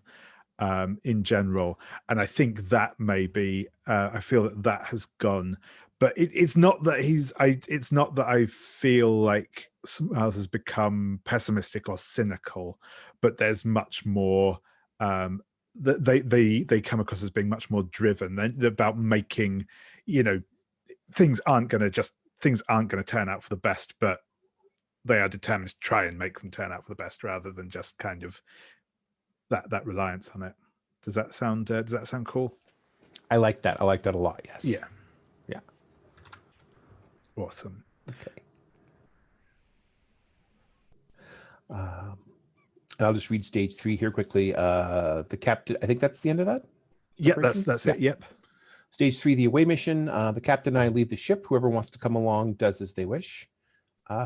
in general, and I think that maybe I feel that has gone, but it's not that it's not that I feel like Smiles has become pessimistic or cynical, but there's much more that they come across as being much more driven than about making, things aren't going to turn out for the best, but they are determined to try and make them turn out for the best rather than just kind of that reliance on it. Does that sound cool? I like that. I like that a lot. Yes. Yeah. Awesome. Okay. I'll just read stage 3 here quickly. The captain. I think that's the end of that. Yeah, that's it. Yep. Stage 3, the away mission. The captain and I leave the ship. Whoever wants to come along does as they wish.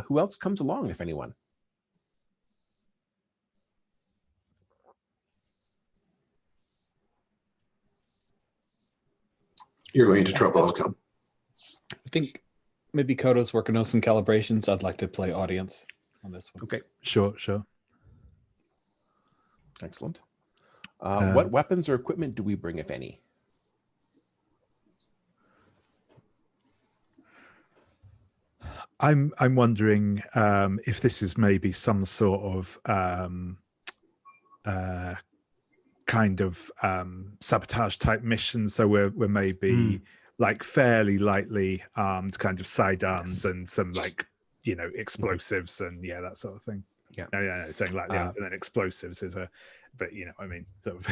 Who else comes along, if anyone? You're going into trouble, I'll come. I think maybe Kodo's working on some calibrations. I'd like to play audience on this one. Okay. Sure. Excellent. What weapons or equipment do we bring, if any? I'm wondering if this is maybe some sort of kind of sabotage type mission. So we're maybe like fairly lightly armed, kind of sidearms and some like explosives and that sort of thing. Yeah, saying lightly armed and then explosives is a, but I mean, sort of.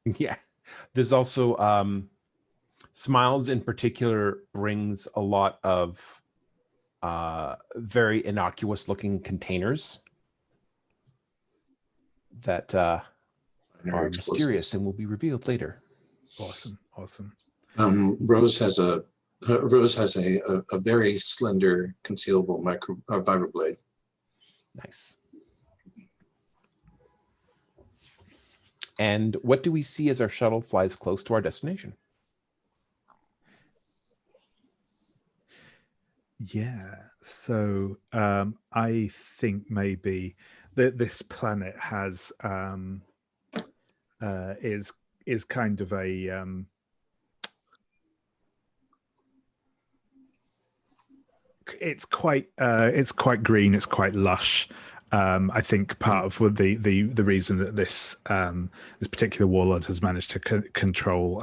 Yeah, there's also Smiles in particular brings a lot of very innocuous looking containers that are mysterious and will be revealed later. Awesome. Rose has a very slender concealable vibroblade. Nice. And what do we see as our shuttle flies close to our destination? Yeah, so I think maybe this planet has is kind of a it's quite green, it's quite lush. I think part of the reason that this particular warlord has managed to control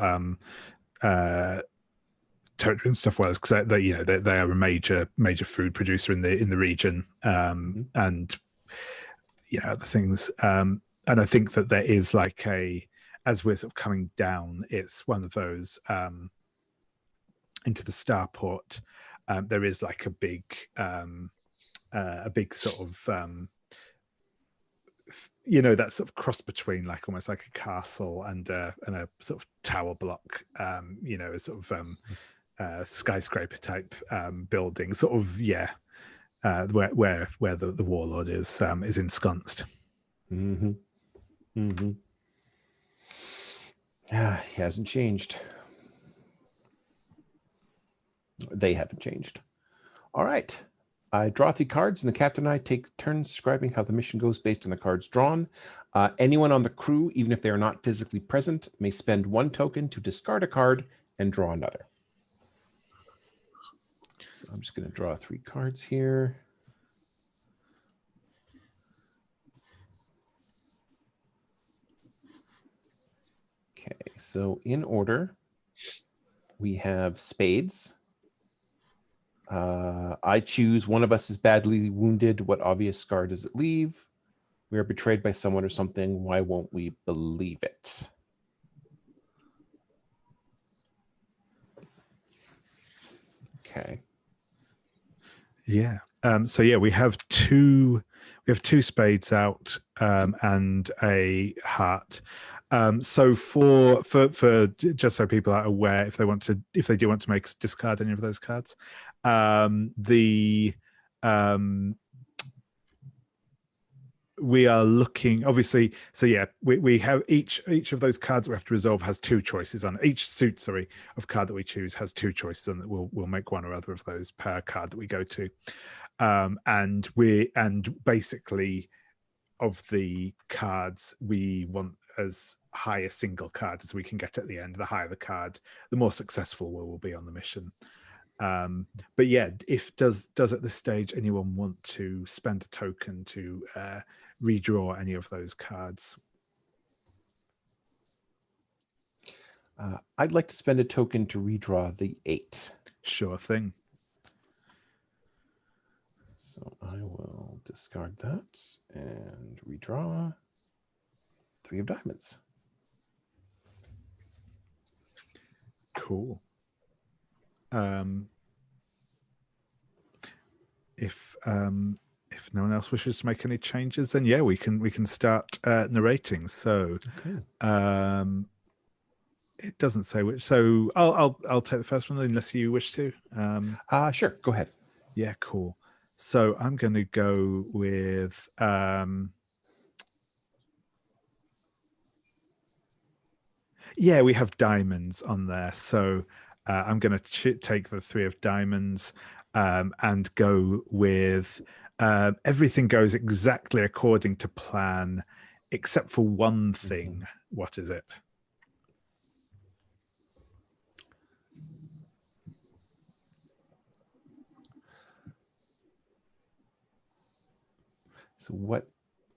territory and stuff well is because they are a major food producer in the region, and other things. And I think that there is like as we're sort of coming down, it's one of those into the starport. There is like a big sort of that sort of cross between like almost like a castle and a sort of tower block, a sort of skyscraper type building, sort of where the warlord is ensconced. He hasn't changed. They haven't changed. All right. I draw 3 cards, and the captain and I take turns describing how the mission goes based on the cards drawn. Anyone on the crew, even if they are not physically present, may spend 1 token to discard a card and draw another. So I'm just going to draw 3 cards here. Okay, so in order, we have spades. I choose one of us is badly wounded. What obvious scar does it leave? We are betrayed by someone or something. Why won't we believe it? Okay. Yeah. So yeah, we have two spades out and a heart. So for just so people are aware, if they do want to discard any of those cards, we are looking obviously. So yeah, we have each of those cards that we have to resolve has 2 choices on each suit. Sorry, of card that we choose has 2 choices, and we'll make one or other of those per card that we go to. And basically of the cards we want as high a single card as we can get at the end. The higher the card, the more successful we will be on the mission. But yeah, does at this stage anyone want to spend a token to redraw any of those cards? I'd like to spend a token to redraw the 8. Sure thing. So I will discard that and redraw 3 of diamonds. Cool. If no one else wishes to make any changes, then yeah, we can start narrating. So, okay. It doesn't say which, so I'll take the first one unless you wish to. Sure, go ahead. Yeah, cool. So I'm going to go with yeah, we have diamonds on there, so I'm going to take the 3 of diamonds and go with everything goes exactly according to plan, except for one thing. What is it? So what?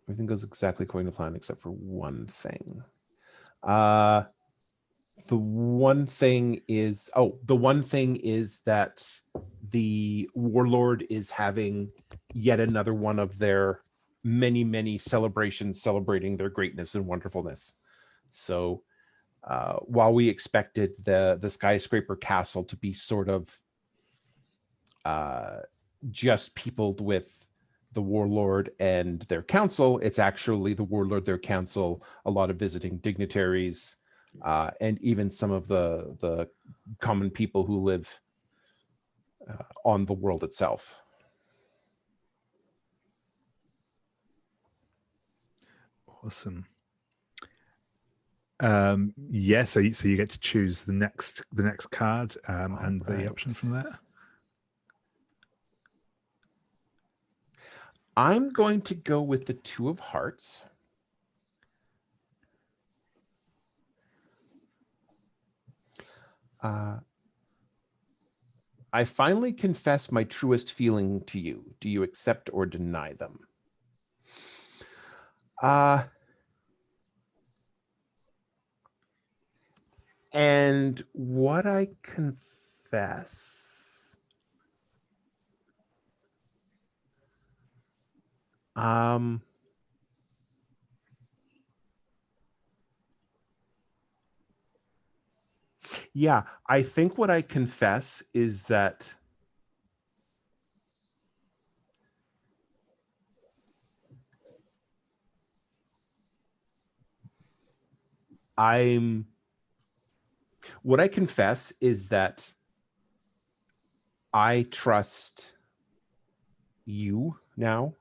Everything goes exactly according to plan except for one thing. The one thing is that the warlord is having yet another one of their many celebrations celebrating their greatness and wonderfulness. So while we expected the skyscraper castle to be sort of just peopled with the warlord and their council, it's actually the warlord, their council, a lot of visiting dignitaries, and even some of the common people who live on the world itself. Awesome. Yeah, so you get to choose the next card and the option from there. I'm going to go with the 2 of hearts. I finally confess my truest feeling to you. Do you accept or deny them? And what I confess, yeah, I think what I confess is that I trust you now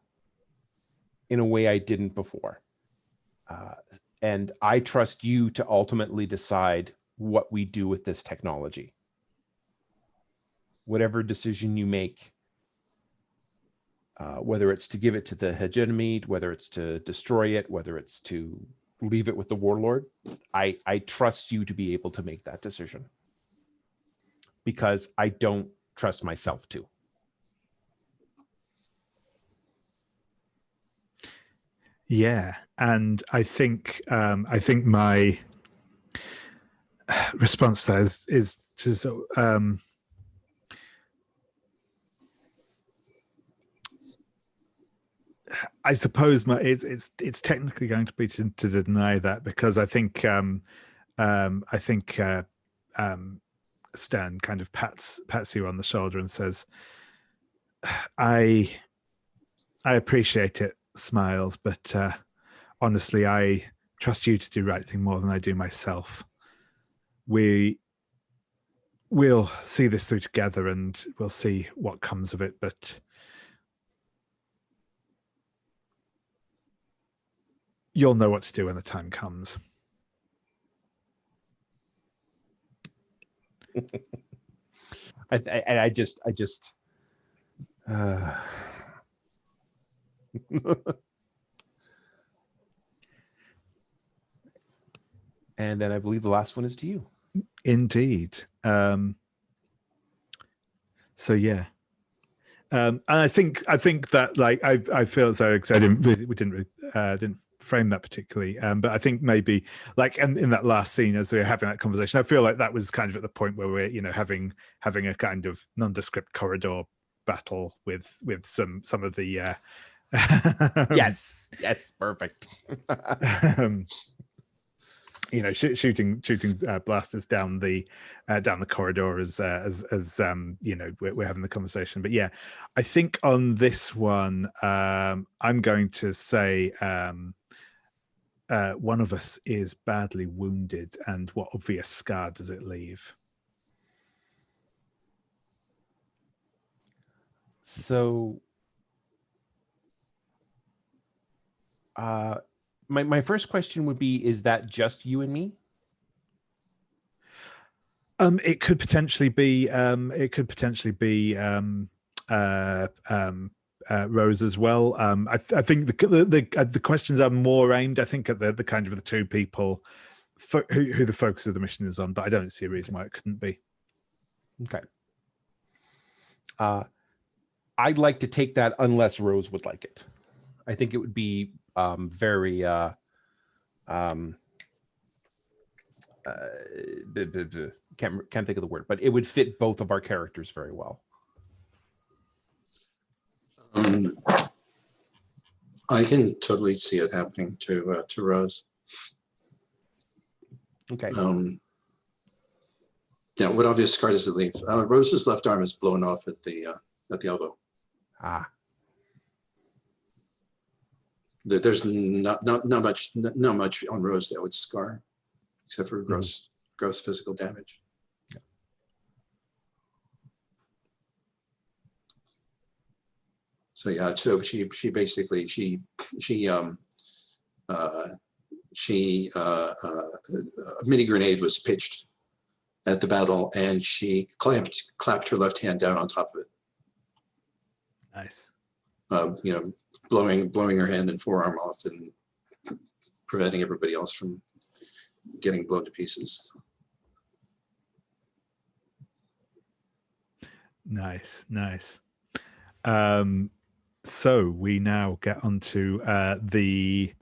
in a way I didn't before. And I trust you to ultimately decide what we do with this technology. Whatever decision you make, whether it's to give it to the hegemony, whether it's to destroy it, whether it's to leave it with the warlord, I trust you to be able to make that decision. Because I don't trust myself to. Yeah, and I think my response to that is to I suppose it's technically going to be to deny that, because I think Stan kind of pats you on the shoulder and says, I appreciate it, Smiles, but honestly, I trust you to do right thing more than I do myself. We'll see this through together and we'll see what comes of it, but you'll know what to do when the time comes. I just and then I believe the last one is to you. Indeed. So yeah. And I think that, like, I feel as though, because we didn't frame that particularly, but I think maybe, like, in that last scene as we were having that conversation, I feel like that was kind of at the point where we're, you know, having a kind of nondescript corridor battle with some of the yes, perfect. You know, shooting blasters down the corridor as you know, we're having the conversation. But yeah, I think on this one, I'm going to say one of us is badly wounded, and what obvious scar does it leave? So my first question would be, is that just you and me? It could potentially be Rose as well. I think the questions are more aimed, I think, at the kind of the two people who the focus of the mission is on, but I don't see a reason why it couldn't be. Okay. I'd like to take that unless Rose would like it. I think it would be very can't think of the word, but it would fit both of our characters very well. I can totally see it happening to Rose. Okay. Yeah. What obvious scar does it leave? Rose's left arm is blown off at the elbow. Ah. There's not much on Rose that would scar, except for gross physical damage. Yeah. So yeah, so she basically a mini grenade was pitched at the battle, and she clapped her left hand down on top of it. Nice. Blowing her hand and forearm off and preventing everybody else from getting blown to pieces. Nice. So we now get onto we've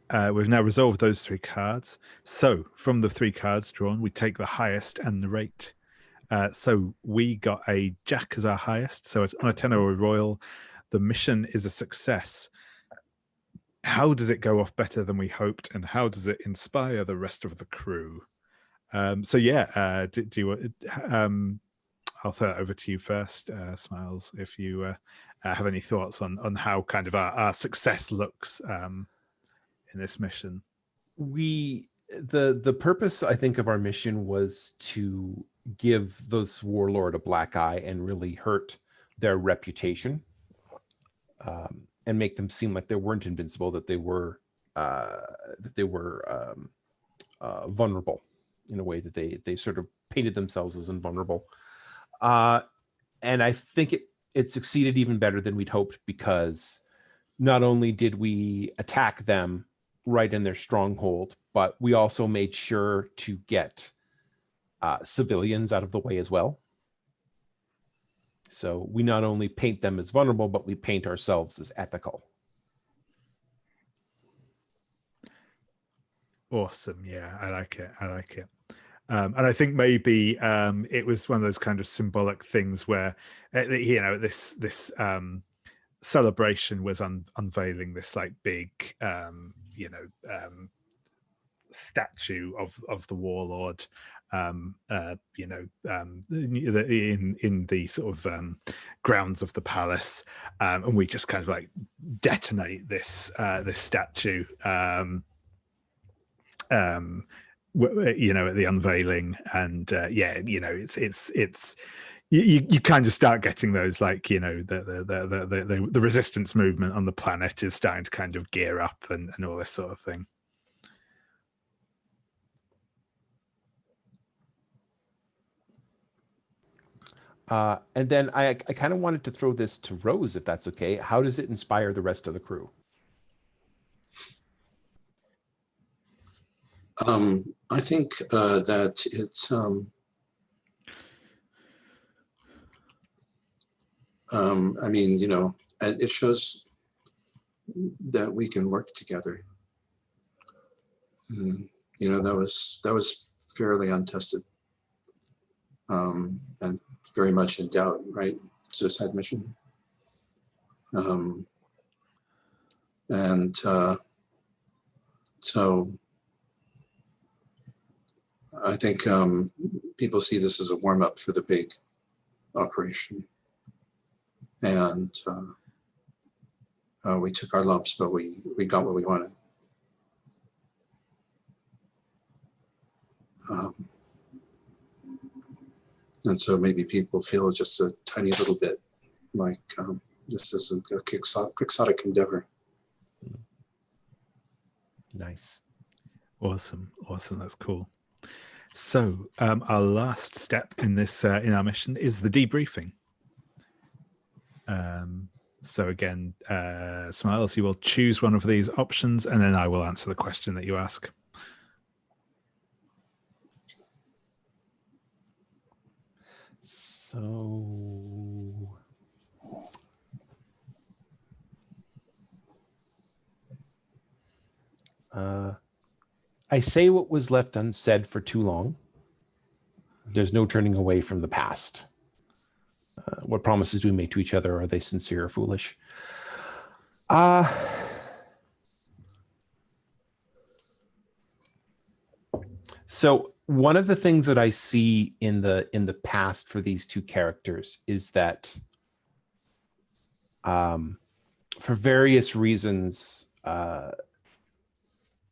now resolved those 3 cards. So from the 3 cards drawn, we take the highest and the rate. So we got a Jack as our highest. So on a 10 or a royal, the mission is a success. How does it go off better than we hoped, and how does it inspire the rest of the crew? Do you? I'll throw it over to you first, Smiles, if you have any thoughts on how kind of our success looks in this mission. The purpose, I think, of our mission was to give this warlord a black eye and really hurt their reputation, and make them seem like they weren't invincible, that they were vulnerable in a way that they sort of painted themselves as invulnerable. And I think it succeeded even better than we'd hoped, because not only did we attack them right in their stronghold, but we also made sure to get civilians out of the way as well. So we not only paint them as vulnerable, but we paint ourselves as ethical. Awesome. Yeah, I like it. And I think maybe it was one of those kind of symbolic things where, this celebration was unveiling this like big, statue of the warlord, in the sort of grounds of the palace, and we just kind of like detonate this statue. At the unveiling, and it's you kind of start getting those, like, the resistance movement on the planet is starting to kind of gear up and all this sort of thing. And then I kind of wanted to throw this to Rose, if that's okay. How does it inspire the rest of the crew? I think that it's it shows that we can work together. That was fairly untested, and very much in doubt, right? Suicide mission. So I think people see this as a warm-up for the big operation. And we took our lumps, but we got what we wanted. And so maybe people feel just a tiny little bit like this isn't a quixotic endeavor. Nice. Awesome. That's cool. So our last step in this in our mission is the debriefing. So again, Smiles, you will choose one of these options, and then I will answer the question that you ask. So I say what was left unsaid for too long. There's no turning away from the past. What promises do we make to each other? Are they sincere or foolish? So one of the things that I see in the past for these two characters is that for various reasons,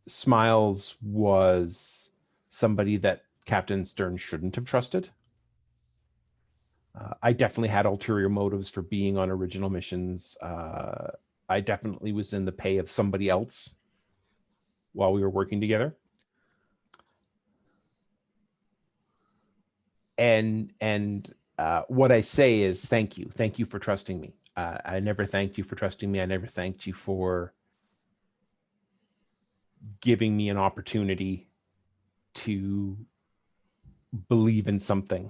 Smiles was somebody that Captain Stern shouldn't have trusted. I definitely had ulterior motives for being on original missions. I definitely was in the pay of somebody else while we were working together. And what I say is thank you. Thank you for trusting me. I never thanked you for trusting me. I never thanked you for giving me an opportunity to believe in something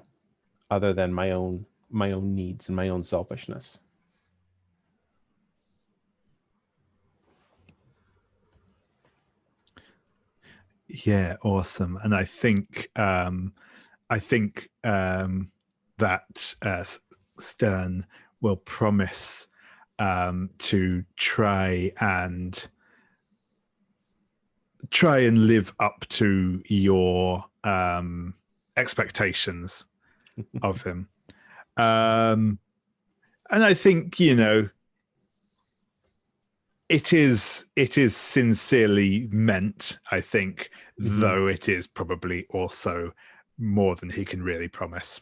other than my own needs and my own selfishness. Yeah, awesome. And I think that Stern will promise to try and live up to your expectations of him. And I think, it is sincerely meant, I think, though it is probably also more than he can really promise.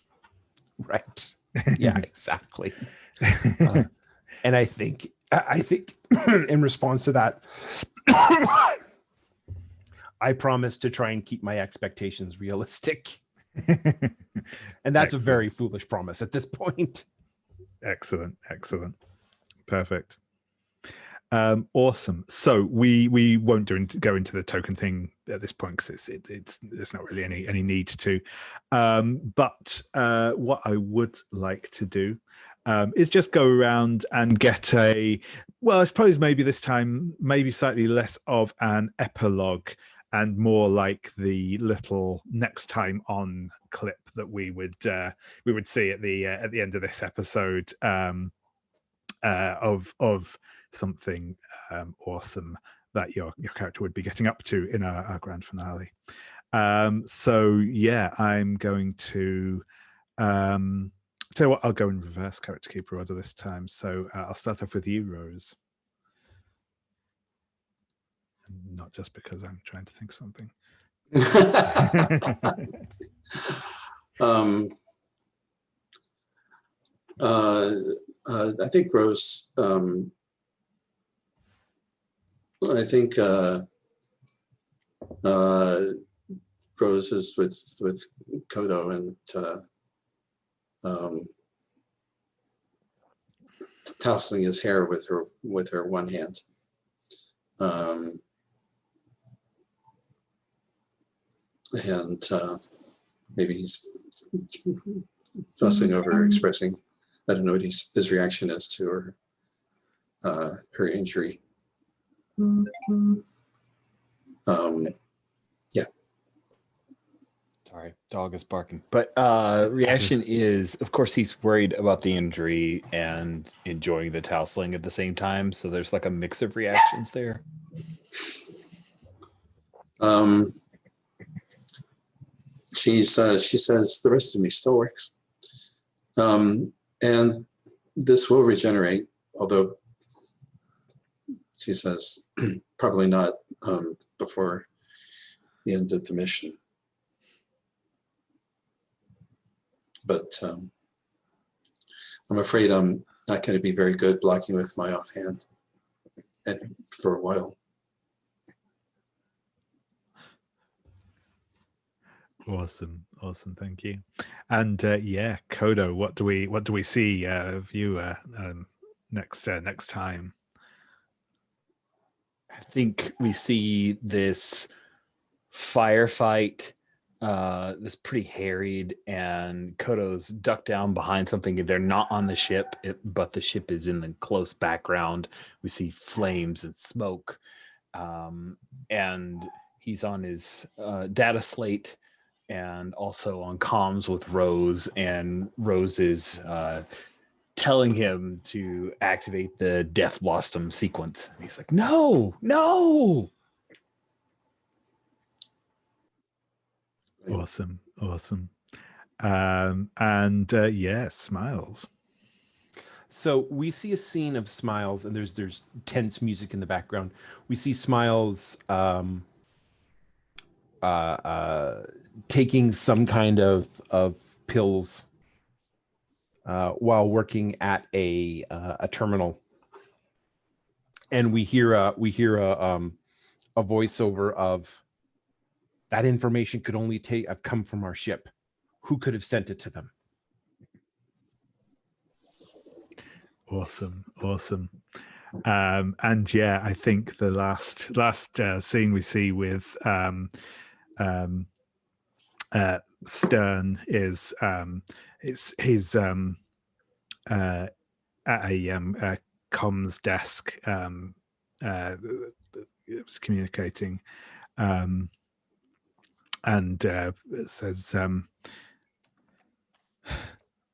Right. Yeah, exactly. And I think in response to that, I promise to try and keep my expectations realistic. And that's a very foolish promise at this point. Excellent. Perfect. Awesome. So we won't go into the token thing at this point because there's not really any need to. But what I would like to do is just go around and get I suppose maybe this time maybe slightly less of an epilogue and more like the little next time on clip that we would see at the end of this episode of something awesome that your character would be getting up to in our grand finale. So yeah, I'm going to tell you what, I'll go in reverse character keeper order this time. So I'll start off with you, Rose. Not just because I'm trying to think of something. I think Rose. I think Rose is with Kodo and tousling his hair with her one hand. And maybe he's fussing over expressing. I don't know what his reaction is to her injury. Yeah. Sorry, dog is barking. But reaction is, of course, he's worried about the injury and enjoying the tousling at the same time. So there's like a mix of reactions there. She says the rest of me still works. And this will regenerate, although she says probably not before the end of the mission. but I'm afraid I'm not going to be very good blocking with my offhand and for a while. Awesome, thank you. And yeah, Kodo, what do we see of you next time? I think we see this firefight that's pretty harried, and Kodo's ducked down behind something. They're not on the ship, but the ship is in the close background. We see flames and smoke, and he's on his data slate and also on comms with Rose, and Rose is telling him to activate the Death Blossom sequence. And he's like, no. Awesome. And yeah, Smiles. So we see a scene of Smiles, and there's tense music in the background. We see Smiles taking some kind of pills while working at a terminal, and we hear a voiceover of, that information could only have come from our ship. Who could have sent it to them? Awesome. And yeah, I think the last scene we see with Stern is he's at a comms desk. It was communicating, and it says,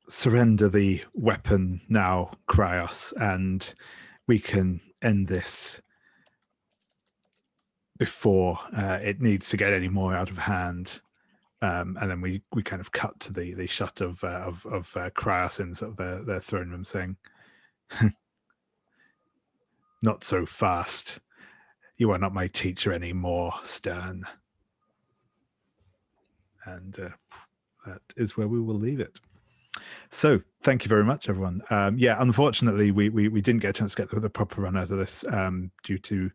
surrender the weapon now, Cryos, and we can end this before it needs to get any more out of hand. And then we kind of cut to the shot of Cryos in sort of their throne room saying, not so fast. You are not my teacher anymore, Stern. And that is where we will leave it. So thank you very much, everyone. Yeah, unfortunately, we didn't get a chance to get the proper run out of this due to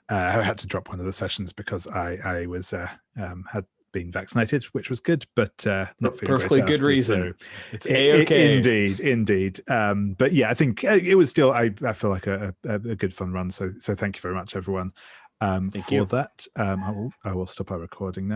I had to drop one of the sessions because I was had been vaccinated, which was good, but not feeling perfectly great good after, reason. So it's A-okay. Indeed. But yeah, I think it was still. I feel like a good fun run. So thank you very much, everyone. Thank for you. that. I will stop our recording now.